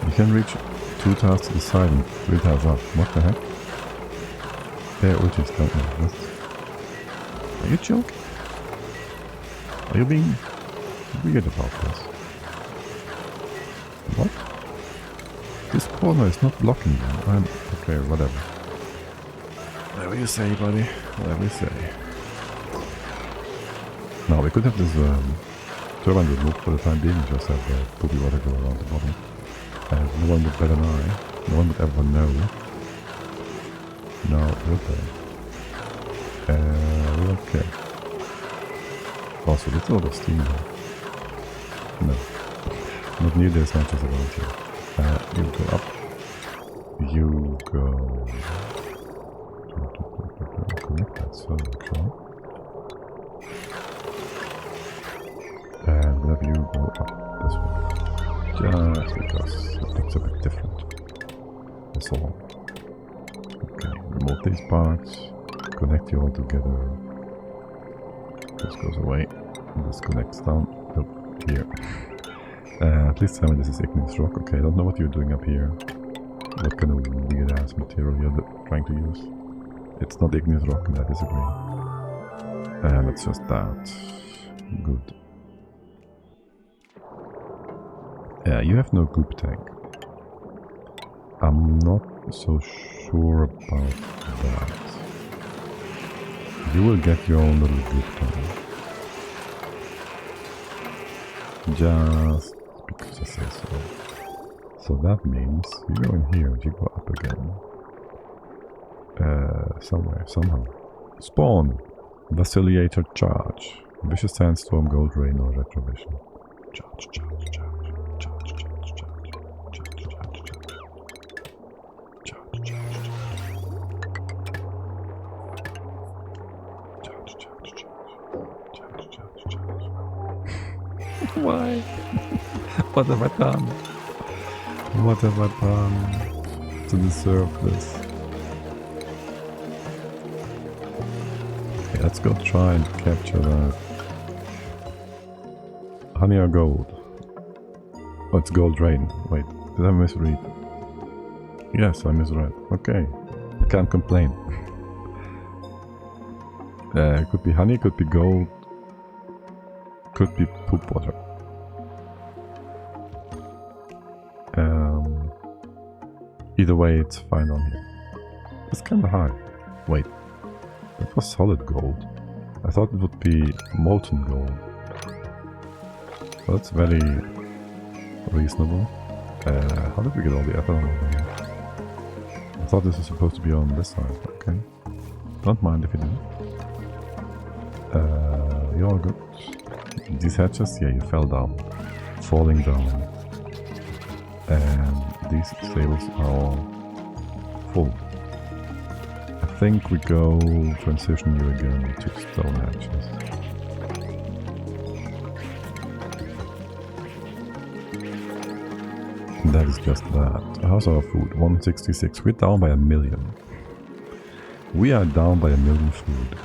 You can reach 2 tiles to the side and 3 tiles up. What the heck? They're ultis, don't they? Are you joking? Are you being weird about this? What? This corner is not blocking you. Okay, whatever. Whatever you say, buddy. Whatever you say. Now, we could have this turbine removed for the time being, just have the poopy water go around the bottom. No one would better know, eh? No one would ever know. No, would they? We don't care. Also, there's a lot of steam here. No. Not nearly as much as around here. You go up. You go... Connect that, so okay. And have you go up this way. Just because it looks a bit different. That's all. Okay, remove these parts. Connect you all together. This goes away. This connects down. Up here. Please tell me this is igneous rock. Okay, I don't know what you're doing up here. What kind of weird ass material you're trying to use. It's not igneous rock, and I disagree. And it's just that. Good. You have no goop tank. I'm not so sure about that. You will get your own little goop tank. Just because I say so. So that means you go in here and you go up again. Somewhere, somehow. Spawn! Vacillator charge. Vicious sandstorm, gold rain, or retrovision. Charge, charge, charge. Charge, charge, charge. Charge, charge, charge. Charge, charge, charge. Charge, charge, charge. Charge, charge, charge. Why? What have I done? What have I done to deserve this? Okay, let's go try and capture that. Honey or gold? Oh, it's gold rain. Wait, did I misread? Yes, I misread. Okay, I can't complain. It could be honey, could be gold, could be poop water. Either way, it's fine on here. It's kind of high. Wait, that was solid gold. I thought it would be molten gold. Well, that's very reasonable. How did we get all the ethanol over here? I thought this was supposed to be on this side. Okay. Don't mind if you do. You're all good. These hatches? Yeah, you fell down. Falling down. And these sails are all full. I think we go transition you again to stone hatches. And that is just that. How's our food? 166. We're down by 1 million. We are down by 1 million food.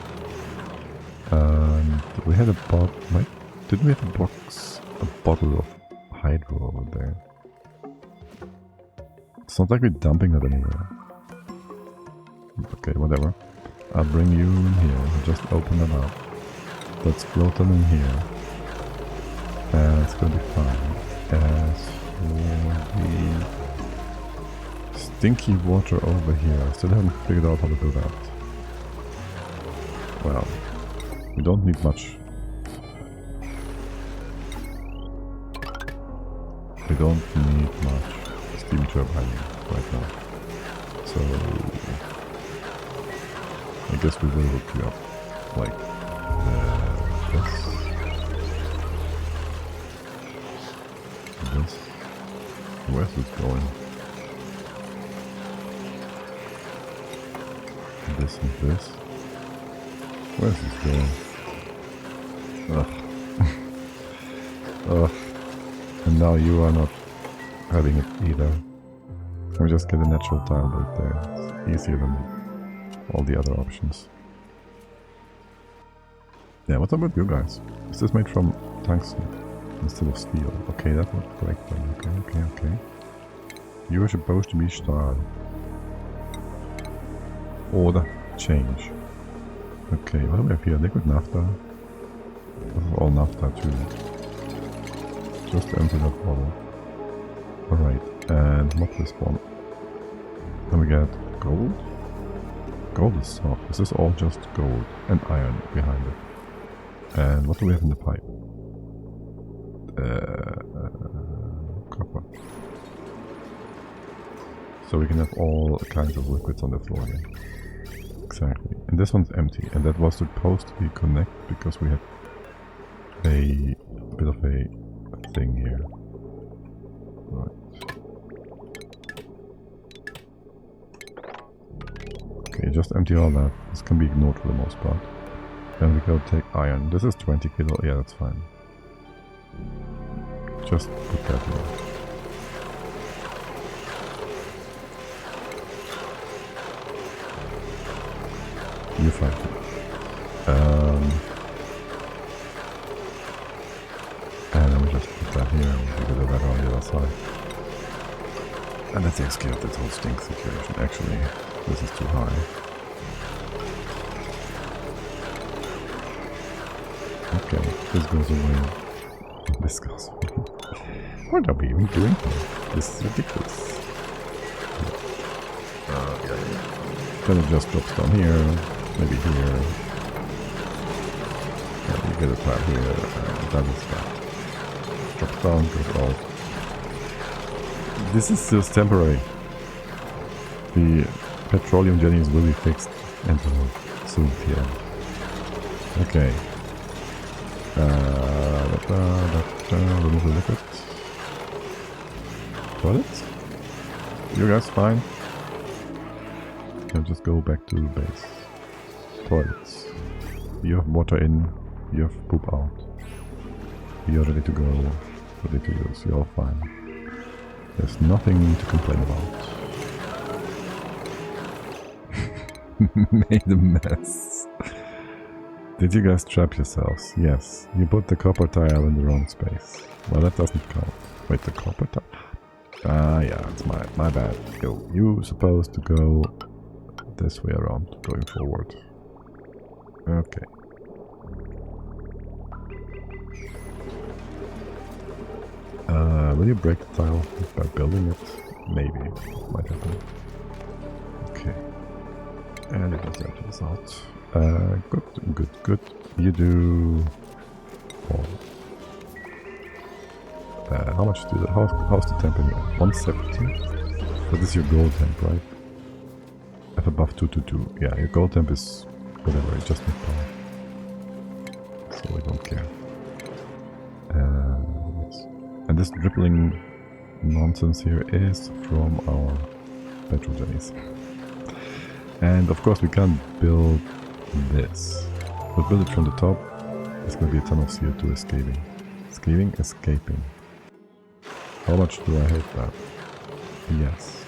And we had a bottle. Wait, didn't we have a bottle of hydro over there? It's not like we're dumping that anywhere. Okay, whatever. I'll bring you in here. Just open them up. Let's float them in here. It's gonna be fine. As for the stinky water over here, I still haven't figured out how to do that. Well, we don't need much. We don't need much steam turbine right now. So I guess we will hook you up like this. This. Where's this going? This and this. Where's this going? Ugh. Ugh. And now you are not having it either. Can we just get a natural tile right there? It's easier than all the other options. Yeah, what about you guys? Is this made from tungsten instead of steel? Okay, that would break them. Okay. You are supposed to be stahl. Order change. Okay, what do we have here? Liquid naphtha. All naphtha too. Just empty that bottle. Alright, and not this one. Then we get gold. Gold is soft. This is all just gold and iron behind it. And what do we have in the pipe? Copper. So we can have all kinds of liquids on the floor here. Exactly. And this one's empty. And that was supposed to be connected because we had a bit of a thing here. Right. Okay, just empty all that. This can be ignored for the most part. Then we go take iron. This is 20 kilo. Yeah, that's fine. Just put that here. You find it. And then we just put that here and we do that on the other side. And that takes care of this whole stink situation. Actually, this is too high. Okay, this goes away. This goes away. What are we even doing here? This is ridiculous. Then it just drops down here, maybe here. And you get a tile here, and that is that. Drops down, goes out. This is just temporary. The petroleum jellies will be fixed and soon here. Okay. Remove the liquid. Toilet? You guys fine? Can just go back to the base. Toilets. You have water in, you have poop out. You're ready to go, ready to use, you're all fine. There's nothing to complain about. Made a mess. Did you guys trap yourselves? Yes. You put the copper tile in the wrong space. Well, that doesn't count. Wait, the copper tile? Yeah, it's my bad. Yo, you supposed to go this way around, going forward. Okay. Will you break the tile by building it? Maybe. Might happen. Okay. And it does empty this out. Good. You do... Oh. How much do that? How's the temp in here? 170? That is your gold temp, right? F above 222. Yeah, your gold temp is whatever, it just need power. So we don't care. Yes. And this dribbling nonsense here is from our petrol jellies. And of course we can't build this. We'll build it from the top. There's gonna be a ton of CO2 escaping. Escaping. How much do I hate that? Yes.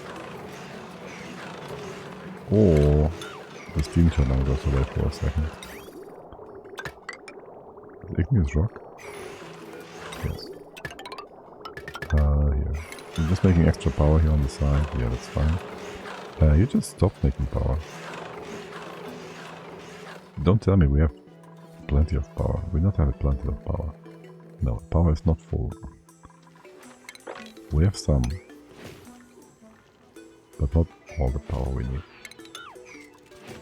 Or the steam turbine goes away for a second. Igneous rock? Yes. Here. I'm just making extra power here on the side. Yeah, that's fine. You just stop making power. Don't tell me we have plenty of power. We not have plenty of power. No, power is not full. We have some. But not all the power we need.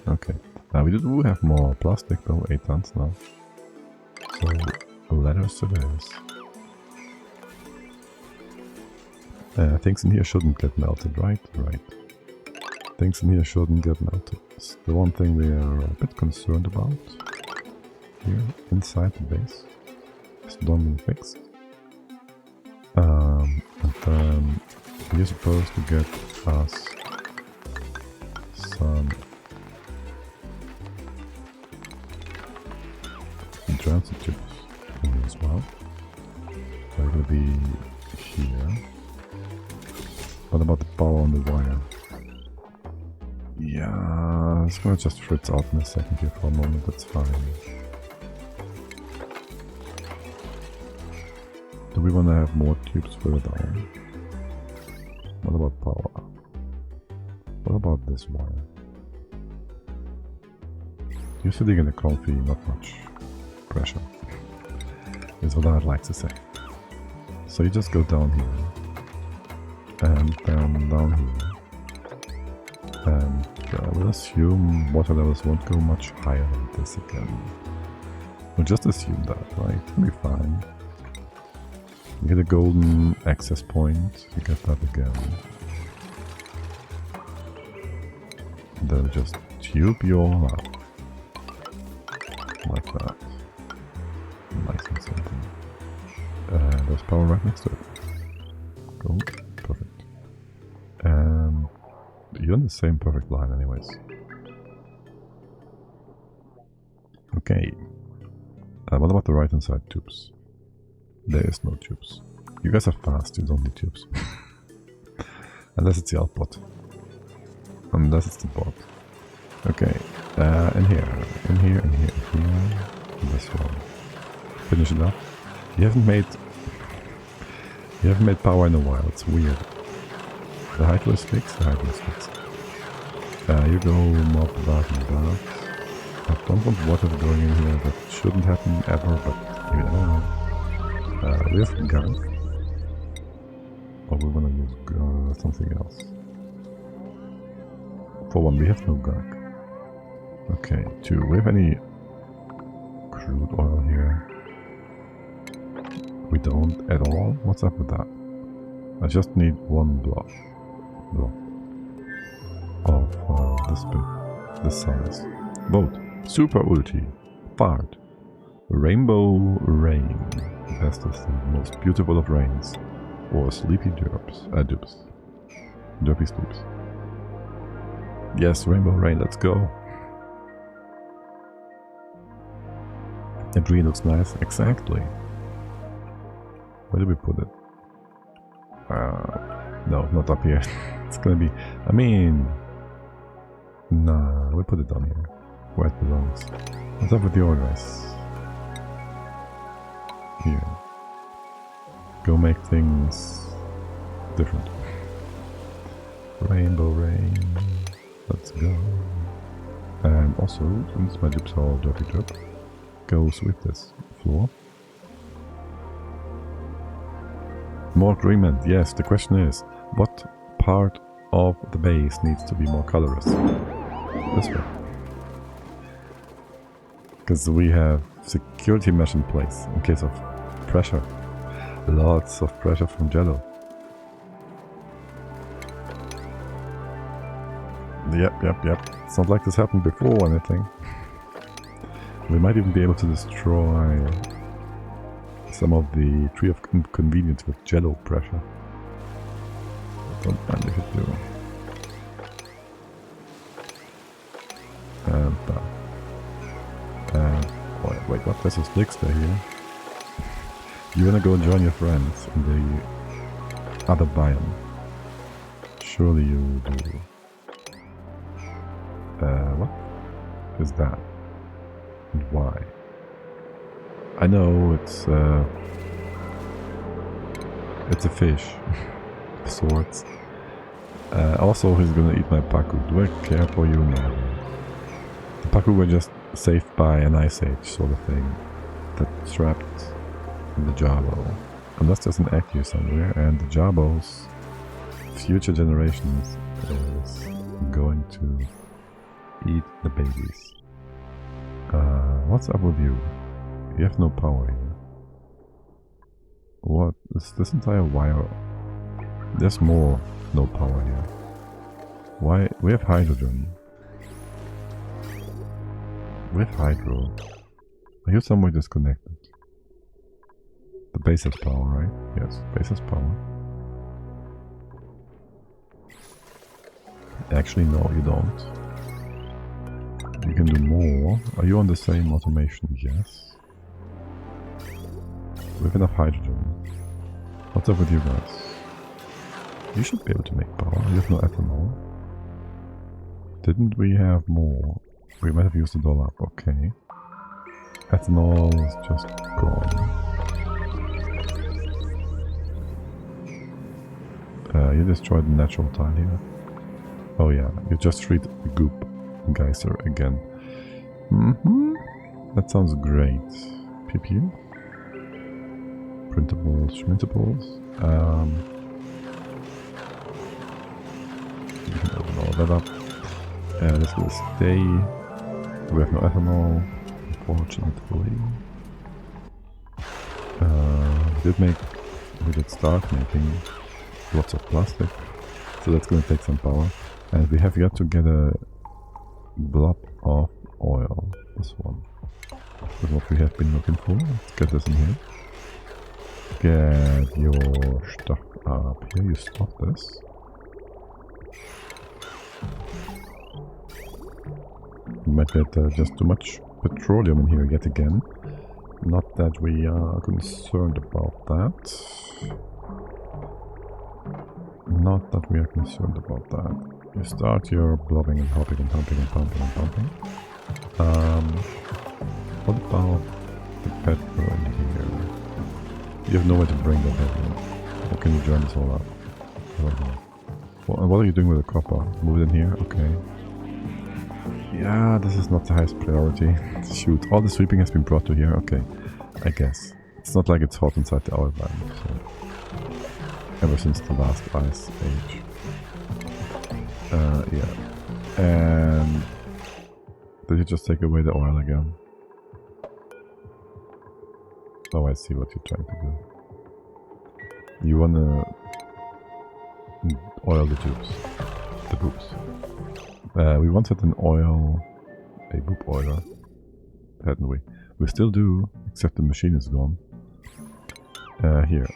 Okay. Now we do have more plastic though, 8 tons now. So let us to this. Things in here shouldn't get melted, right? Right. Things in here shouldn't get melted. It's the one thing we are a bit concerned about. Here, inside the base. It's not being fixed. And then we're supposed to get us some transit tubes in here as well. They're gonna be here. What about the power on the wire? Yeah, it's gonna just fritz out in a second here for a moment, that's fine. Do we wanna have more tubes further down? What about power? What about this wire? You're sitting in a comfy, not much pressure, is what I'd like to say. So you just go down here, and then down here. And we'll assume water levels won't go much higher than this again. We'll just assume that, right? It'll be fine. You get a golden access point, you get that again. And then just tube you all out. Like that. Nice and simple. There's power right next to it. Gold. Perfect. And you're on the same perfect line anyways. Okay. What about the right hand side tubes? There is no tubes. You guys are fast, you don't need tubes. Unless it's the output. Unless it's the bot. Okay. In here. In here, in here, in here. This one. Finish it up. You haven't made power in a while, it's weird. The hydro is fixed, the hydro is fixed. You go mob that and that. I don't want water going in here, that shouldn't happen ever, but you never know. We have Gunk. Or we wanna use something else. For one, we have no Gunk. Okay, 2. We have any crude oil here? We don't at all? What's up with that? I just need one block of this big, this size. Vote. Super ulti. Fart. Rainbow rain. Best of the most beautiful of rains. Or sleepy dupes. Derpy stoops. Yes, rainbow rain, let's go. It really looks nice. Exactly. Where did we put it? No, not up here. It's gonna be... I mean... Nah, we put it down here. Where it belongs. What's up with the guys? Here. Go make things... different. Rainbow rain. Let's go. And also, since my dupes are all dirty drip, go sweep this floor. More agreement, yes. The question is, what part of the base needs to be more colorless? This one. Because we have security mesh in place in case of pressure. Lots of pressure from Jello. Yep. It's not like this happened before or anything. We might even be able to destroy some of the Tree of Convenience with jello pressure. Don't mind if you do. And wait, what? There's a Slickster here. You wanna go join your friends in the other biome? Surely you do. What is that? And why? I know it's a fish of sorts. Also, he's gonna eat my Paku. Do I care for you? No. The Paku were just saved by an ice age sort of thing that's trapped in the Jabo. Unless there's an egg here somewhere, and the Jabos, future generations, is going to eat the babies. What's up with you? You have no power here. What is this entire wire? There's more no power here. Why? We have hydrogen. We have hydro. Are you somewhere disconnected? The base has power, right? Yes, base has power. Actually, no, you don't. You can do more. Are you on the same automation? Yes. We have enough hydrogen. What's up with you guys? You should be able to make power. You have no ethanol. Didn't we have more? We might have used it all up. Okay. Ethanol is just gone. You destroyed the natural tile here. Oh yeah, you just freed the goop geyser again. That sounds great. PPU? Printables, schmintables. You can open all that up. This will stay. We have no ethanol, unfortunately. We did start making lots of plastic, so that's going to take some power. And we have yet to get a blob of oil. This one is what we have been looking for. Let's get this in here. Get your stuff up here. You stop this. We might get just too much petroleum in here yet again. Not that we are concerned about that. Not that we are concerned about that. You start your blobbing and hopping and pumping and pumping and pumping. What about the petrol in here? You have nowhere to bring that petrol. How can you join this all up? I don't know. What are you doing with the copper? Move it in here? Okay. Yeah, this is not the highest priority. Shoot, all the sweeping has been brought to here. Okay, I guess. It's not like it's hot inside the outer biome, so. Ever since the last ice age. Yeah. And did you just take away the oil again? Oh, I see what you're trying to do. You wanna oil the tubes. The boobs. We wanted a boob oiler, hadn't we? We still do, except the machine is gone. Here.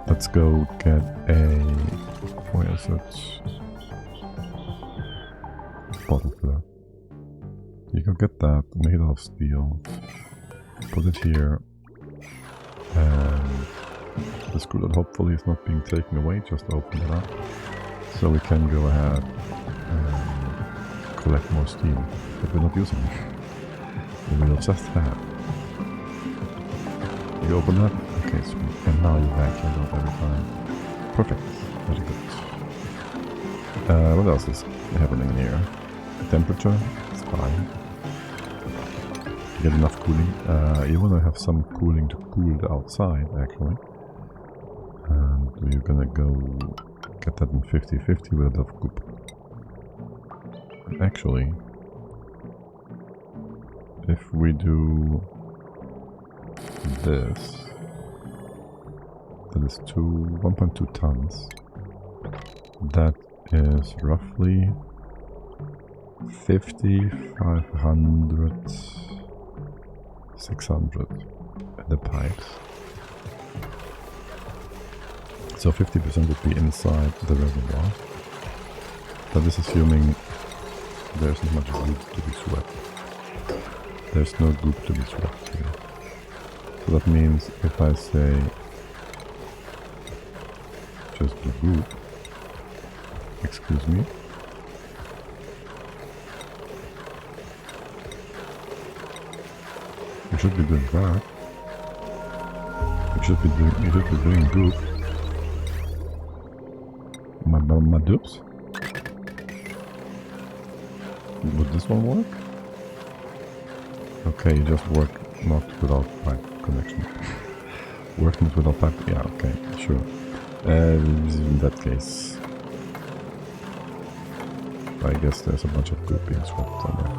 Let's go get a... where is it? Bottle filler. You can get that made out of steel. Put it here. And the screw that hopefully is not being taken away, just open it up. So we can go ahead and collect more steel that we're not using. And we'll just have. You open that? Okay, sweet. And now you vacuum out every time. Perfect. Very good. What else is happening in here? The temperature is fine. You get enough cooling. You want to have some cooling to cool the outside, actually. And we're gonna go get that in 50-50 with a bit of goop. Actually, if we do this, that is 1.2 tons. That is roughly 50, 500, 600 in the pipes. So 50% would be inside the reservoir. That is assuming there's not much goop to be swept. There's no goop to be swept here. So that means if I say just the goop, excuse me, you should be doing that. You should be doing goop. My dupes? Would this one work? Okay, you just work not without pipe connection. Work not without pipe, yeah, okay, sure. In that case, I guess there's a bunch of goop being swept somewhere.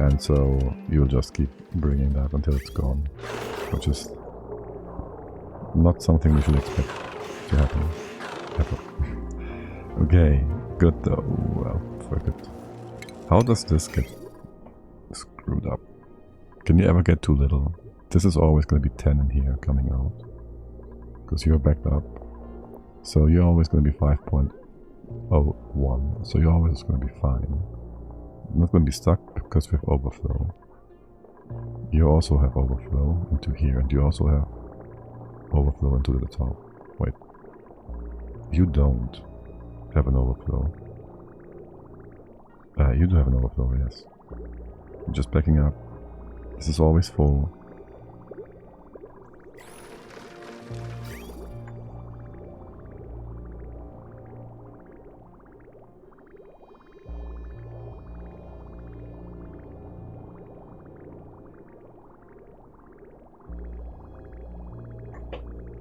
And so you'll just keep bringing that until it's gone, which is not something we should expect to happen ever. Okay, good though. Well, fuck it. How does this get screwed up? Can you ever get too little? This is always going to be 10 in here coming out, because you're backed up. So you're always going to be 5.01. So you're always going to be fine. Not going to be stuck because we have overflow. You also have overflow into here, and you also have overflow into the top. Wait, you don't have an overflow. You do have an overflow, yes. I'm just backing up. This is always full.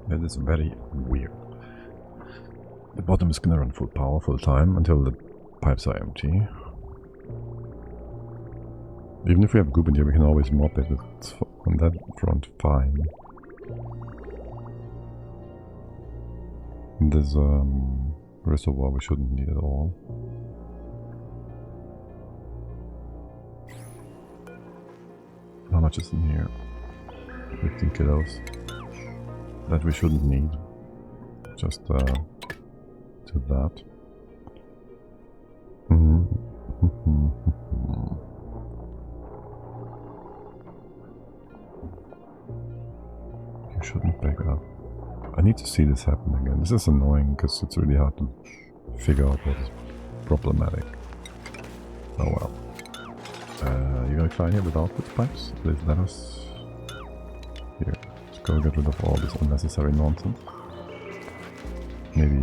That is very weird. The bottom is gonna run full power full time until the pipes are empty. Even if we have goop in here, we can always mop it. It's on that front fine. This reservoir we shouldn't need at all. How much is in here? 15 kilos. That we shouldn't need. Just to that. You shouldn't back up. I need to see this happen again. This is annoying because it's really hard to figure out what is problematic. Oh well. You're gonna try here without these pipes? Please let us. Here. Let's go get rid of all this unnecessary nonsense. Maybe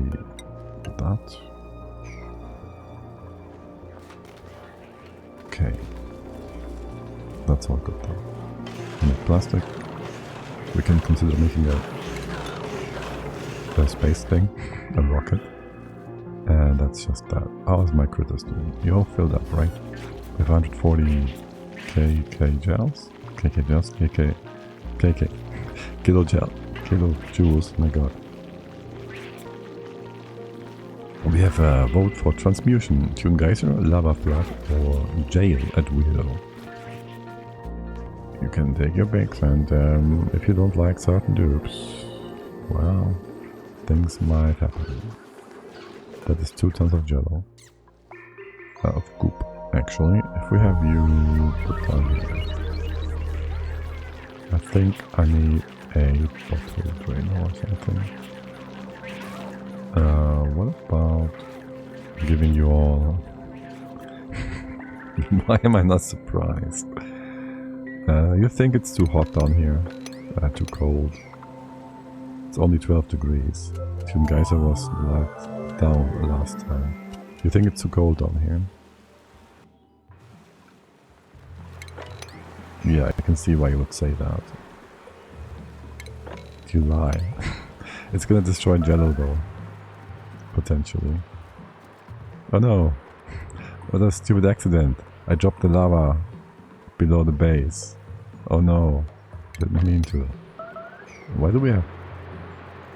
that. Okay. That's all good though. And plastic. We can consider making a space thing, a rocket. And that's just that. How's my critters doing? You all filled up, right? We have 140 KK gels? KK gels? KK. Kilo joules, my god. We have a vote for transmutation, tune geyser, lava flood, or jail at will. You can take your picks, and if you don't like certain dupes, well, things might happen. That is 2 tons of jello. Of goop, actually. If we have you put down here. I think I need a bottle drainer or something. What about giving you all... Why am I not surprised? You think it's too hot down here? Too cold. It's only 12 degrees. Tune geyser was down last time. You think it's too cold down here? Yeah, I can see why you would say that. You lie. It's gonna destroy Jello though. Potentially. Oh no! What a stupid accident! I dropped the lava below the base. Oh no! Didn't mean to. Why do we have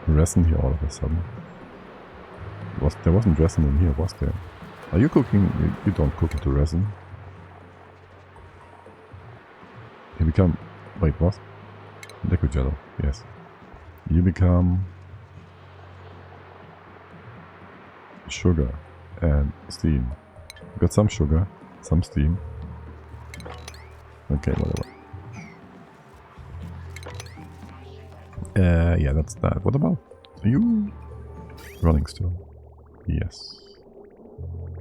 resin here all of a sudden? There wasn't resin in here, was there? Are you cooking? You don't cook into resin. You become... Wait, what? Liquid jello, yes. You become... sugar and steam. You got some sugar, some steam. Okay, whatever. Yeah, that's that. What about you? Running still? Yes.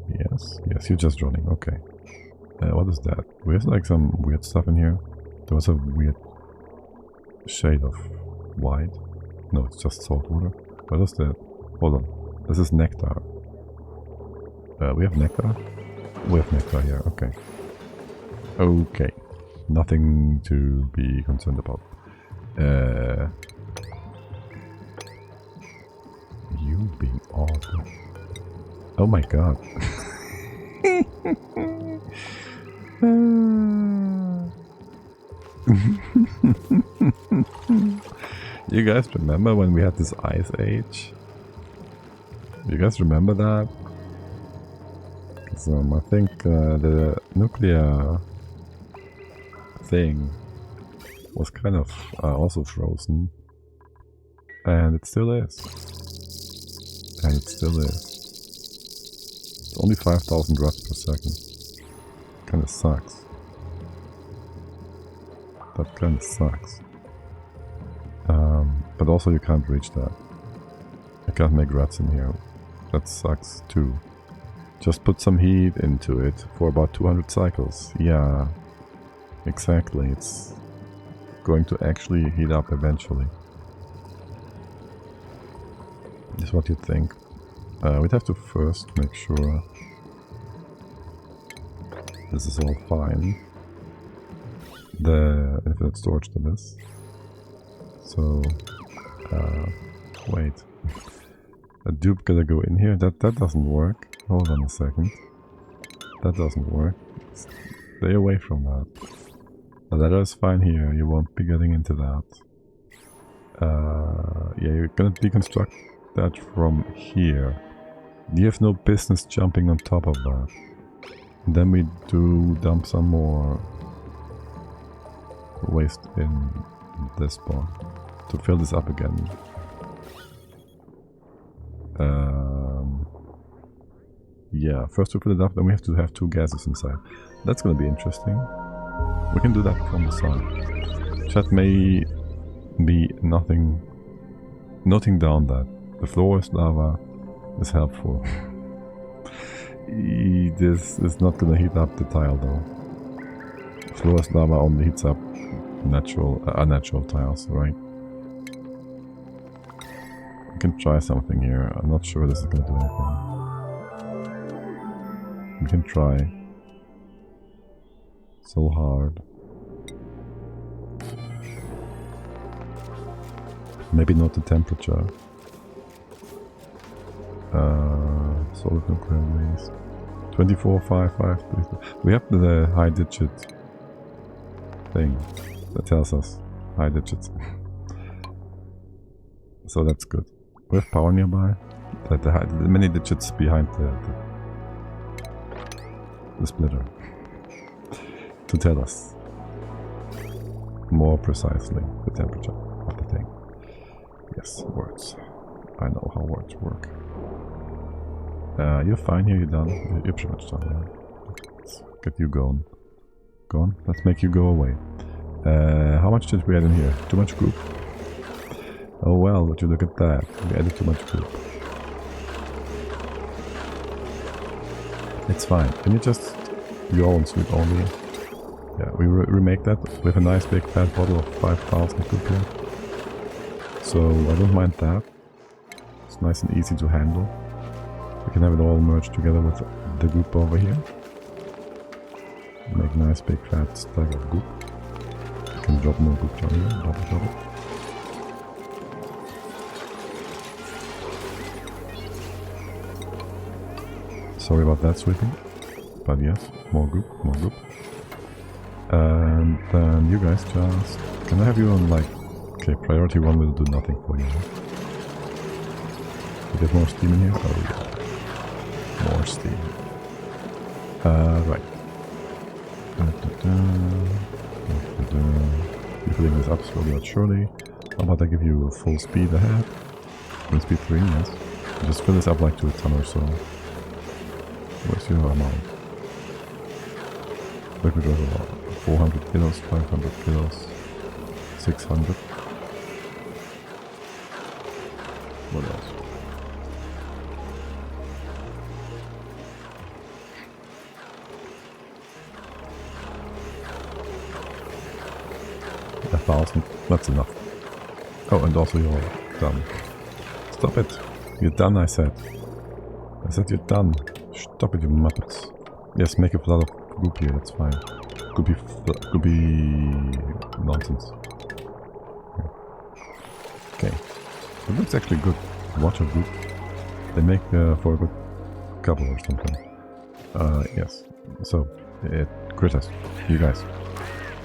Yes, yes, you're just running, okay. What is that? We have like some weird stuff in here. There was a weird shade of white. No, it's just salt water. What is that? Hold on. This is nectar. We have nectar? We have nectar here, okay. Okay. Nothing to be concerned about. You being awful. Oh my god. You guys remember when we had this ice age? You guys remember that? I think the nuclear thing was kind of also frozen. And it still is. And it still is. It's only 5,000 drops per second. Kinda sucks. That kinda sucks. But also you can't reach that. I can't make ruts in here. That sucks too. Just put some heat into it for about 200 cycles. Yeah, exactly. It's going to actually heat up eventually. Is what you think. We'd have to first make sure this is all fine. The infinite storage to this. So, wait. A dupe gotta go in here. That doesn't work. Hold on a second. That doesn't work. Stay away from that. The ladder is fine here. You won't be getting into that. Yeah, you're gonna deconstruct that from here. You have no business jumping on top of that. And then we do dump some more waste in this spot to fill this up again. Yeah, first we fill it up, then we have to have 2 gases inside. That's gonna be interesting. We can do that from the side. Chat may be noting down that the floor is lava is helpful. This is not gonna heat up the tile though. Floor is lava only heats up unnatural tiles, right? We can try something here. I'm not sure this is gonna do anything. We can try. So hard. Maybe not the temperature. Solid nuclear waste. 2455. We have the high digit thing that tells us high digits. So that's good. We have power nearby. The many digits behind the splitter to tell us more precisely the temperature of the thing. Yes, words. I know how words work. You're fine here, you're done. You're pretty much done, yeah. Let's get you going. Go on, let's make you go away. How much did we add in here? Too much goop? Oh well, would you look at that. We added too much goop. It's fine. Can you just go and sweep only? Yeah, we remake that with a nice big fat bottle of 5,000 goop here. So I don't mind that. It's nice and easy to handle. We can have it all merged together with the goop over here. Make a nice big fat stack of goop. You can drop more goop down here, drop it. Sorry about that sweeping, but yes, more goop. And then you guys just... Can I have you on like... Okay, priority 1 will do nothing for you. We get more steam in here? Oh yeah. More steam. Right. You're filling this up slowly but surely. How about I give you full speed ahead? Full speed 3, yes. Just fill this up like to a ton or so. What's your amount? Liquid reservoir. 400 kilos, 500 kilos, 600. What else? A 1,000. That's enough. Oh, and also you're done. Stop it. You're done, I said. I said you're done. Stop it, you muppets. Yes, make a flood of goop here, that's fine. Could be nonsense. Okay. It looks actually good. Water goop. They make for a good couple or something. Yes. So, critters, you guys.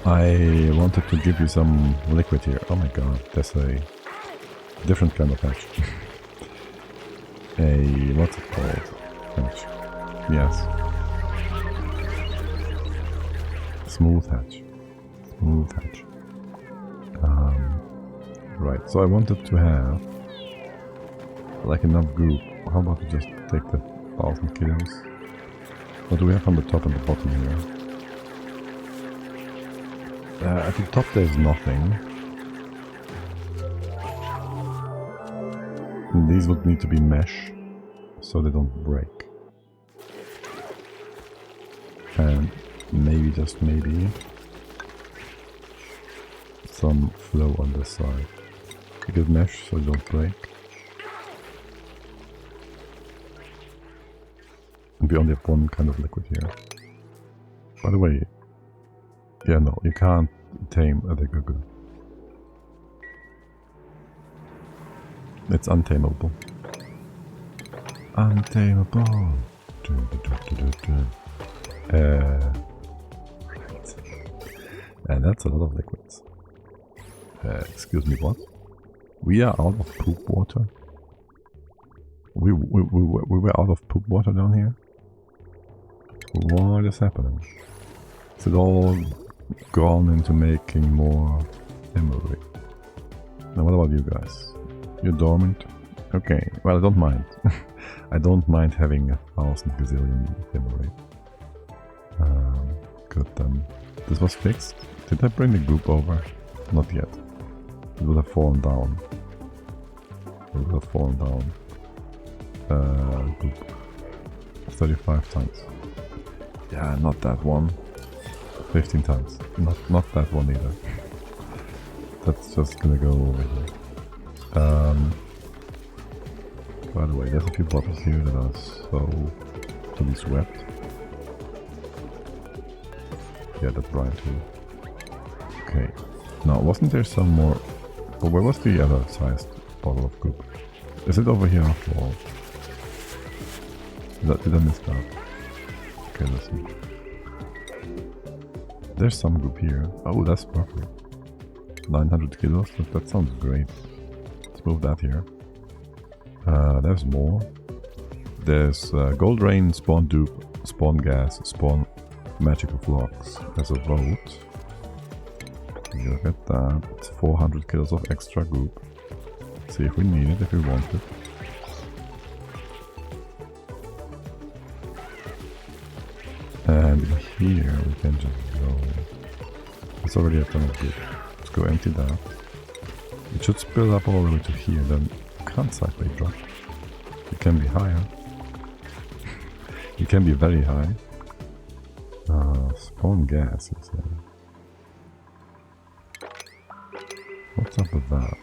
I wanted to give you some liquid here. Oh my god, there's a different kind of hatch. What's it called? Hatch. Yes. Smooth hatch. Smooth hatch. Right, so I wanted to have like enough goop. How about we just take the 1,000 kilos? What do we have on the top and the bottom here? At the top there's nothing. And these would need to be mesh, so they don't break. And maybe, just maybe, some flow on this side. You get mesh so they don't break. And we only have one kind of liquid here. By the way, yeah, no, you can't tame a Gugu. It's untamable. Untamable. Right. And that's a lot of liquids. Excuse me, what? We are out of poop water? We were out of poop water down here? What is happening? Is it all gone into making more emery? Now what about you guys? You're dormant? Okay, well I don't mind. I don't mind having 1,000 gazillion emery. Good then. This was fixed? Did I bring the goop over? Not yet. It would have fallen down. It would have fallen down. Goop. 35 tons. Yeah, not that one. 15 tons. Not that one either. That's just gonna go over here. By the way, there's a few bottles here that are so to be swept. Yeah, that's right too. Okay. Now, wasn't there some more? Oh, where was the other sized bottle of goop? Is it over here after all? Did I miss that? Okay, listen. There's some goop here. Oh, that's perfect. 900 kilos, that sounds great. Let's move that here. There's more. There's gold rain, spawn dupe, spawn gas, spawn magical flocks. There's a vote. Look at that. It's 400 kilos of extra goop. See if we need it, if we want it. And here we can just go. It's already a ton of goop. Let's go empty that. It should spill up all the way to here, then you can't sideways drop. It can be higher. It can be very high. Spawn gas, you say. What's up with that?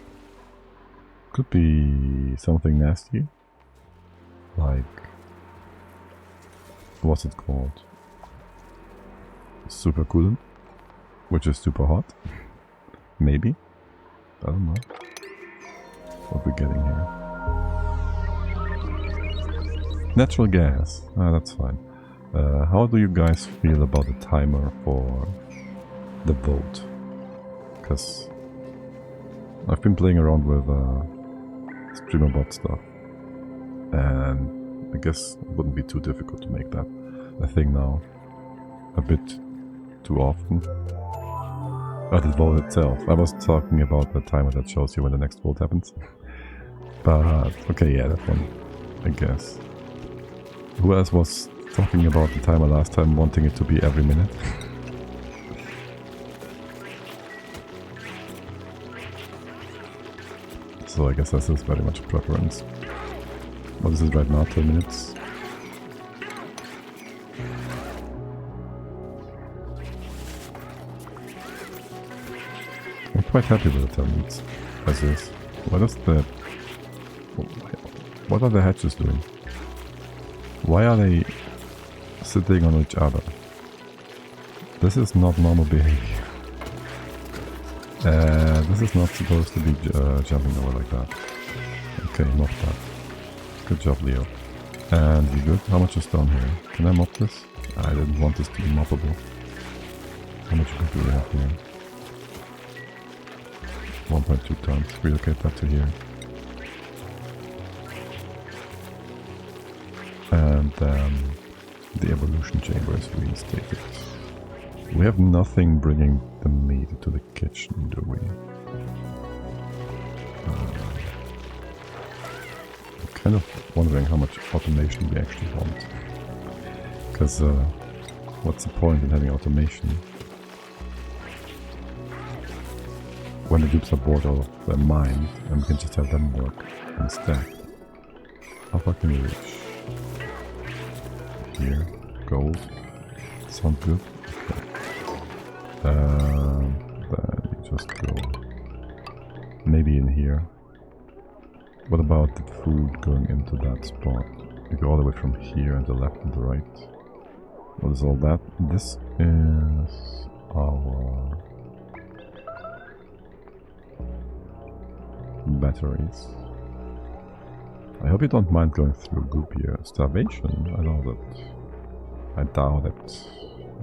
Could be something nasty. Like, what's it called? Super coolant, which is super hot. Maybe. I don't know. What we're getting here. Natural gas. Ah, that's fine. How do you guys feel about the timer for the vote? Because I've been playing around with streamer bot stuff. And I guess it wouldn't be too difficult to make that a thing now. A bit too often. Oh, the vault itself. I was talking about the timer that shows you when the next vault happens. But, okay, yeah, that one, I guess. Who else was talking about the timer last time, wanting it to be every minute? So I guess this is very much a preference. What is it right now? 10 minutes? I'm quite happy with the 10 minutes as is. What is the... What are the hatches doing? Why are they sitting on each other? This is not normal behavior. This is not supposed to be jumping over like that. Okay, mop that. Good job, Leo. And you good? How much is down here? Can I mop this? I didn't want this to be moppable. How much wood do we have here? 1.2 tons. Relocate that to here. And the evolution chamber is reinstated. We have nothing bringing the meat to the kitchen, do we? I'm kind of wondering how much automation we actually want. Because what's the point in having automation when the dupes are bored out of their mind and we can just have them work instead? How far can we reach? Here, gold. Sound good? Okay. Then you just go maybe in here. What about the food going into that spot? You go all the way from here and the left and the right. What is all that? This is our batteries. I hope you don't mind going through goop here. Starvation? I doubt it. I doubt it.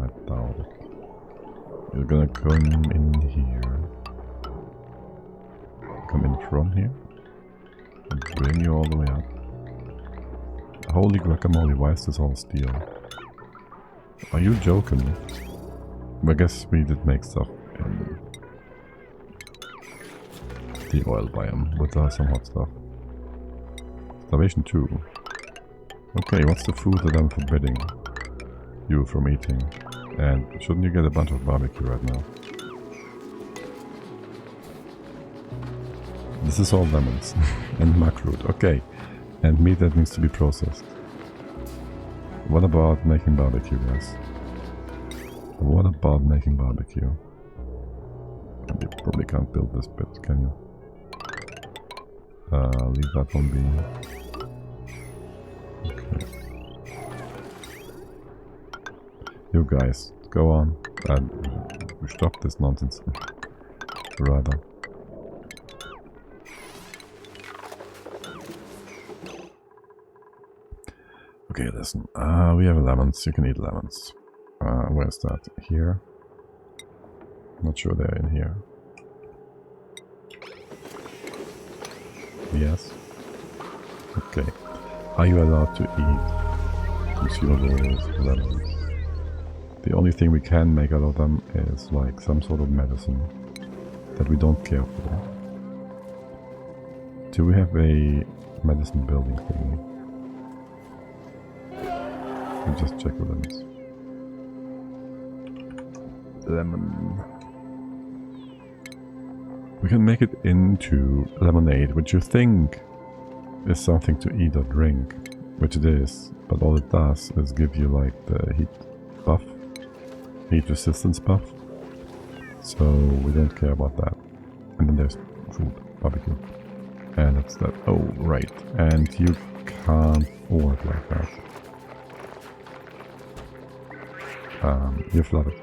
I doubt it. You're gonna come in here. Come in from here. And bring you all the way up. Holy guacamole, why is this all steel? Are you joking me? I guess we did make stuff in the oil biome with some hot stuff. Starvation 2. Okay, what's the food that I'm forbidding you from eating? And shouldn't you get a bunch of barbecue right now? This is all lemons and macroot. Okay, and meat that needs to be processed. What about making barbecue, guys? What about making barbecue? And you probably can't build this bit, can you? Leave that one be. Okay. You guys, go on and stop this nonsense. Rather. Okay, listen. We have lemons. You can eat lemons. Where's that? Here? Not sure they're in here. Yes. Okay. Are you allowed to eat consumables, lemons? The only thing we can make out of them is like some sort of medicine that we don't care for. Do we have a medicine building thingy? Let me just check the lemons. Lemon. We can make it into lemonade, which you think is something to eat or drink, which it is, but all it does is give you like the heat buff, heat resistance buff, so we don't care about that. And then there's food, barbecue, and that's that. Oh, right, and you can't work like that. You're flooded.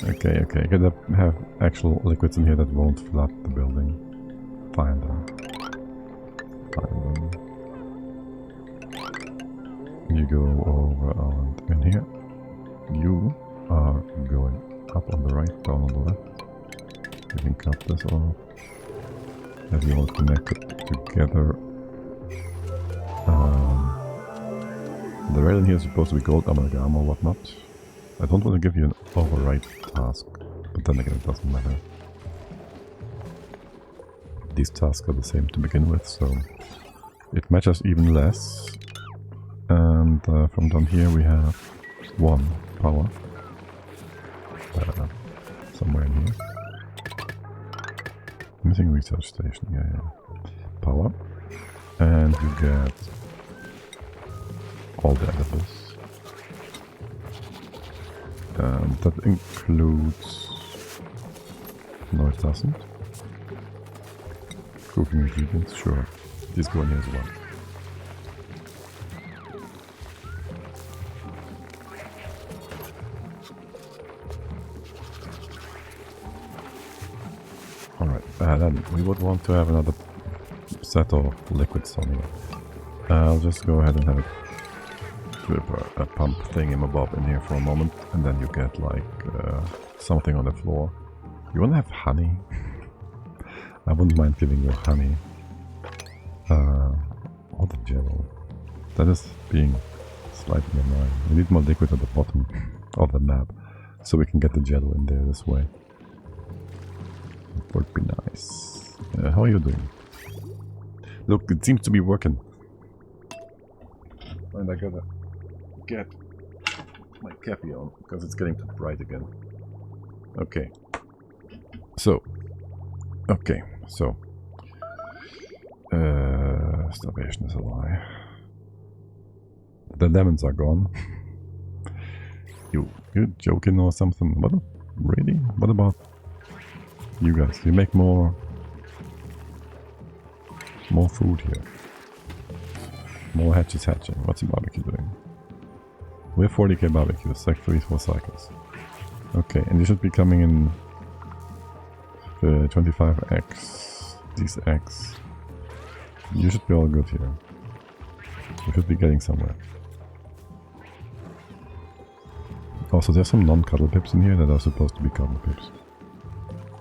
Okay, okay, gotta have actual liquids in here that won't flood the building. Find them. Find them. You go over and in here. You are going up on the right, down on the left. You can cut this off. Have you all connected together. The rail in here is supposed to be gold amalgam or whatnot. I don't want to give you an override task, but then again it doesn't matter. These tasks are the same to begin with, so it matters even less. And from down here we have 1 power. Somewhere in here. Missing research station, yeah. Power. And you get all the edibles. That includes... No, it doesn't. Cooking ingredients, sure. These go in here as well. Alright, then we would want to have another set of liquids on here. I'll just go ahead and have a pump thingamabob in here for a moment, and then you get like something on the floor. You wanna have honey? I wouldn't mind giving you honey. Or the jello. That is being slightly annoying. We need more liquid at the bottom of the map, so we can get the jello in there this way. It would be nice. How are you doing? Look, it seems to be working. And I gotta get my cappy on, because it's getting too bright again. Okay. So. Starvation is a lie. The lemons are gone. You joking or something? What? Really? What about you guys? You make more food here. More hatches hatching. What's the barbecue doing? We have 40k barbecue, like 3-4 cycles. Okay, and you should be coming in 25x, these x. You should be all good here. You should be getting somewhere. Also, there's some non-cuddle pips in here that are supposed to be cuddle pips.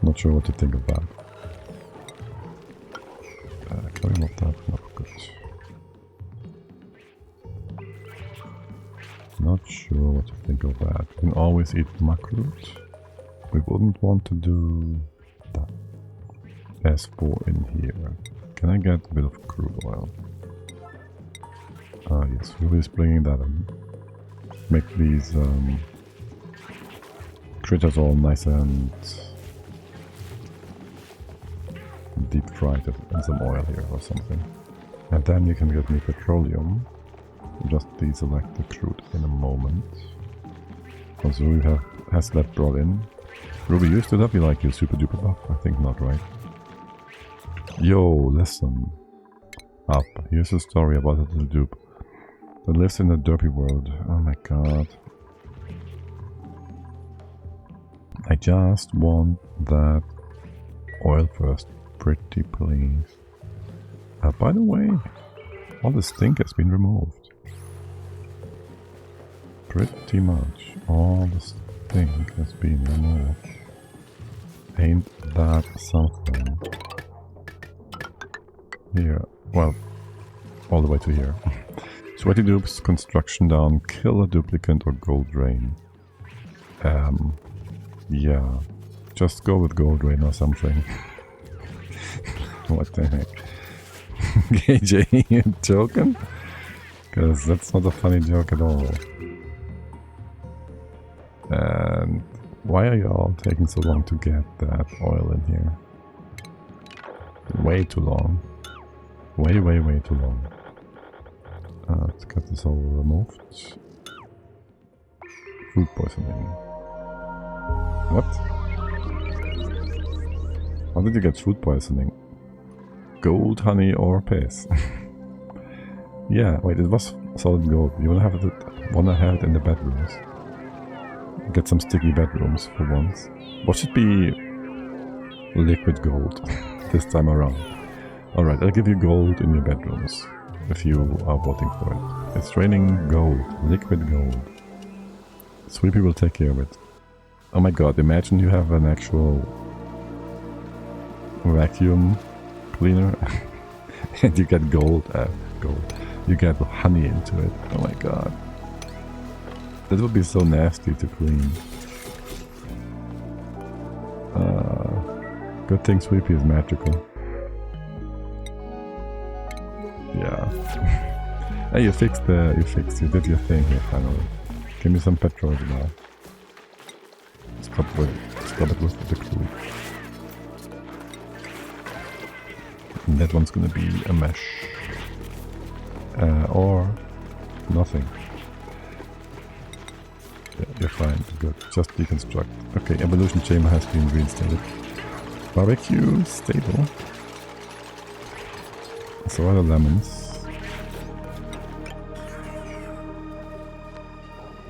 Not sure what to think of that. Killing of that, not good. Not sure what to think of that. We can always eat macroot. We wouldn't want to do that. S4 in here. Can I get a bit of crude oil? Ah yes, we'll be bringing that in. Make these critters all nice and deep fried in some oil here or something. And then you can get me petroleum. Just deselect the crude in a moment. Also, we has that brought in. Ruby, you stood up, you like your super duper buff? I think not, right? Yo, listen up. Here's a story about a little dupe that lives in a derpy world. Oh my god. I just want that oil first, pretty please. By the way, all the stink has been removed. Pretty much all the stink has been removed. Ain't that something? Here, well, all the way to here. Sweaty dupes, construction down, kill a duplicant or gold drain. Yeah, just go with gold drain or something. What the heck? KJ, you joking? Because that's not a funny joke at all. And why are you all taking so long to get that oil in here? Way too long. Way too long. Let's get this all removed. Food poisoning. What? How did you get food poisoning? Gold, honey, or piss? Yeah, wait, it was solid gold. You wanna have it in the bedrooms. Get some sticky bedrooms for once. What should be liquid gold this time around? Alright, I'll give you gold in your bedrooms if you are voting for it. It's raining gold, liquid gold. Sweepy will take care of it. Oh my god, imagine you have an actual vacuum cleaner and you get gold, You get honey into it. Oh my god. That would be so nasty to clean. Good thing Sweepy is magical. Yeah. Hey, you you did your thing here finally. Give me some petrol now. Stop it with the crew. And that one's gonna be a mesh. Or nothing. Yeah, you're fine, good. Just deconstruct. Okay, evolution chamber has been reinstated. Barbecue stable. So are the lemons.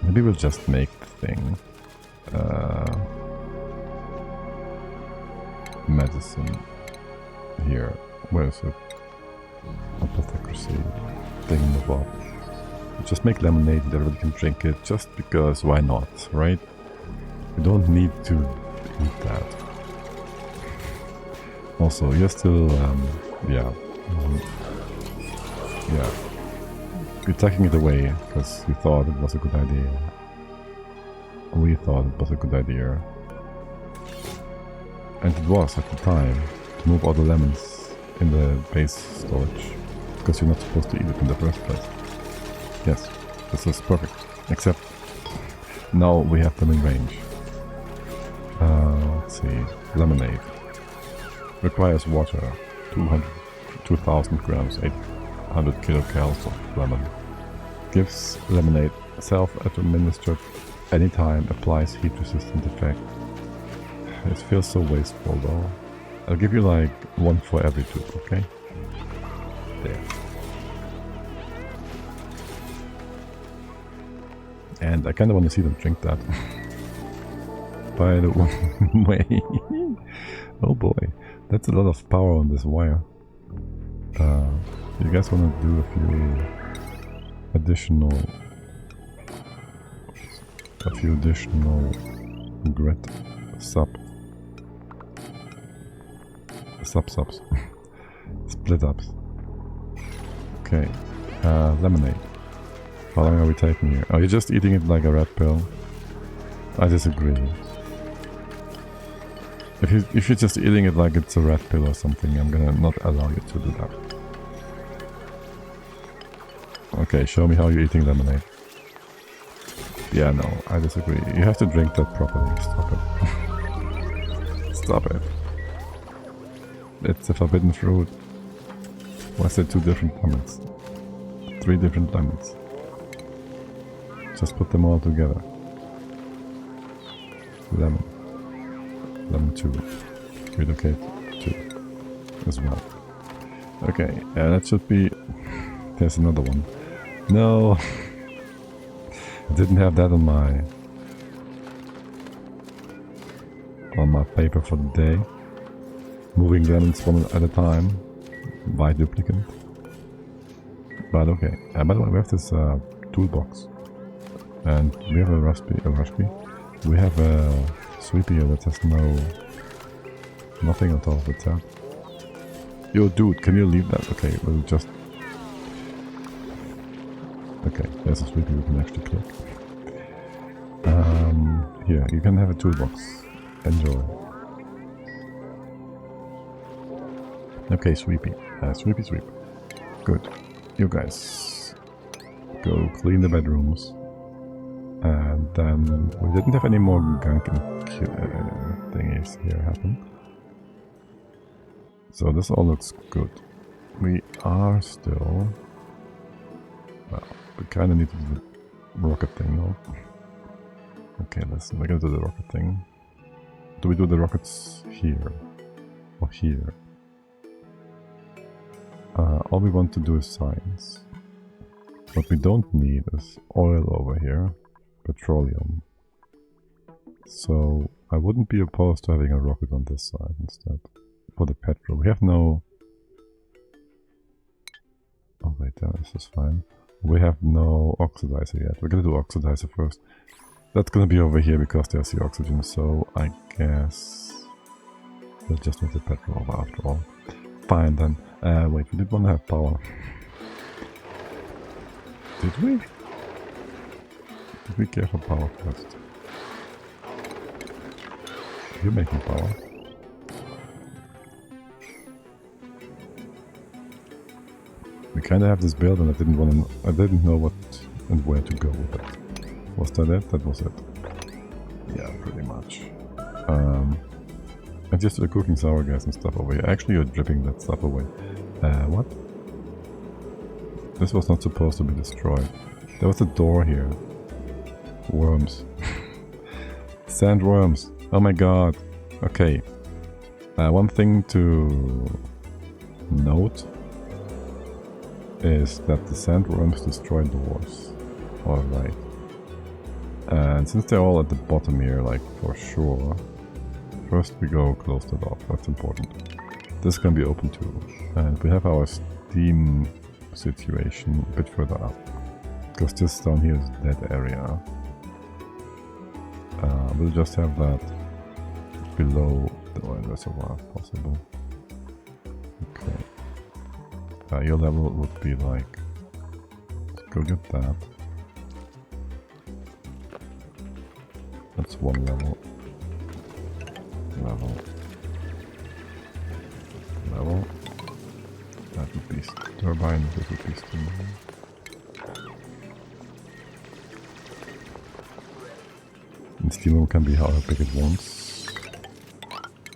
Maybe we'll just make the thing. Medicine. Here. Where is it? Apothecary. Thing the bob. Just make lemonade and everybody can drink it just because why not, right? You don't need to eat that. Also, you're still, yeah. Yeah. You're tucking it away because you thought it was a good idea. We thought it was a good idea. And it was at the time to move all the lemons in the base storage because you're not supposed to eat it in the first place. Yes, this is perfect. Except now we have them in range. Let's see. Lemonade. Requires water. 2000 grams, 800 kilocalories of lemon. Gives lemonade self-administered anytime, applies heat-resistant effect. It feels so wasteful though. I'll give you like one for every tube, okay? There. And I kind of want to see them drink that. By the way, oh boy, that's a lot of power on this wire. You guys want to do a few additional grit subs, split ups. Okay, lemonade. How long are we taking here? Oh, you're just eating it like a red pill? I disagree. If you're just eating it like it's a red pill or something, I'm gonna not allow you to do that. Okay, show me how you're eating lemonade. Yeah, no, I disagree. You have to drink that properly. Stop it. Stop it. It's a forbidden fruit. Why is there 2 different lemons? 3 different lemons. Just put them all together. Lemon. Lemon 2. Relocate 2 as well. Okay, that should be... There's another one. No! I didn't have that on my paper for the day. Moving lemons one at a time. By duplicate. But okay. By the way, we have this toolbox. And we have a recipe. We have a sweepy that has nothing on top of the tab. Yo dude, can you leave that? Okay, we'll just... Okay, there's a sweepy we can actually click. Here, you can have a toolbox. Enjoy. Okay, sweepy. Sweep. Good. You guys go clean the bedrooms. And then we didn't have any more gunk thingies here happen. So this all looks good. We are still... Well, we kind of need to do the rocket thing though. Okay, we're gonna do the rocket thing. Do we do the rockets here? Or here? All we want to do is science. What we don't need is oil over here. Petroleum. So I wouldn't be opposed to having a rocket on this side instead. For the petrol. We have no... Oh wait, this is fine. We have no oxidizer yet. We're gonna do oxidizer first. That's gonna be over here because there's the oxygen, so I guess we'll just move the petrol over after all. Fine then. Wait, we did want to have power. Did we? Did we care for power first? You're making power. We kinda have this build and I didn't know what and where to go with it. Was that it? That was it. Yeah, pretty much. And just the cooking sour gas and stuff away. Actually, you're dripping that stuff away. What? This was not supposed to be destroyed. There was a door here. Worms. Sandworms. Oh my god. Okay. One thing to note is that the sandworms destroy doors. Alright. And since they're all at the bottom here, like for sure, first we go close it off. That's important. This can be open too. And we have our steam situation a bit further up. Because this down here is that area. We'll just have that below the oil reservoir if possible. Okay. Your level would be like... Let's go get that. That's one level. Level. Level. That would be turbine, this would be steam. And steam can be however big it wants.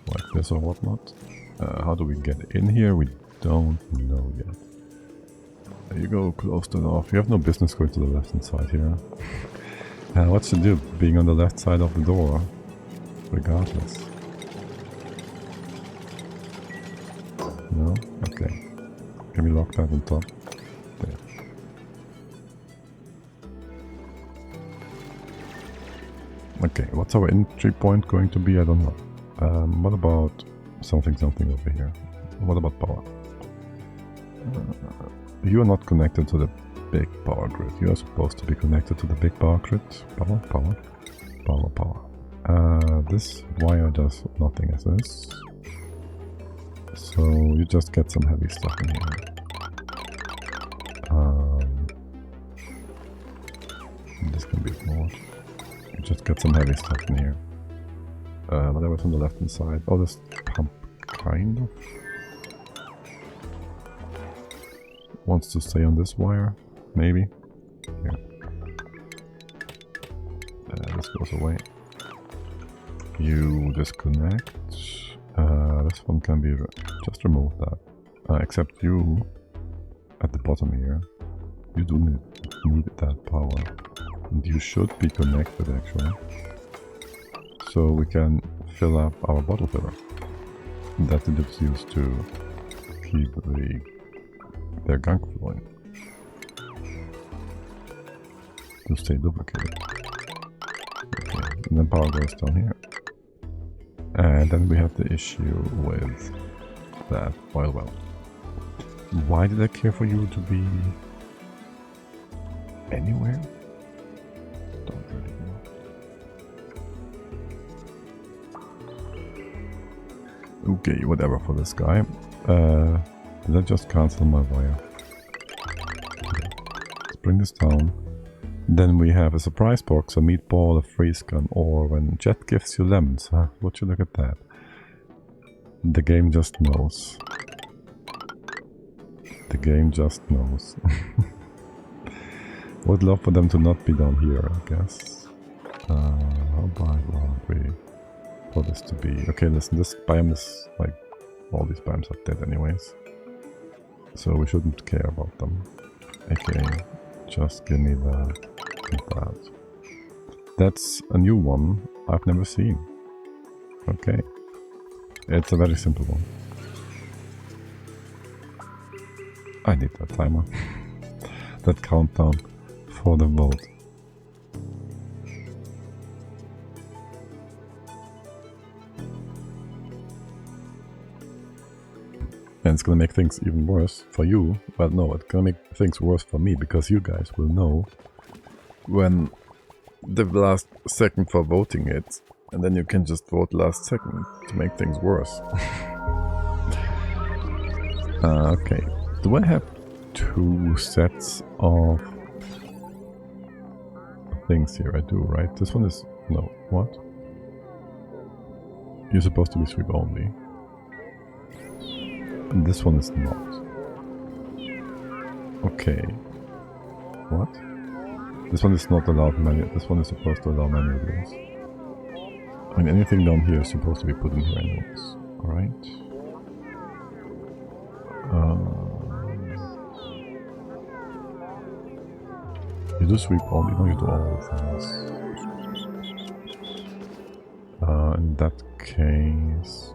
Like this or whatnot. How do we get in here? We don't know yet. There you go, closed it off. You have no business going to the left hand side here. What's to do? Being on the left side of the door. Regardless. No? Okay. Can we lock that on top? There. Okay, what's our entry point going to be? I don't know. What about something over here? What about power? You are not connected to the big power grid. You are supposed to be connected to the big power grid. Power. This wire does nothing as this. So you just get some heavy stuff in here. This can be ignored. You just get some heavy stuff in here. Whatever's on the left hand side. Oh, this pump kind of wants to stay on this wire, maybe. Here. This goes away. You disconnect. This one can be just remove that. Except you at the bottom here. You do need that power, and you should be connected actually. So we can fill up our bottle filler. That is used to keep their gunk flowing. To stay lubricated. Okay, and then power goes down here. And then we have the issue with that oil well. Why did I care for you to be anywhere? Don't really know. Okay, whatever for this guy. Did I just cancel my wire? Okay. Let's bring this down. Then we have a surprise box, a meatball, a freeze gun, or when Jet gives you lemons. Huh? Would you look at that? The game just knows. The game just knows. Would love for them to not be down here, I guess. How about we for this to be? Okay, listen, this biome is like all these biomes are dead anyways, so we shouldn't care about them. Okay, just give me that. That. That's a new one I've never seen. Okay. It's a very simple one. I need that timer. That countdown for the vote. And it's gonna make things even worse for you. Well, no, it's gonna make things worse for me, because you guys will know when the last second for voting hits, and then you can just vote last second to make things worse. Okay, do I have 2 sets of things here. I do, right? This one is... no, what? You're supposed to be sweep only. And this one is not. Okay. What? This one is not allowed manual. This one is supposed to allow manual use. I mean, anything down here is supposed to be put in here anyways. Alright. You do sweep only, no, you do all the things. In that case...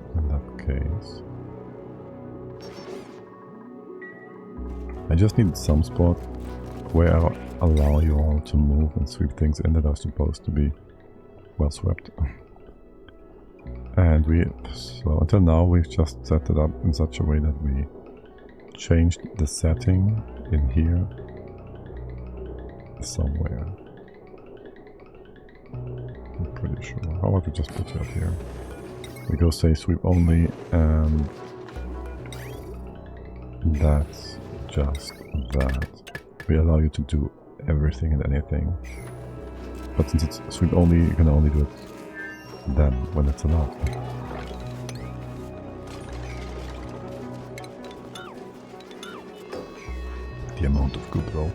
I just need some spot where I allow you all to move and sweep things in that are supposed to be well swept. And so until now we've just set it up in such a way that we changed the setting in here somewhere. I'm pretty sure. How about we just put it up here? We go say sweep only, and that's just that. We allow you to do everything and anything. But since it's sweep only, you can only do it then when it's allowed. The amount of good though.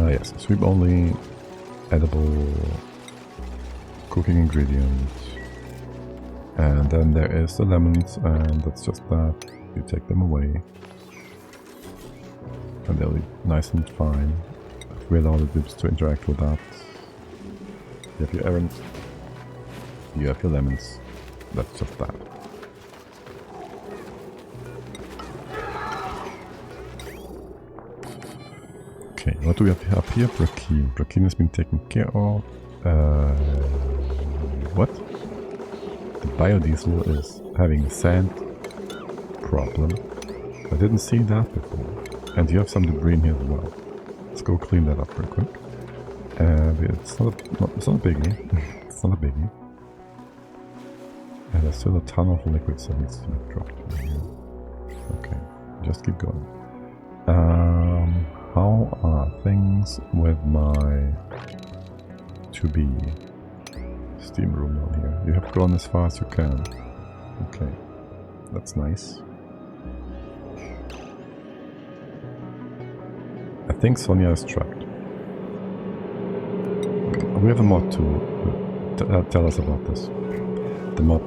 Yes, sweep only, edible, cooking ingredient, and then there is the lemons, and that's just that. You take them away, and they'll be nice and fine. If we allow the dips to interact with that, you have your errand, you have your lemons, that's just that. Okay, what do we have up here? Brachine. Brachine has been taken care of. What? The biodiesel is having a sand problem. I didn't see that before. And you have some debris in here as well. Let's go clean that up real quick. It's not a biggie. It's not a biggie. And there's still a ton of liquids that needs to be dropped in here. Okay, just keep going. How are things with my to-be steam room down here? You have gone as far as you can. Okay, that's nice. I think Sonia is trapped. We have a mod to tell us about this. The mod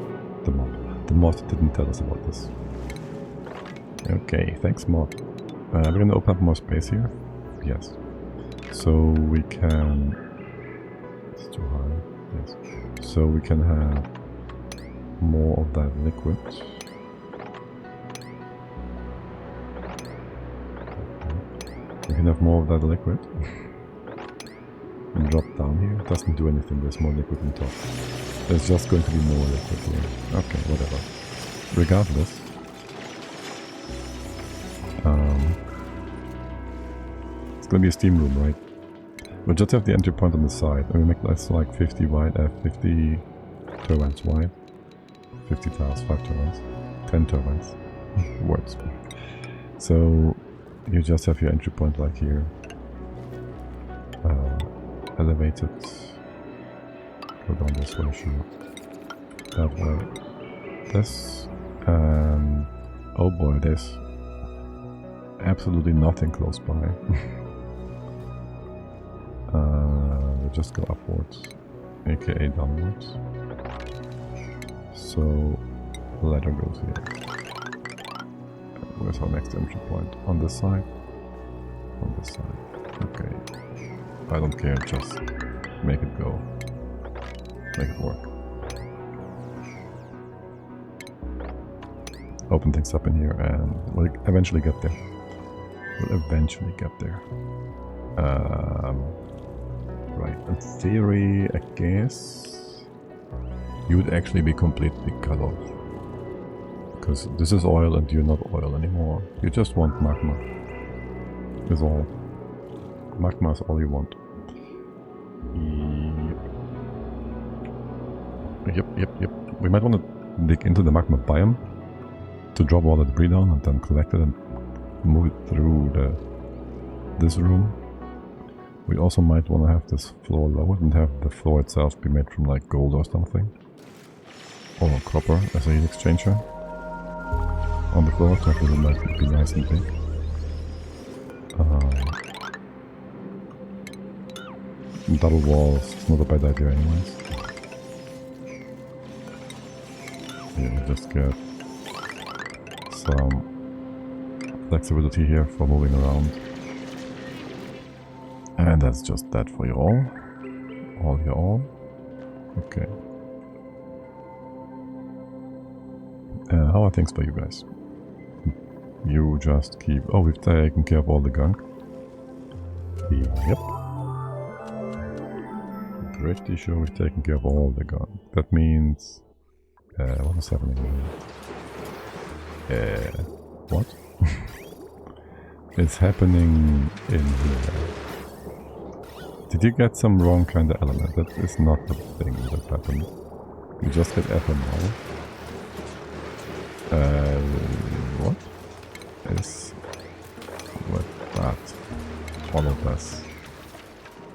didn't tell us about this. Okay, thanks mod. We're going to open up more space here. Yes. So we can... It's too high. Yes. So we can have more of that liquid. We can have more of that liquid. And drop down here. It doesn't do anything, there's more liquid on top. There's just going to be more liquid here. Okay, whatever. Regardless. It's gonna be a steam room, right? We'll just have the entry point on the side, and we make this like 50 wide, 50 turbines wide. 50 tiles, 5 turbines, 10 turbines. Words. So you just have your entry point like here. Elevated. Go down this way, sure. That way. This. And oh boy, there's absolutely nothing close by. We'll just go upwards, aka downwards. So the ladder goes here. Where's our next entry point? On this side? On this side. Okay. I don't care, just make it go. Make it work. Open things up in here and we'll eventually get there. Right, in theory, I guess you would actually be completely cut off. Because this is oil and you're not oil anymore. You just want magma. Is all. Magma is all you want. Yep. We might want to dig into the magma biome to drop all the debris down and then collect it and move it through this room. We also might want to have this floor lowered and have the floor itself be made from like gold or something. Or copper as a heat exchanger. On the floor to have it might be nice and big. Double walls, it's not a bad idea anyways. Yeah, you just get some flexibility here for moving around. And that's just that for you all. All you all. Okay. How are things for you guys? You just keep... Oh, we've taken care of all the gunk. Yep. Pretty sure we've taken care of all the gunk. That means... what is happening here? What? It's happening in here. Did you get some wrong kind of element? That is not the thing that happened. You just get ethanol. What is with that? All of this.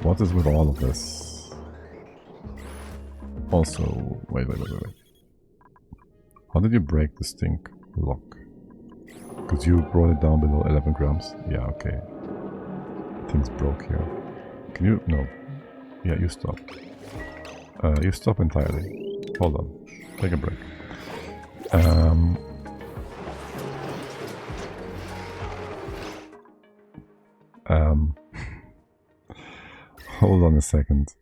What is with all of this? Also, wait. How did you break the stink lock? Because you brought it down below 11 grams. Yeah, okay. Things broke here. Can you? No. Yeah, you stop. You stop entirely. Hold on. Take a break. Hold on a second.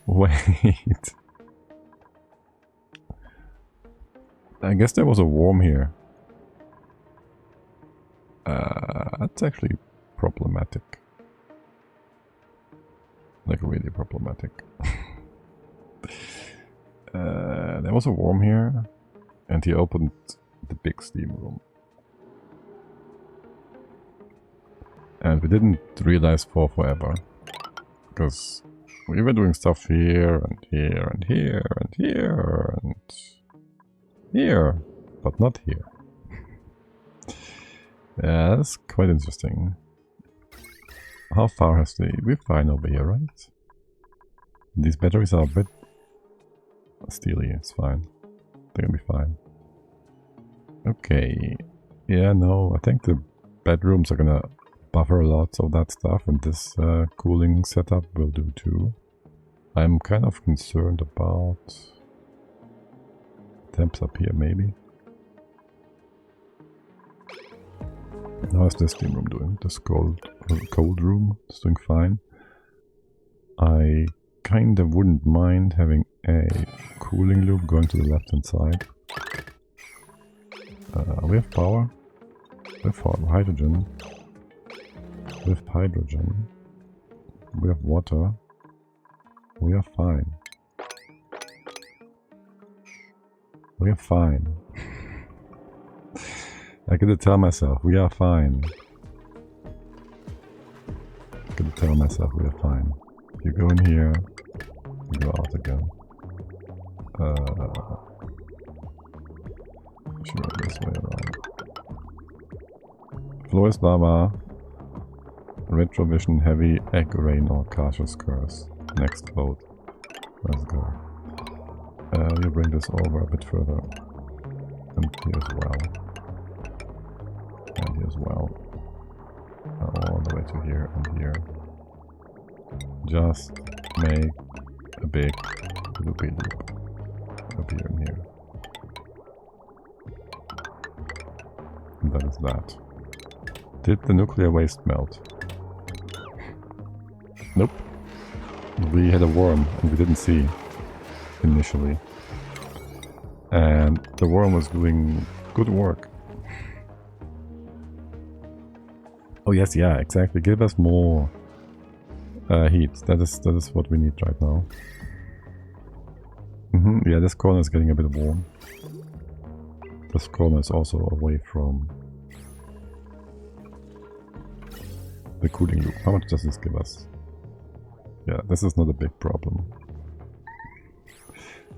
Wait. I guess there was a worm here. That's actually problematic. Like really problematic. There was a worm here, and he opened the big steam room. And we didn't realize for forever, because we were doing stuff here and here and here and here and here, but not here. Yeah, that's quite interesting. How far has the... We're fine over here, right? These batteries are a bit steely, it's fine. They're gonna be fine. Okay. Yeah, no, I think the bedrooms are gonna buffer lots of that stuff, and this cooling setup will do too. I'm kind of concerned about temps up here, maybe. How is this steam room doing? This cold room is doing fine. I kind of wouldn't mind having a cooling loop going to the left hand side. We have power. We have hydrogen. We have hydrogen. We have water. We are fine. We are fine. I gotta tell myself, we are fine. I gotta tell myself we are fine. You go in here, you go out again. Sure, this way around. Floor is lava. Retrovision, heavy, egg rain, or cautious curse. Next vote. Let's go. You bring this over a bit further. And here as well. And here as well. All the way to here and here. Just make a big loopy loop up here and here. And that is that. Did the nuclear waste melt? Nope. We had a worm and we didn't see initially. And the worm was doing good work. Oh yes, yeah, exactly. Give us more heat. That is what we need right now. Yeah, this corner is getting a bit warm. This corner is also away from the cooling loop. How much does this give us? Yeah, this is not a big problem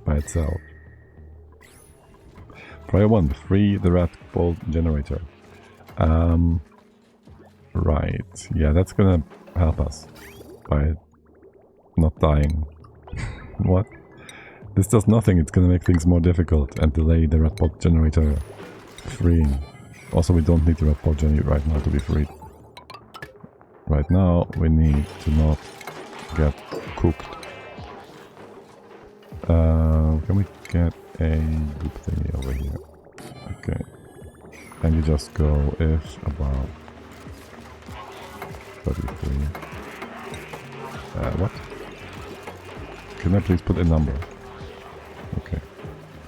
by itself. Prior 1, free the rat bolt generator. Right. Yeah, that's gonna help us by not dying. What? This does nothing. It's gonna make things more difficult and delay the red pot generator freeing. Also, we don't need the red pot generator right now to be freed. Right now, we need to not get cooked. Can we get a group thingy over here? Okay. And you just go if about 33. What? Can I please put a number? Okay.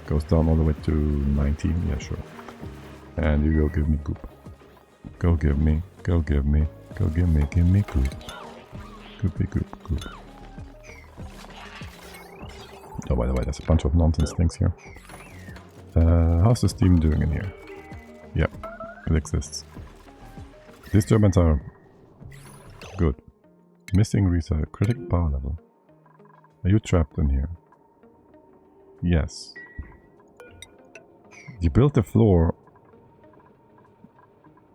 Goes down all the way to 19. Yeah, sure. And you go give me goop. Go give me. Go give me. Go give me goop. Goopy goop goop. Oh, by the way, there's a bunch of nonsense things here. How's the steam doing in here? Yep, it exists. These turbines are good. Missing reset, critical power level. Are you trapped in here? Yes. You built the floor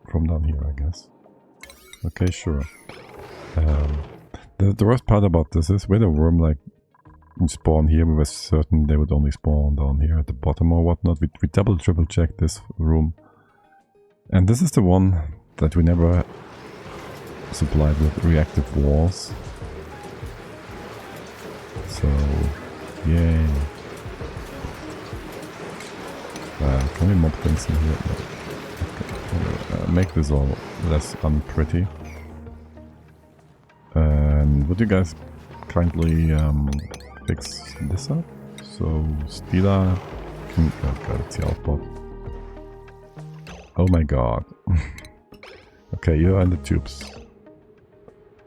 from down here, I guess. Okay, sure. The worst part about this is when a worm like spawn here, we were certain they would only spawn down here at the bottom or whatnot. We double triple checked this room. And this is the one that we never supplied with reactive walls. So, yay. Can we mob things in here? No. Okay. Make this all less unpretty. And would you guys kindly fix this up? So, Stila can... Oh god, it's the output. Oh my god. Okay, you're in the tubes.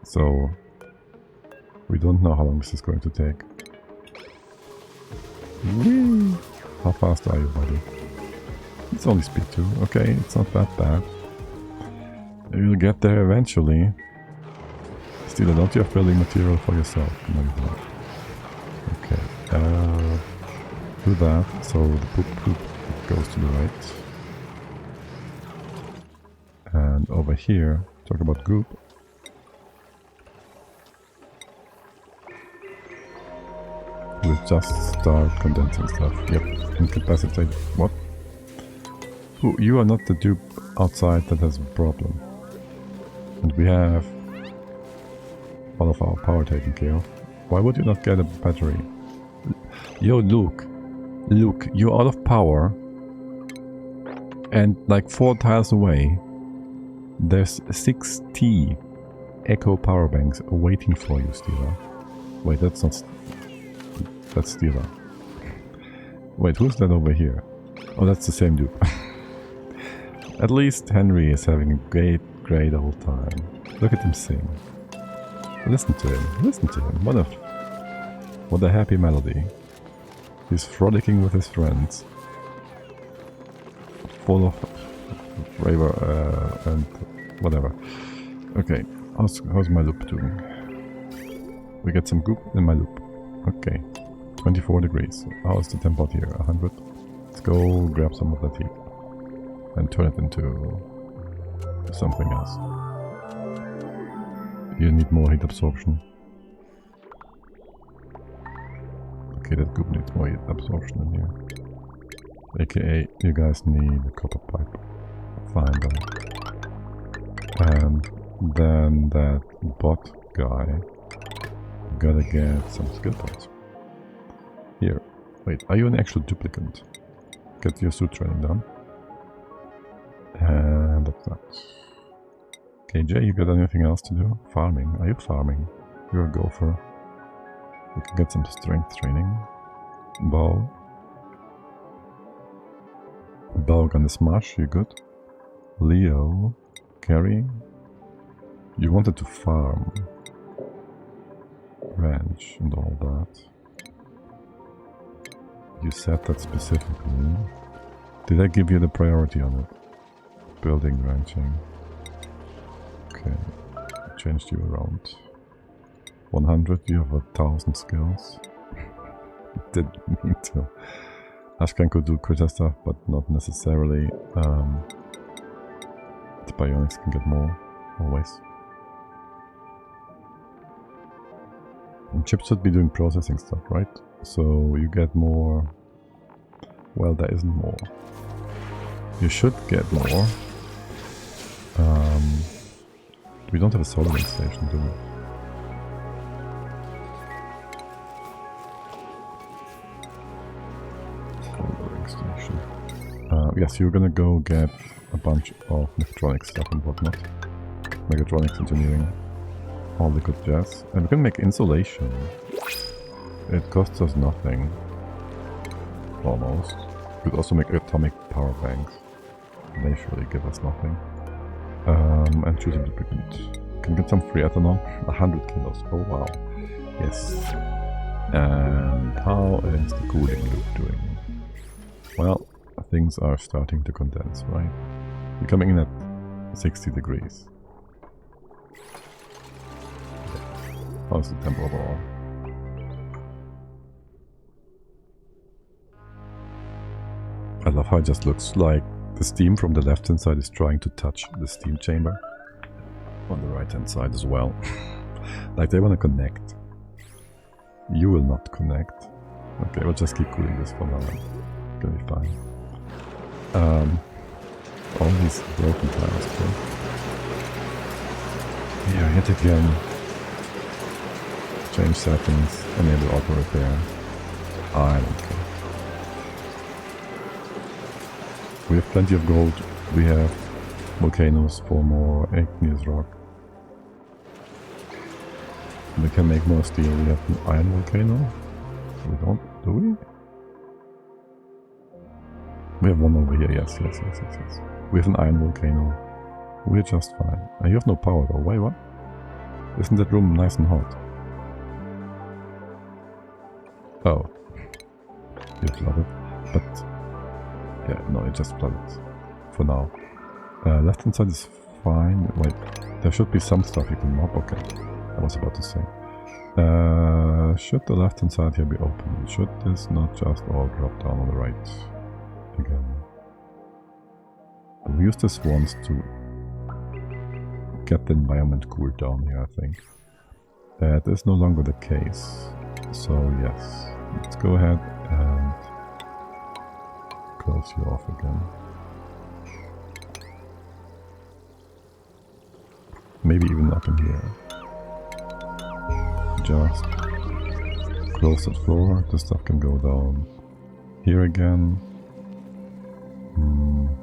So, we don't know how long this is going to take. Whee! How fast are you, buddy? It's only speed 2. Okay, it's not that bad. You'll get there eventually. Still, don't you have building material for yourself? No, you don't. Okay, do that. So the poop goes to the right. And over here, talk about goop. We'll just start condensing stuff. Yep, incapacitate. What? Ooh, you are not the dupe outside that has a problem. And we have all of our power taken care of. Why would you not get a battery? Yo, Luke, you're out of power. And like 4 tiles away, there's 60 Echo power banks waiting for you, Stila. Wait, that's not... That's Stila. Wait, who's that over here? Oh, that's the same dude. At least Henry is having a great old time. Look at him sing. Listen to him. What a happy melody. He's frolicking with his friends. Full of raver and whatever. Okay, how's my loop doing? We get some goop in my loop. Okay, 24 degrees. How's the tempo here? 100. Let's go grab some of that heat and turn it into something else. You need more heat absorption. Okay, that goop needs more heat absorption in here. AKA, you guys need a copper pipe. Fine then. And then that bot guy gotta get some skill points. Here. Wait, are you an actual duplicant? Get your suit training done. And that's that. KJ, you got anything else to do? Farming. Are you farming? You're a gopher. You can get some strength training. Bow. Bow gonna smash, you good? Leo. Carry. You wanted to farm. Ranch and all that. You said that specifically. Did I give you the priority on it? Building, ranching. Okay. I changed you around. 100, you have 1,000 skills. Didn't mean to. Ashkan could do critter stuff, but not necessarily The bionics can get more, always. And chips should be doing processing stuff, right? So you get more... Well, there isn't more. You should get more. We don't have a soldering station, do we? Soldering station. Yes, you're gonna go get a bunch of mechatronics stuff and whatnot. Mechatronics engineering. All the good jazz. And we can make insulation. It costs us nothing. Almost. We could also make atomic power banks. They surely give us nothing. And choose a lubricant. Can get some free ethanol. 100 kilos. Oh wow. Yes. And how is the cooling loop doing? Well, things are starting to condense, right? You're coming in at 60 degrees. How's the temp overall? I love how it just looks like the steam from the left hand side is trying to touch the steam chamber on the right hand side as well. Like they want to connect. You will not connect. Okay, we'll just keep cooling this for now. It's gonna be fine. All these broken tiles, okay? Yeah, yet again. Change settings, enable auto repair. I don't care. We have plenty of gold. We have volcanoes for more igneous rock. We can make more steel. We have an iron volcano. We don't, do we? We have one over here, yes. We have an iron volcano. We're just fine. And you have no power though. Why, what? Isn't that room nice and hot? Oh. You're flooded. But... yeah, no, it just flooded. For now. Left hand side is fine. Wait, there should be some stuff you can mob. Okay. I was about to say. Should the left hand side here be open? Should this not just all drop down on the right again? We used this once to get the environment cooled down here, I think. That is no longer the case. So yes, let's go ahead and close you off again. Maybe even up in here. Just close that floor, the stuff can go down here again.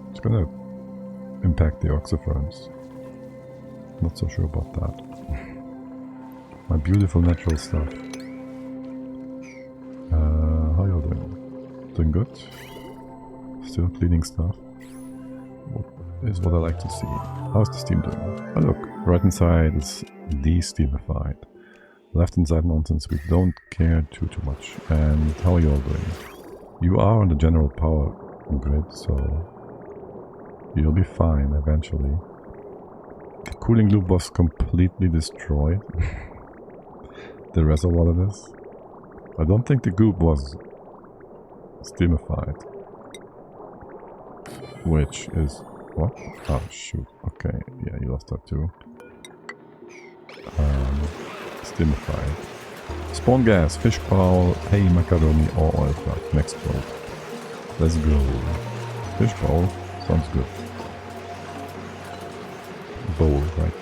It's gonna impact the oxiframes. Not so sure about that. My beautiful natural stuff. How y'all doing? Doing good? Still cleaning stuff. What is what I like to see. How's the steam doing? Oh look, right hand side is de-steamified. Left hand side nonsense, we don't care too much. And how are you all doing? You are on the general power grid, so you'll be fine eventually. The cooling loop was completely destroyed. The reservoir that is. I don't think the goop was steamified. Which is... what? Oh shoot, okay, yeah, you lost that too. Steamified. Spawn gas, fish bowl, hay, macaroni or oil flood. Next boat. Let's go. Fish bowl, sounds good. Bowl, right.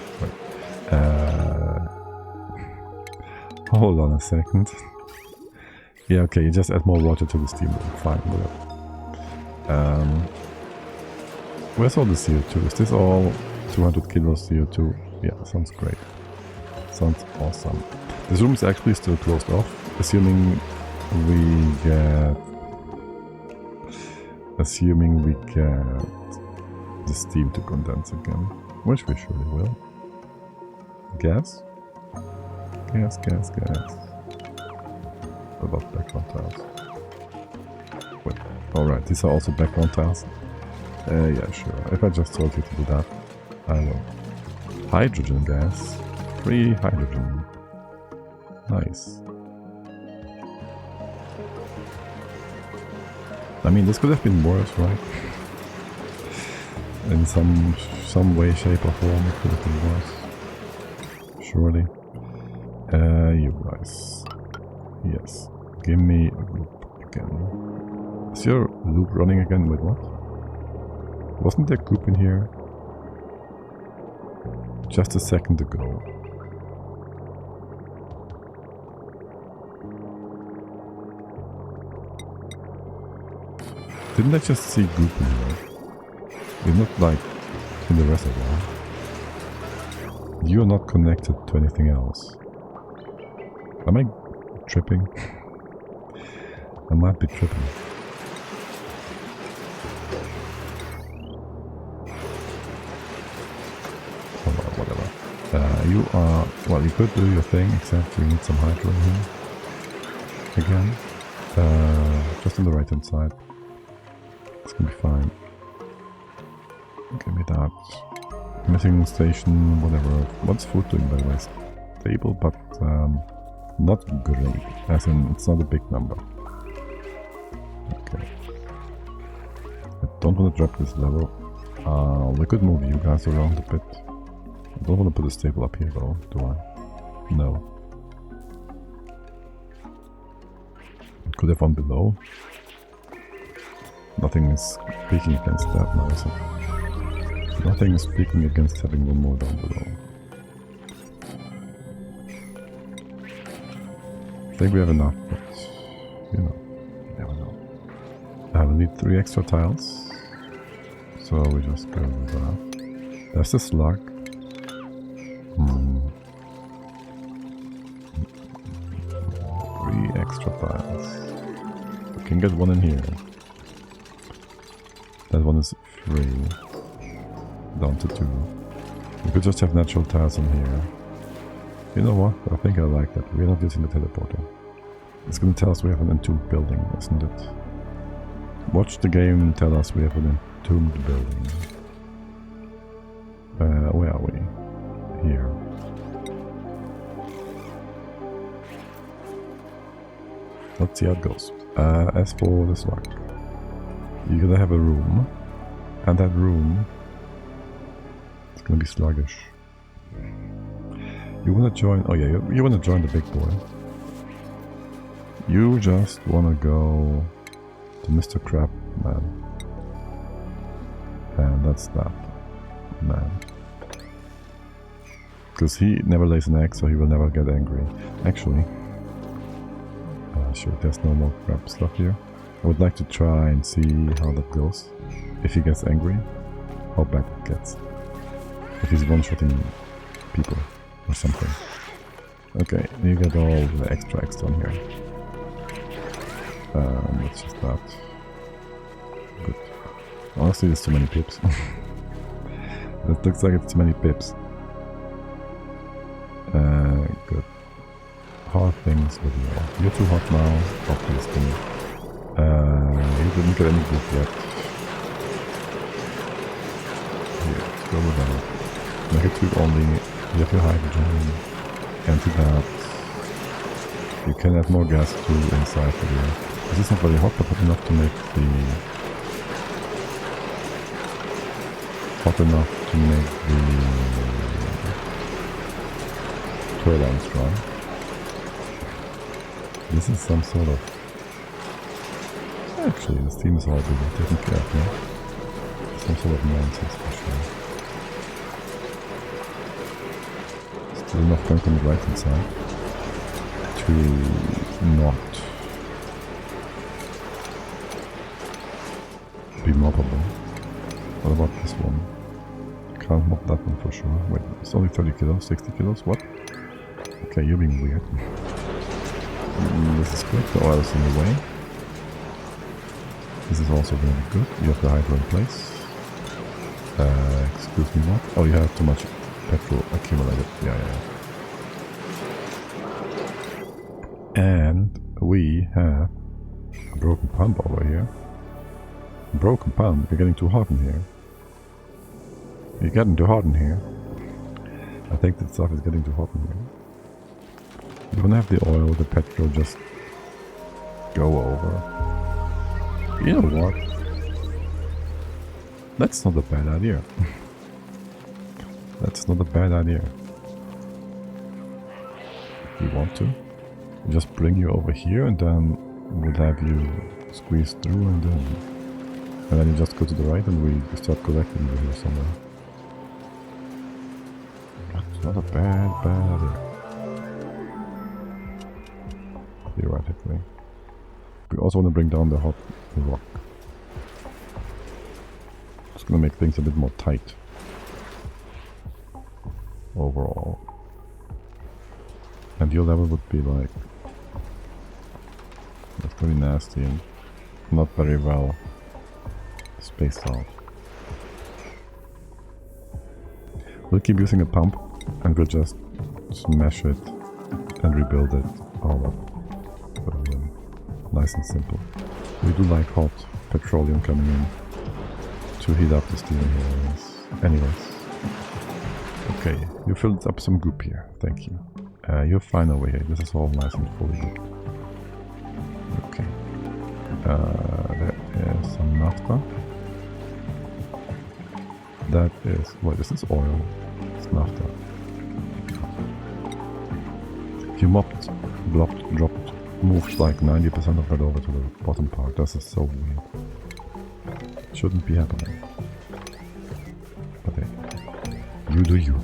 Hold on a second. Yeah, okay, you just add more water to the steam. Fine, whatever. Where's all the CO2? Is this all 200 kilos CO2? Yeah, sounds great. Sounds awesome. This room is actually still closed off, assuming we get the steam to condense again, which we surely will. Gas? Gas. What about background tiles? Wait, alright, these are also background tiles. Yeah, sure. If I just told you to do that, I will. Hydrogen gas. Free hydrogen. Nice. I mean, this could have been worse, right? In some some way, shape or form it could have been worse. Surely. You guys. Yes. Give me a loop again. Is your loop running again with what? Wasn't there goop in here? Just a second ago. Didn't I just see goop in here? It's not like in the reservoir. You're not connected to anything else. Am I tripping? I might be tripping. Whatever. You are... Well, you could do your thing, except you need some hydro in here. Again. Just on the right hand side. It's gonna be fine. Give me that. Missing station, whatever. What's food doing by the way? Stable, but not great. As in, it's not a big number. Okay. I don't want to drop this level. We could move you guys around a bit. I don't want to put a stable up here though, do I? No. Could have one below. Nothing is speaking against that now, is it? Nothing is speaking against having one more down below. I think we have enough, but you know, you never know. We need 3 extra tiles, so we just go with that. There's the slug. 3 extra tiles. We can get one in here. That one is free. Down to 2. We could just have natural tiles in here. You know what? I think I like that. We're not using the teleporter. It's gonna tell us we have an entombed building, isn't it? Watch the game and tell us we have an entombed building. Where are we? Here. Let's see how it goes. As for the slug. You're gonna have a room. And that room... It's gonna be sluggish. You wanna join... Oh yeah, you wanna join the big boy. You just wanna go to Mr. Crab Man. And that's that man. Because he never lays an egg, so he will never get angry. Actually... sure, there's no more crab stuff here. I would like to try and see how that goes. If he gets angry, how bad it gets. If he's one-shotting people or something. Okay, you get all the extra on here. That's just that. Good. Honestly, there's too many pips. It looks like it's too many pips. Good. Hard things with you. You're too hot now, obviously. You didn't get any good yet. Here, let's go with that. Negative only. You have your hydrogen. Empty that. You can add more gas to inside of here. This is not very hot, but hot enough to make the... Hot enough to make the... turbines run. This is some sort of... Actually, the steam is all being taken care of now. Some sort of nonsense for sure. Still enough gunk on the right hand side to not be mobbable. What about this one? Can't mob that one for sure. Wait, it's only 30 kilos, 60 kilos, what? Okay, you're being weird. This is good, the oil is in the way. This is also very good. You have the hydro in place. Excuse me, what? Oh, you have too much petrol accumulated. Yeah. And we have a broken pump over here. A broken pump? You're getting too hot in here. You're getting too hot in here. I think that stuff is getting too hot in here. You wanna have the oil, the petrol just go over. You know what? That's not a bad idea. That's not a bad idea. If you want to. We'll just bring you over here and then we'll have you squeeze through and then you just go to the right and we start collecting you here somewhere. That's not a bad idea. Theoretically. We also want to bring down the hot rock. It's gonna make things a bit more tight. Overall. And your level would be like... That's pretty nasty and not very well spaced out. We'll keep using a pump and we'll just smash it and rebuild it all up. Nice and simple. We do like hot petroleum coming in to heat up the steam here. Anyways. Okay, you filled up some goop here. Thank you. You're fine over here. This is all nice and fully good. Okay. There is some naphtha. That is... What, this is oil. It's naphtha. You mopped, blopped, dropped, moved like 90% of that over to the bottom part. This is so weird. Shouldn't be happening. But hey, you do you.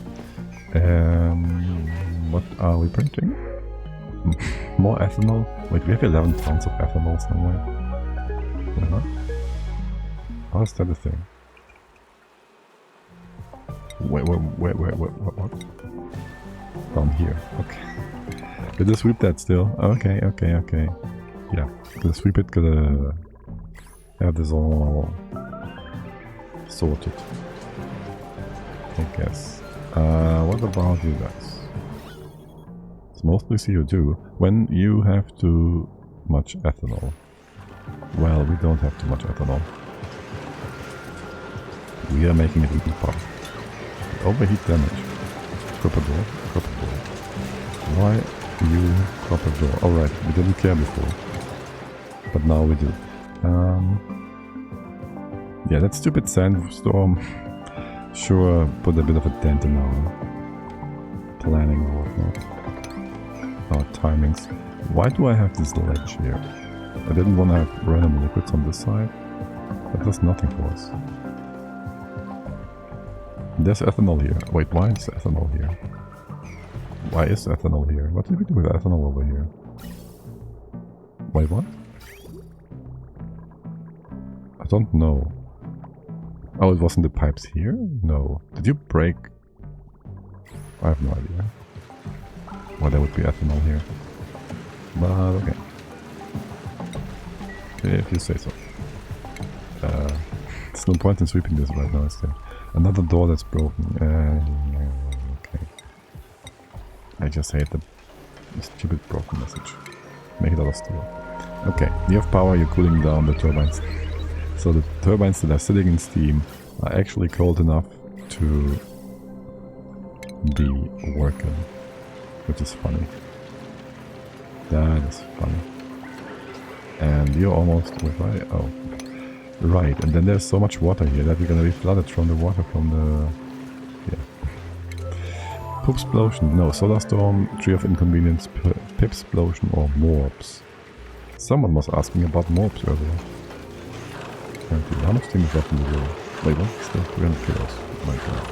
What are we printing? More ethanol? Wait, we have 11 tons of ethanol somewhere. How is that a thing? Wait, what? Down here, okay. Gotta sweep that still. Okay. Yeah, gotta sweep it, gotta have this all sorted. I guess. What about you guys? It's mostly CO2. When you have too much ethanol. Well, we don't have too much ethanol. We are making it even power. Overheat damage. Copper door. Why you copper door? Alright, we didn't care before. But now we do. Yeah, that stupid sandstorm sure put a bit of a dent in our planning or whatnot. Our timings. Why do I have this ledge here? I didn't want to have random liquids on this side. That does nothing for us. There's ethanol here. Wait, why is ethanol here? Why is ethanol here? What did we do with ethanol over here? Wait, what? I don't know. Oh, it wasn't the pipes here? No. Did you break? I have no idea. Well, there would be ethanol here. But okay. If you say so. There's no point in sweeping this right now, is there? Another door that's broken. Okay. I just hate the stupid broken message. Make it out of steel. Okay, you have power, you're cooling down the turbines. So the turbines that are sitting in steam are actually cold enough to be working. Which is funny. That is funny. And you're almost... Wait, oh. Right, and then there's so much water here that we're gonna be flooded from the water from the... Yeah. Poopsplosion. No, solar storm, tree of inconvenience, pipsplosion or morps. Someone was asking about morps earlier. Apparently, how much steam is left in the room? Wait, what? Still 300 kilos. Oh my god.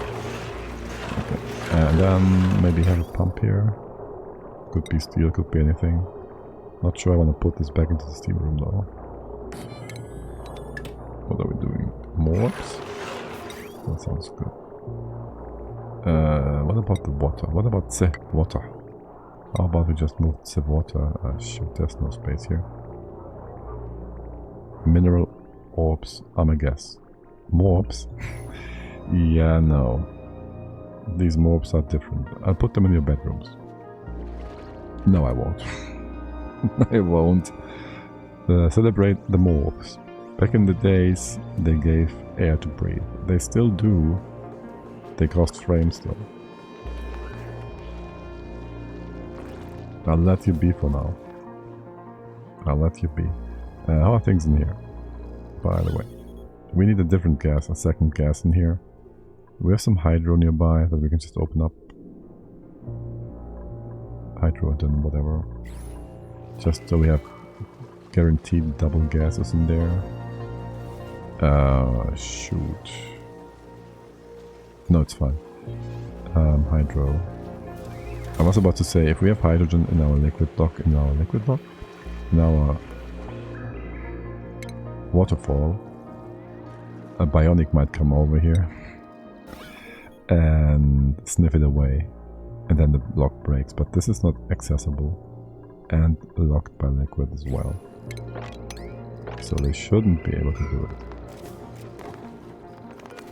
Okay. And then maybe have a pump here. Could be steel, could be anything. Not sure I want to put this back into the steam room though. What are we doing? Morps? That sounds good. What about the water? What about the water? How about we just move the water? Shoot, there's no space here. Mineral orbs, I'm a guess. Morps? Yeah, no. These morps are different. I'll put them in your bedrooms. No, I won't. I won't. Celebrate the morps. Back in the days, they gave air to breathe. They still do. They cost frames though. I'll let you be for now. I'll let you be. How are things in here? By the way. We need a different gas, a second gas in here. We have some hydro nearby that we can just open up. Hydro and then whatever. Just so we have guaranteed double gases in there. Shoot. No, it's fine. Hydro. I was about to say, if we have hydrogen in our liquid block, in our waterfall, a bionic might come over here and sniff it away, and then the block breaks. But this is not accessible and locked by liquid as well, so they shouldn't be able to do it.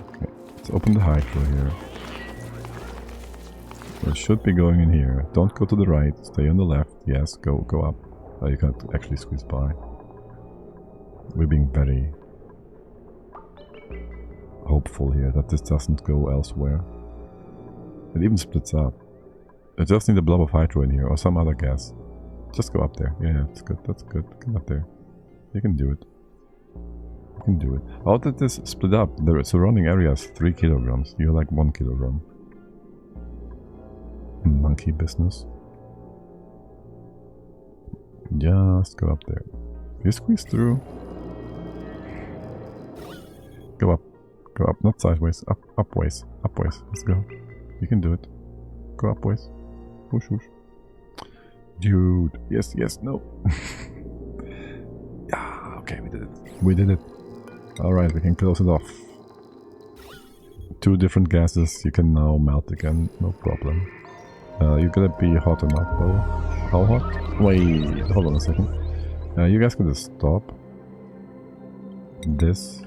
Okay, let's open the hydro here. It should be going in here. Don't go to the right, stay on the left. Yes, go up. You can't actually squeeze by. We're being very hopeful here that this doesn't go elsewhere. It even splits up. I just need a blob of hydro in here or some other gas. Just go up there. Yeah, that's good. That's good. Come up there. You can do it. You can do it. How did this split up? The surrounding area is 3 kilograms. You're like 1 kilogram. Monkey business. Just go up there. You squeeze through. Go up. Go up, not sideways. Upways. Upways. Let's go. You can do it. Go upways. Whoosh, whoosh. Dude. Yes, yes, no. Yeah, okay, we did it. We did it. Alright, we can close it off. 2 different gases. You can now melt again. No problem. You're gonna be hot enough though. How hot? Wait, hold on a second. You guys can just stop. This.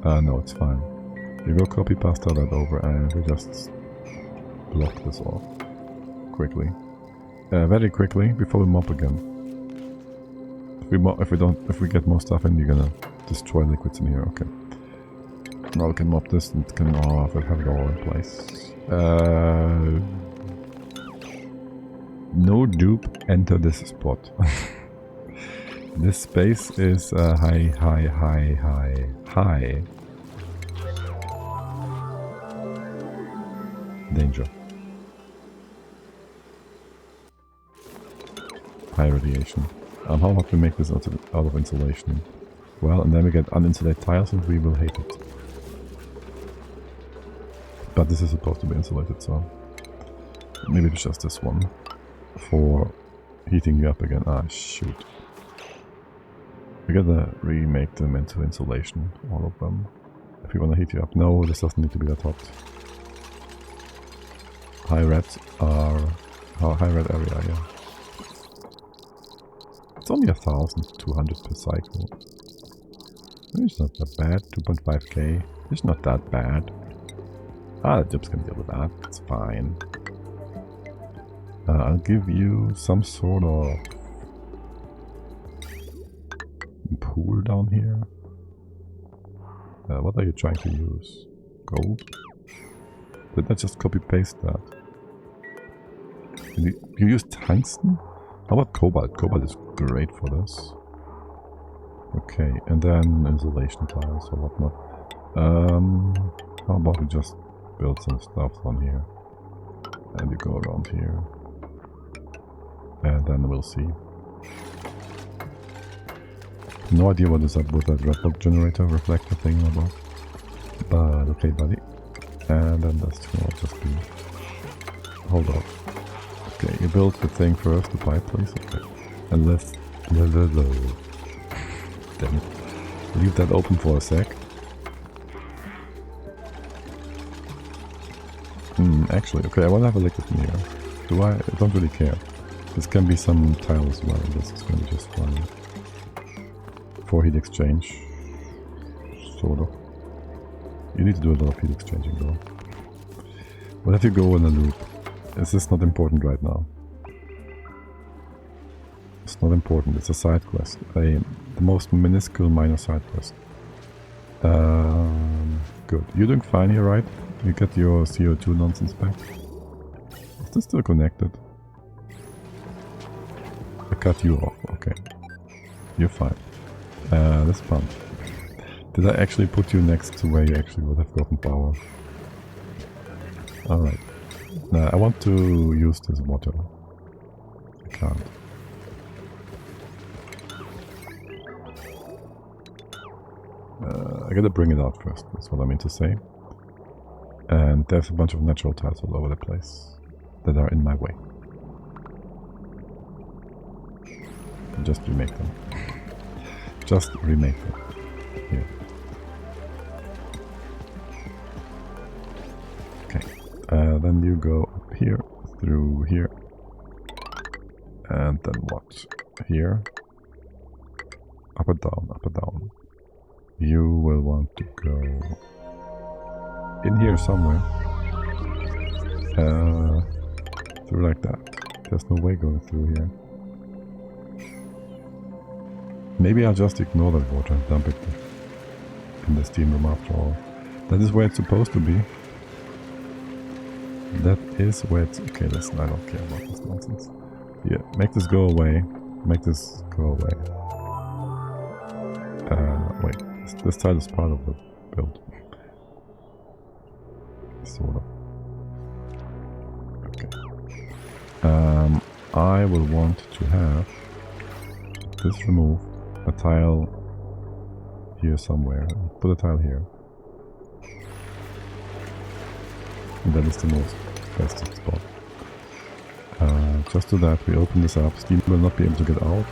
No, it's fine. You go copy pasta that over and we just block this off. Quickly. Very quickly, before we mop again. If we get more stuff in, you're gonna destroy liquids in here, okay. Now we can mop this and can have it all in place. No dupe, enter this spot. This space is high. Danger. High radiation. How about we make this out of insulation? Well, and then we get uninsulated tiles and we will hate it. But this is supposed to be insulated, so maybe it's just this one for heating you up again. Ah, shoot. We gotta remake them into insulation, all of them. If we want to heat you up. No, this doesn't need to be that hot. High red area, yeah. It's only 1,200 per cycle. It's not that bad. 2.5k. It's not that bad. Ah, the dupes can deal with that. It's fine. I'll give you some sort of pool down here. What are you trying to use? Gold? Did I just copy paste that? You use tungsten? How about cobalt? Cobalt is great for this. Okay, and then insulation tiles or whatnot. How about we just build some stuff on here? And you go around here. And then we'll see. No idea what is up with that red dot generator reflector thing about. But okay, buddy. And then that's gonna just be... Hold on. Okay, you build the thing first, the pipe please. Okay. And let's... Damn it. Leave that open for a sec. Actually, okay, I want to have a liquid in here. Do I? I don't really care. This can be some tile as well. This is going to be just fine. For heat exchange. Sort of. You need to do a lot of heat exchanging though. What if you go in a loop? This is not important right now. It's not important, it's a side quest. The most minuscule minor side quest. Good. You're doing fine here, right? You get your CO2 nonsense back. Is this still connected? I cut you off, okay. You're fine. This pump. Did I actually put you next to where you actually would have gotten power? Alright. Now I want to use this water. I can't. I gotta bring it out first, that's what I mean to say. And there's a bunch of natural tiles all over the place that are in my way. Just remake them. Just remake them. Here. Okay. Then you go up here, through here. And then what? Here. Up and down, up and down. You will want to go in here somewhere. Through like that. There's no way going through here. Maybe I'll just ignore that water and dump it in the steam room after all. That is where it's supposed to be. That is where it's... Okay, listen, I don't care about this nonsense. Yeah, make this go away. Make this go away. Wait. This tile is part of the build. Sort of. Okay. I will want to have this removed. A tile here somewhere. Put a tile here. And that is the most best spot. Just do that. We open this up. Steam will not be able to get out.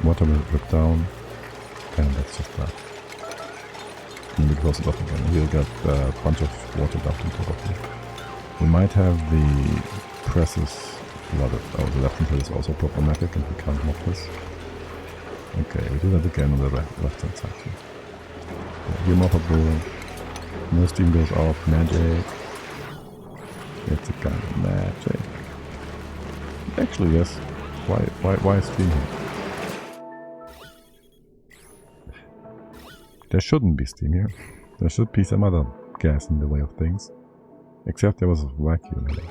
Water will drip down. And that's just that. And we close it up again. We'll get a bunch of water dumped on top of it. We might have the presses. The left hand is also problematic and we can't mop this. Okay, we do that again on the left hand side too. Here moppable. No steam goes off. Magic. It's a kind of magic. Actually, yes. Why steam here? There shouldn't be steam here. There should be some other gas in the way of things. Except there was a vacuum here.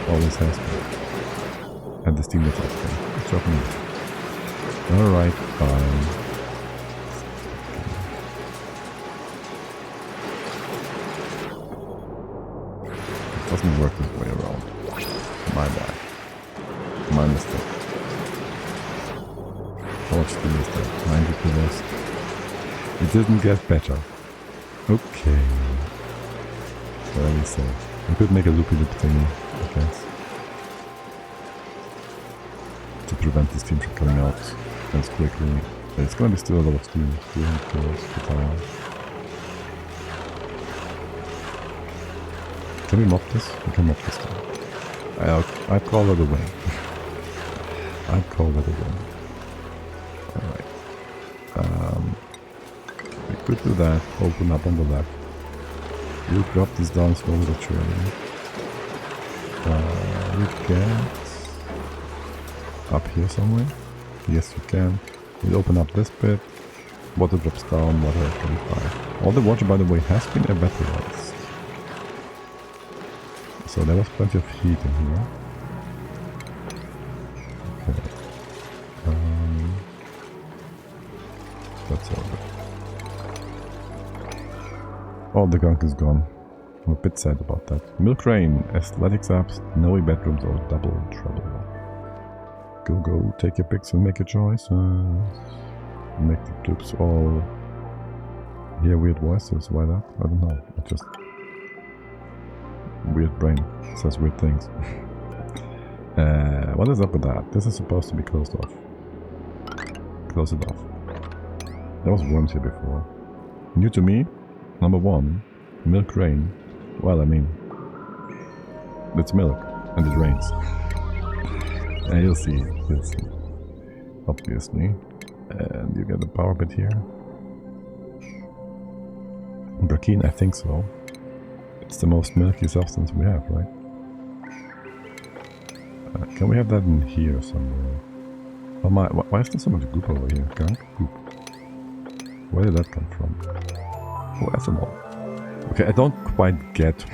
Always has been. And the steam gets off there. It's dropping in. Alright, fine. It doesn't work this way around. My bad. My mistake. Watch the mistake. 90 kilos. It didn't get better. Okay. Very safe. I could make a loopy-loop thingy, I guess. To prevent the steam from coming out as quickly. It's gonna be still a lot of steam. 300 kilos per tile. Can we mop this? We can mop this time. I'd call it a win. I'd call it a win. Alright. We could do that. Open up on the left. You drop this down slowly but surely. We get up here somewhere. Yes, you can. We open up this bit. Water drops down. Water at 25. All the water, by the way, has been evaporized. So there was plenty of heat in here. Okay. That's all good. Oh, the gunk is gone. I'm a bit sad about that. Milk Rain, Athletics apps, snowy bedrooms or double trouble. Go, take your picks and make a choice. Make the clips all hear weird voices. Why that? I don't know. I just... Weird brain says weird things. What is up with that? This is supposed to be closed off. Close it off. There was worms here before. New to me, number 1, Milk Rain. Well, I mean, it's milk and it rains. You'll see, obviously. And you get the power bit here. Brackeen, I think so. It's the most milky substance we have, right? Can we have that in here somewhere? Oh my, why is there so much goop over here? Gunk? Goop. Where did that come from? Oh, ethanol. Okay, I don't quite get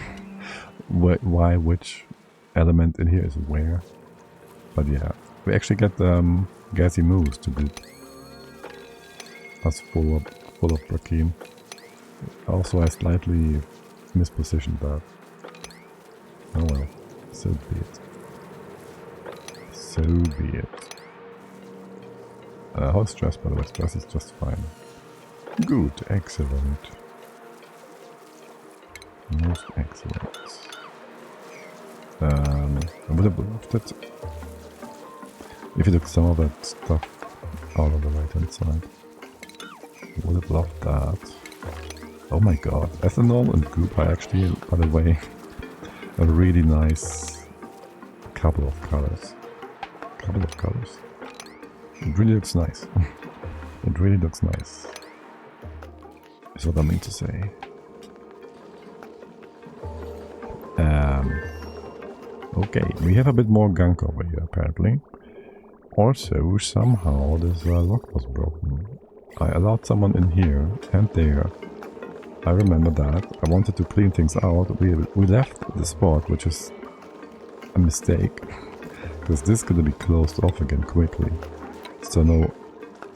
why which element in here is where. But yeah, we actually get gassy moose to goop. That's full of brackeen. Also, I slightly mispositioned that. Oh well, so be it. So be it. How's stress, by the way? Stress is just fine. Good, excellent. Most excellent. I would have loved it if you took some of that stuff out of the right hand side. Would have loved that. Oh my god, ethanol and goop are actually, by the way, a really nice couple of colors. It really looks nice. It really looks nice. Is what I mean to say. Okay, we have a bit more gunk over here apparently. Also, somehow this lock was broken. I allowed someone in here and there. I remember that. I wanted to clean things out. We left the spot, which is a mistake. Because this could be closed off again quickly. So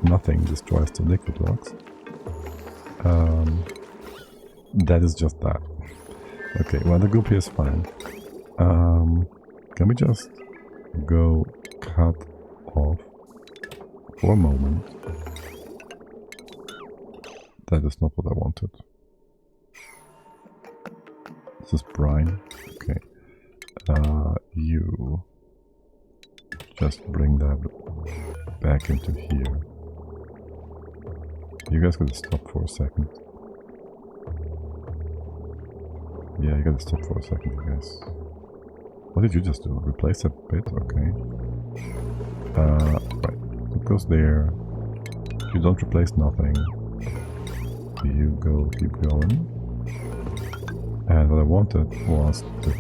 nothing destroys the liquid locks. That is just that. Okay, well the goop here is fine. Can we just go cut off for a moment? That is not what I wanted. This is brine. Okay. You just bring that back into here. You guys gotta stop for a second. Yeah, you gotta stop for a second, you guys. What did you just do? Replace that bit? Okay. Right. It goes there. You don't replace nothing. You go, keep going. And what I wanted was the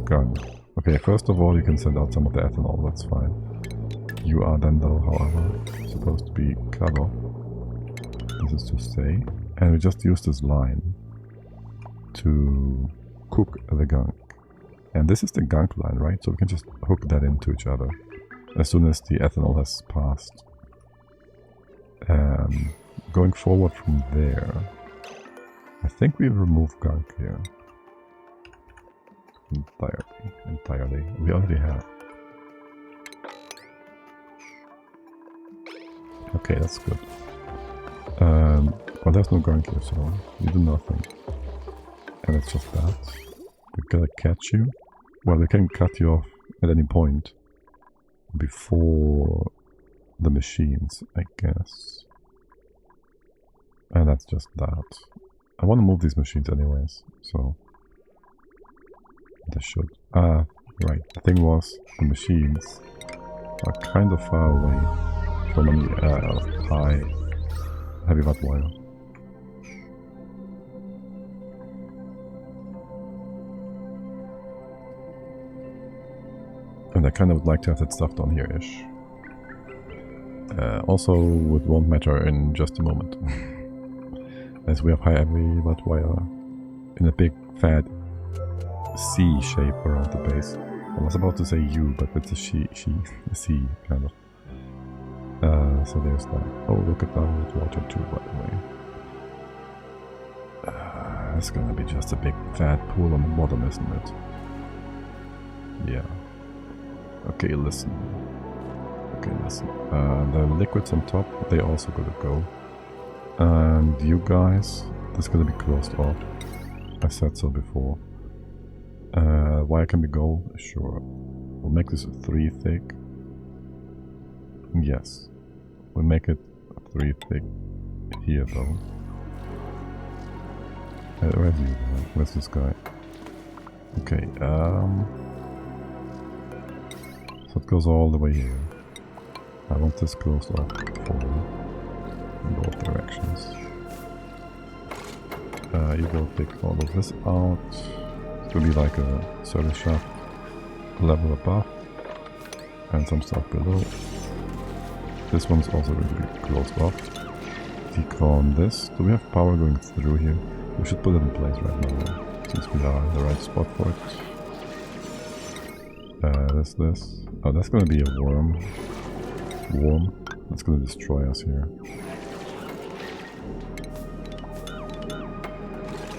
gun. Okay, first of all, you can send out some of the ethanol, that's fine. You are then, though, however, supposed to be cut off. This is to stay. And we just use this line to cook the gunk. And this is the gunk line, right? So we can just hook that into each other as soon as the ethanol has passed. Going forward from there, I think we remove gunk here. Entirely. We already have. Okay, that's good. Well, there's no gunk here, so you do nothing. And it's just that. We gotta catch you. Well, we can cut you off at any point before the machines, I guess. And that's just that. I want to move these machines anyways, so they should. Right. The thing was, the machines are kind of far away from any high heavy watt wire. And I kind of would like to have that stuff down here-ish. Also, it won't matter in just a moment. As we have high heavy watt wire in a big fat C shape around the base. I was about to say U, but it's a C kind of. So there's that. Oh, look at that water too, by the way. It's gonna be just a big fat pool on the bottom, isn't it? Yeah. Okay, listen. The liquids on top, they also gotta go. And you guys, this is gonna be closed off. I said so before. Wire can be gold? Sure. We'll make this 3 thick. Yes. We'll make it 3 thick here though. Where's you? Where's this guy? Okay, so it goes all the way here. I want this closed off forward in both directions. You go pick all of this out. It will be like a service shaft level above and some stuff below. This one's also going to be closed off. Decon this. Do we have power going through here? We should put it in place right now, since we are in the right spot for it. This. Oh, that's going to be a worm. That's going to destroy us here.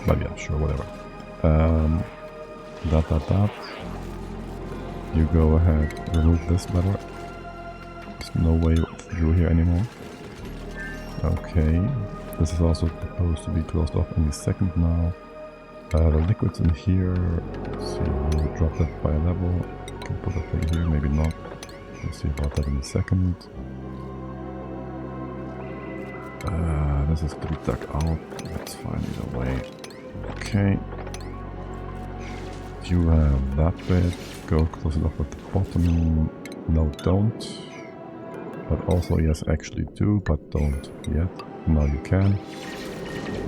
But yeah, sure, whatever. That. You go ahead, remove this ladder. There's no way through here anymore. Okay, this is also supposed to be closed off any second now. The liquids in here, let's see, we'll drop that by a level. Can put a thing here, maybe not. We'll see about that in a second. This is to be dug out, that's fine either way. Okay. You have that bit, go close it off with the bottom. No, don't. But also, yes, actually do, but don't yet. Now you can.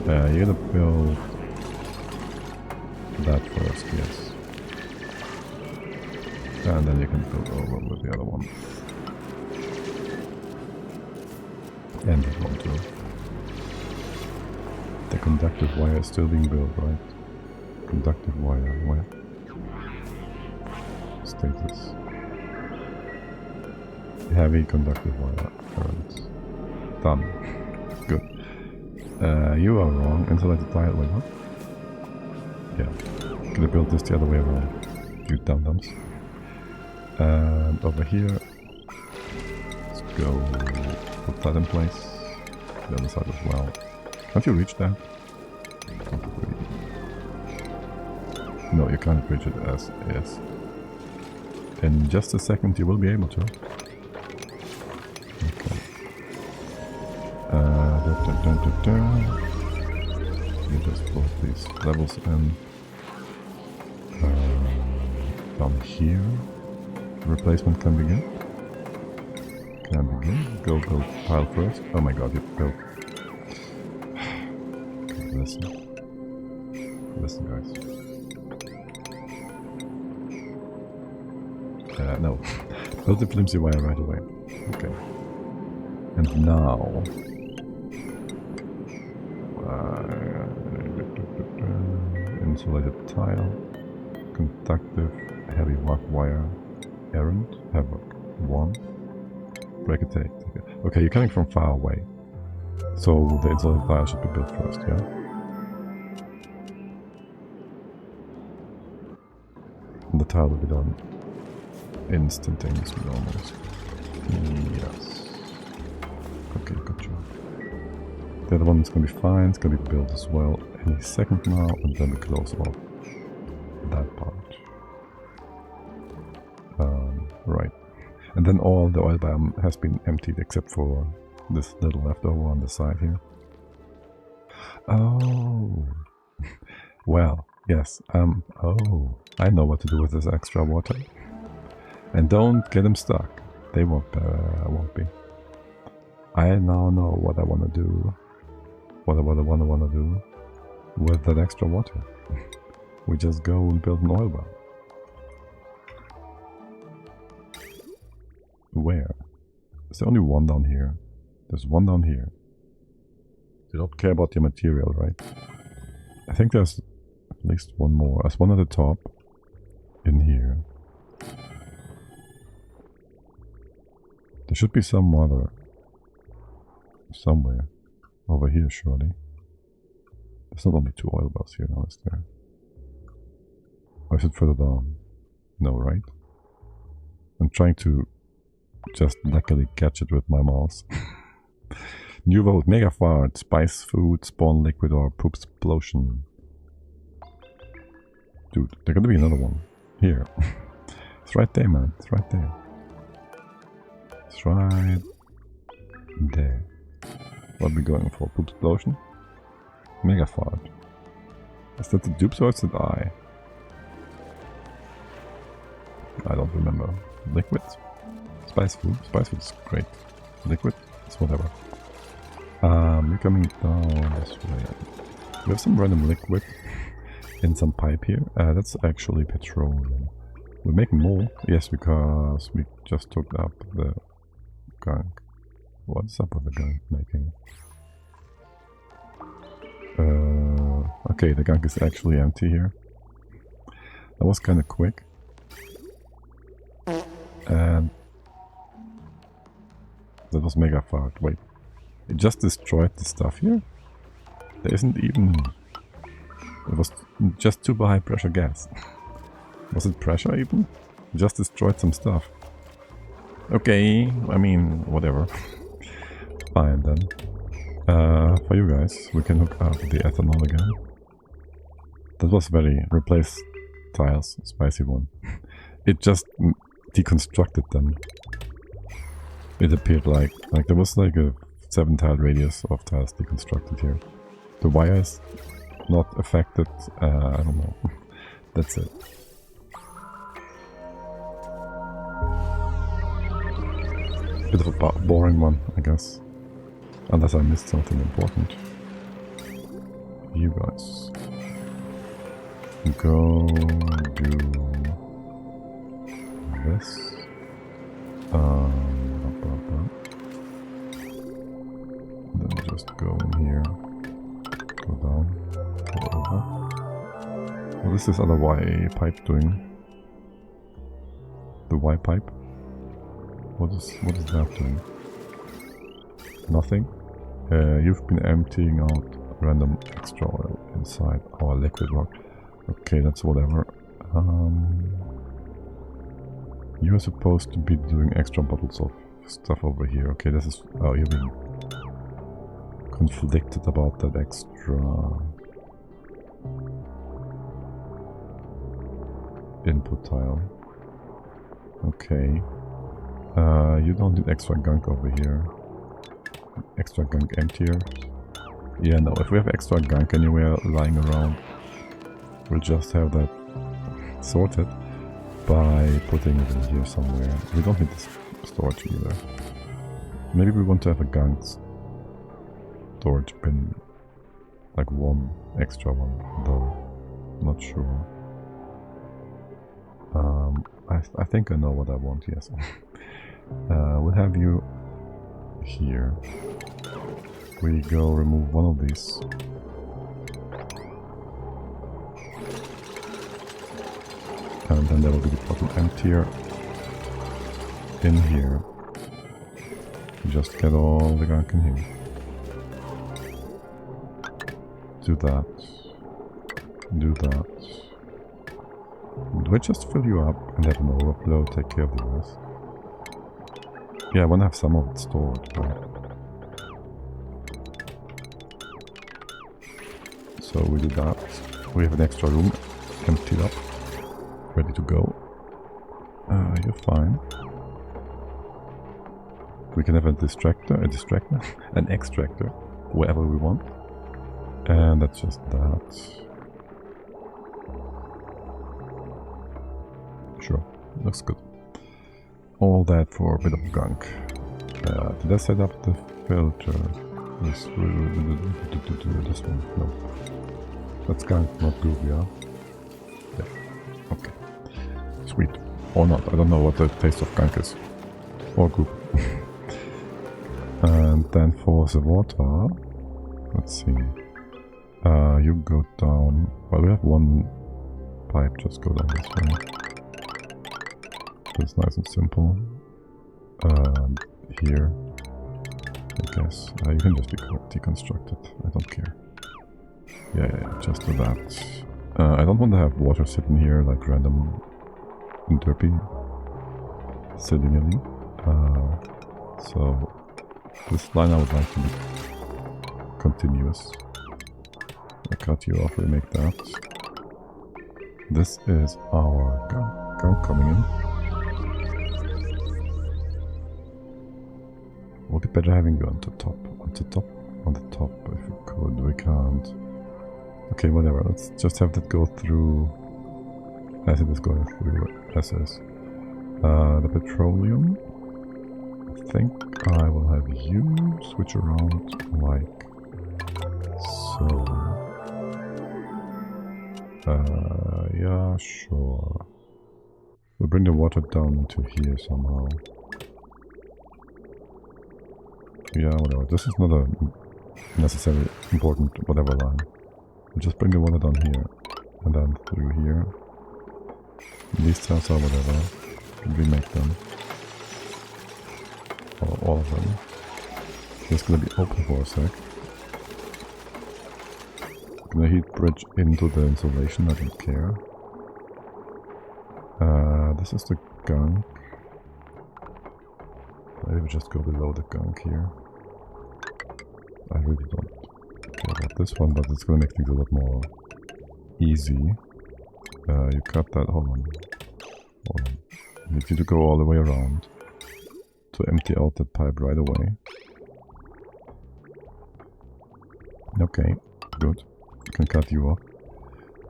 You're gonna build that first, yes. And then you can build over with the other one. And that one too. The conductive wire is still being built, right? Conductive wire, where? Status. Heavy conductive wire currents. Done. Good. You are wrong. Insulate the tile. Wait, what? Yeah. Gonna build this the other way around. You dum-dums. And over here, let's go put that in place. The other side as well. Can't you reach that? Not really. No, you can't reach it as is. In just a second you will be able to. Okay. You just put these levels in. Down here. Replacement can begin. Go build pile first. Oh my god, you built. Okay, listen guys. No. Build the flimsy wire right away. Okay. And now... insulated tile. Conductive heavy rock wire. Errant. Havoc. 1. Break a take. Okay, you're coming from far away. So the insulated tile should be built first, yeah? And the tile will be done instantaneously almost. Yes. Okay, good job. The other one's gonna be fine, it's gonna be built as well any second now, and then we close off that part. Right. And then all the oil biome has been emptied except for this little leftover on the side here. Oh. Well, yes. Oh. I know what to do with this extra water. And don't get them stuck. They won't be. I now know what I want to do. What I want to do with that extra water. We just go and build an oil biome. Where? Is there only one down here? There's one down here. You don't care about your material, right? I think there's at least one more. There's one at the top. In here. There should be some other. Somewhere. Over here, surely. There's not only 2 oil wells here now, is there? Or is it further down? No, right? I'm trying to just luckily catch it with my mouse. New vote, mega fart, spice food, spawn liquid or poop explosion. Dude, there's gonna be another one. Here. It's right there, man. It's right there. It's right there. What are we going for? Poop explosion? Mega fart. Is that the dupes or is it I? I don't remember. Liquid? Spice food? Spice food is great. Liquid? It's whatever. You're coming down this way. We have some random liquid in some pipe here. That's actually petroleum. We're making more. Yes, because we just took up the gunk. What's up with the gunk making? Okay, the gunk is actually empty here. That was kind of quick. And that was mega fart. Wait, it just destroyed the stuff here? There isn't even It was just too high pressure gas. Was it pressure even? Just destroyed some stuff. Okay, I mean, whatever. Fine then. For you guys, we can hook up the ethanol again. That was very... replace tiles, spicy one. It just deconstructed them. It appeared like there was like a 7-tile radius of tiles deconstructed here. The wire is not affected, I don't know. That's it. Bit of a boring one, I guess. Unless I missed something important. You guys. Go do this. Then just go in here. Go down. Go over. What is this other Y pipe doing? The Y pipe? What is that doing? Nothing? You've been emptying out random extra oil inside our liquid rock. Okay, that's whatever. You are supposed to be doing extra bottles of stuff over here. Okay, this is... oh, you're being conflicted about that extra... input tile. Okay. You don't need extra gunk over here. Extra gunk emptier. Yeah, no, if we have extra gunk anywhere lying around, we'll just have that sorted by putting it in here somewhere. We don't need this storage either. Maybe we want to have a gunk storage bin. Like one extra one, though. Not sure. I think I know what I want, yes. We'll have you here. We go remove one of these. And then there will be the bottom emptier in here. Just get all the gunk in here. Do that. Do that. Do I just fill you up and have an overflow, take care of the rest? Yeah, I want to have some of it stored, right? So we do that. We have an extra room emptied up, ready to go. You're fine. We can have a distractor, an extractor, wherever we want. And that's just that. Sure, looks good. All that for a bit of gunk. Did I set up the filter? This one? No. That's gunk, not goop, yeah? Yeah. Okay. Sweet. Or not, I don't know what the taste of gunk is. Or goop. And then for the water, let's see. You go down. Well, we have one pipe, just go down this way. It's nice and simple. Here, I guess. You can just deconstruct it. I don't care. Yeah, just do that. I don't want to have water sitting here like random derpy silly. So this line I would like to be continuous. I cut you off, we make that. This is our gunk coming in. Would be better having you on the top, if we could. We can't. Okay, whatever, let's just have that go through as it is going through SS. The petroleum, I think I will have you switch around like so. Yeah, sure. We'll bring the water down into here somehow. Yeah, whatever. This is not a necessarily important whatever line. We'll just bring the water down here. And then through here. These cells are whatever. We make them. Or all of them. It's gonna be open for a sec. Can I heat bridge into the insulation? I don't care. This is the gunk. Maybe just go below the gunk here. I really don't care about this one, but it's gonna make things a lot more easy. You cut that. Hold on. I need you to go all the way around to empty out that pipe right away. Okay, good. You can cut you off.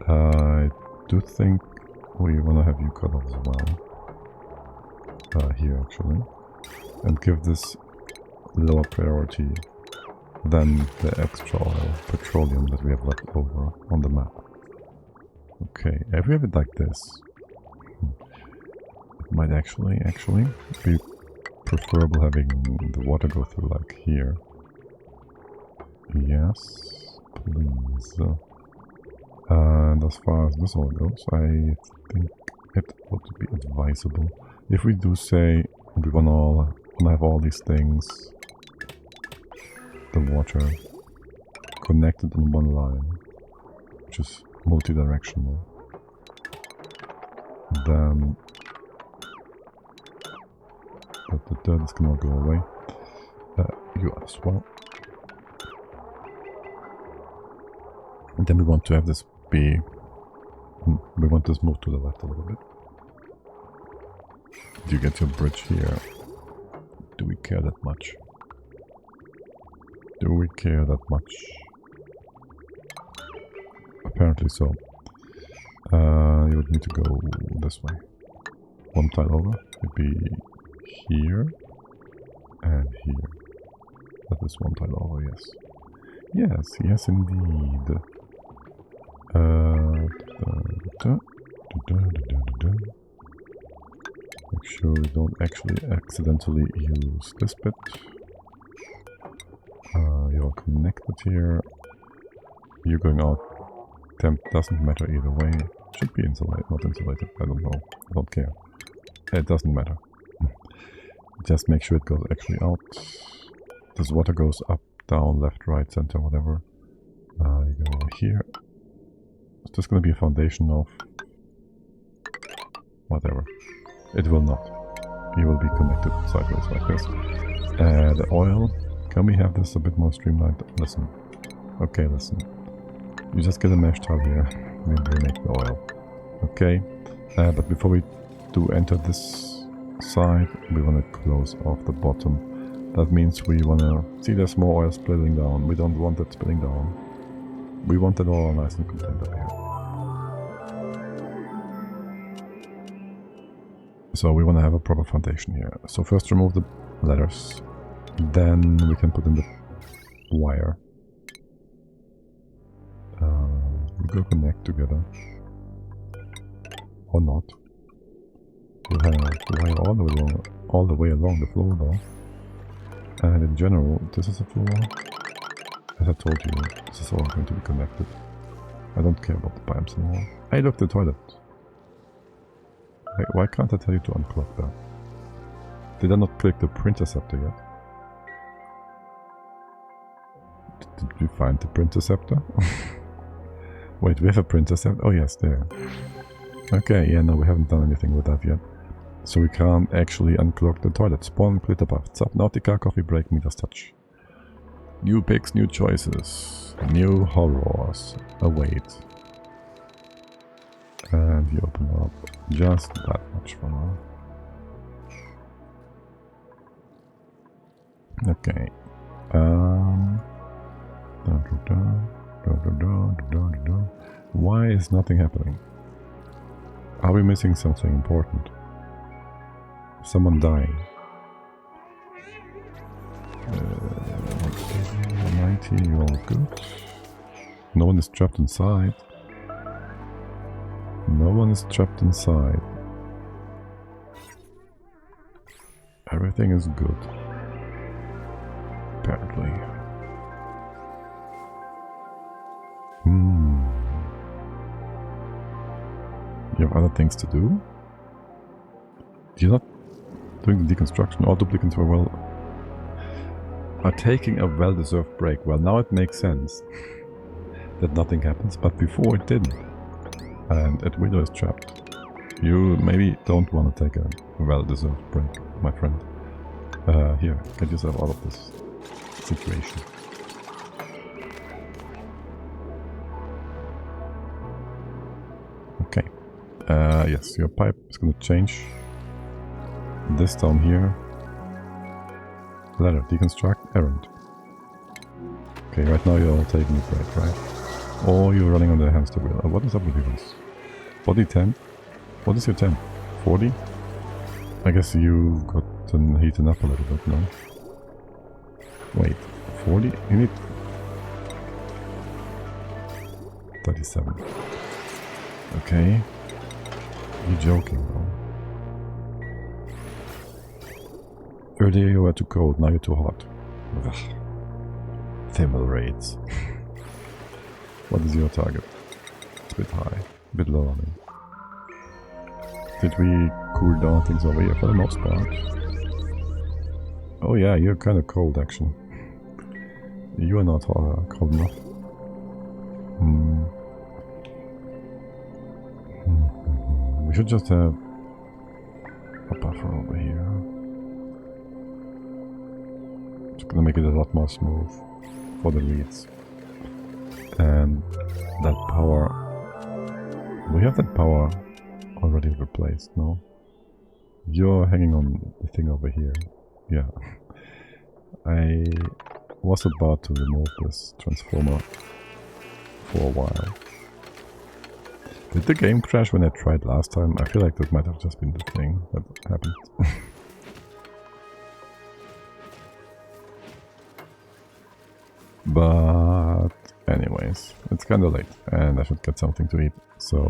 I do think we want to have you cut off as well. Here actually. And give this lower priority than the extra oil, petroleum that we have left over on the map. Okay, if we have it like this, it might actually be preferable having the water go through like here. Yes, please. And as far as this all goes, I think it would be advisable if we do say we wanna have all these things, the water connected on one line, which is multi-directional. Then this can all go away. You as well. And then we want to have this be... we want this move to the left a little bit. Do you get your bridge here? Do we care that much? Do we care that much? Apparently so. You would need to go this way. One tile over. It'd be here and here. That is one tile over, yes. Yes, yes indeed. Make sure we don't actually accidentally use this bit. You're connected here. You're going out. Temp doesn't matter either way. Should be insulated, not insulated. I don't know. I don't care. It doesn't matter. Just make sure it goes actually out. This water goes up, down, left, right, center, whatever. You go over here. Is this going to be a foundation of whatever? It will not. You will be connected sideways like this. The oil. Can we have this a bit more streamlined? Listen. Okay, listen. You just get a mesh tile here. We make the oil. Okay. But before we do enter this side, we want to close off the bottom. That means we want to... see, there's more oil spilling down. We don't want it spilling down. We want it all nice and contained up here. So we want to have a proper foundation here. So first remove the ladders. Then we can put in the wire. We go connect together. Or not. We'll have the wire all the way along the floor though. And in general, this is a floor. As I told you, this is all going to be connected. I don't care about the pipes anymore. Hey look, the toilet. Why can't I tell you to unclog that? Did I not click the print interceptor yet? Did we find the print interceptor? Wait, we have a print interceptor? Oh yes, there. Okay, yeah, no, we haven't done anything with that yet. So we can't actually unclog the toilet. Spawn, glitter buff, Subnautica, coffee break, Midas touch. New picks, new choices. New horrors await. And you open up just that much for now. Okay. Why is nothing happening? Are we missing something important? Someone dying? 90, all good. No one is trapped inside. No one is trapped inside. Everything is good. Apparently. You have other things to do? You're not doing the deconstruction. All duplicants are taking a well-deserved break. Well, now it makes sense. that nothing happens, but before it didn't. And that widow is trapped. You maybe don't want to take a well-deserved break, my friend. Here, get yourself out of this situation. Okay. Yes, your pipe is going to change. This down here. Ladder, deconstruct, errand. Okay, right now you're taking a break, right? Or you're running on the hamster wheel. What is up with you guys? Body temp? What is your temp? 40? I guess you've gotten heated up a little bit, no? Wait, 40? You need 37. Okay. You're joking, bro. Earlier you were too cold, now you're too hot. Ugh. Thermal rates. What is your target? It's a bit high, a bit low, I mean. Did we cool down things over here for the most part? Oh yeah, you're kind of cold actually. You are not cold enough. We should just have a buffer over here. It's gonna make it a lot more smooth for the reeds. And that power... We have that power already replaced, no? You're hanging on the thing over here. Yeah. I was about to remove this transformer for a while. Did the game crash when I tried last time? I feel like that might have just been the thing that happened. But anyways, it's kinda late and I should get something to eat. So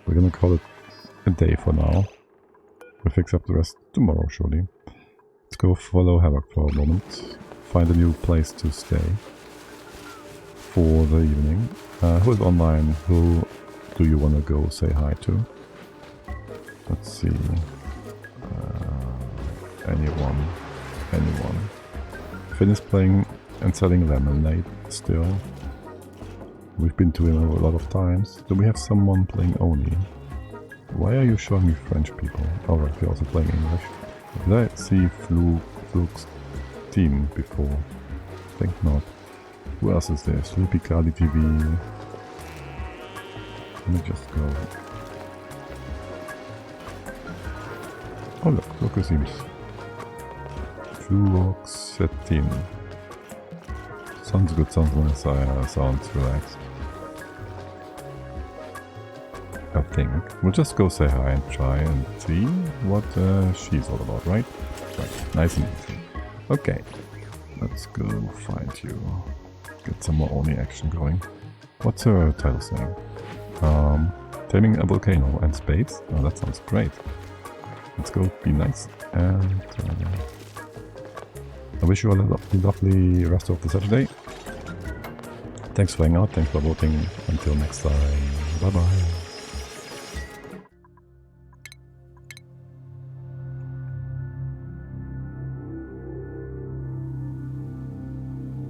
we're gonna call it a day for now. We'll fix up the rest tomorrow surely. Let's go follow Havoc for a moment. Find a new place to stay for the evening. Who is online? Who do you want to go say hi to? Let's see. Anyone. Finn is playing and selling lemonade still. We've been to him a lot of times. Do we have someone playing only? Why are you showing me French people? Alright, we're also playing English. Did I see Fluke's team before? I think not. Who else is there? Sleepy Cardi TV. Let me just go. Oh look who seems. Fluke's team. Sounds good, sounds nice, sounds relaxed. I think. We'll just go say hi and try and see what she's all about, right? Right, nice and easy. Okay, let's go find you. Get some more Oni action going. What's her title saying? Taming a volcano and spades? Oh, that sounds great. Let's go be nice and I wish you all a lovely rest of the Saturday. Thanks for hanging out, thanks for voting. Until next time, bye bye.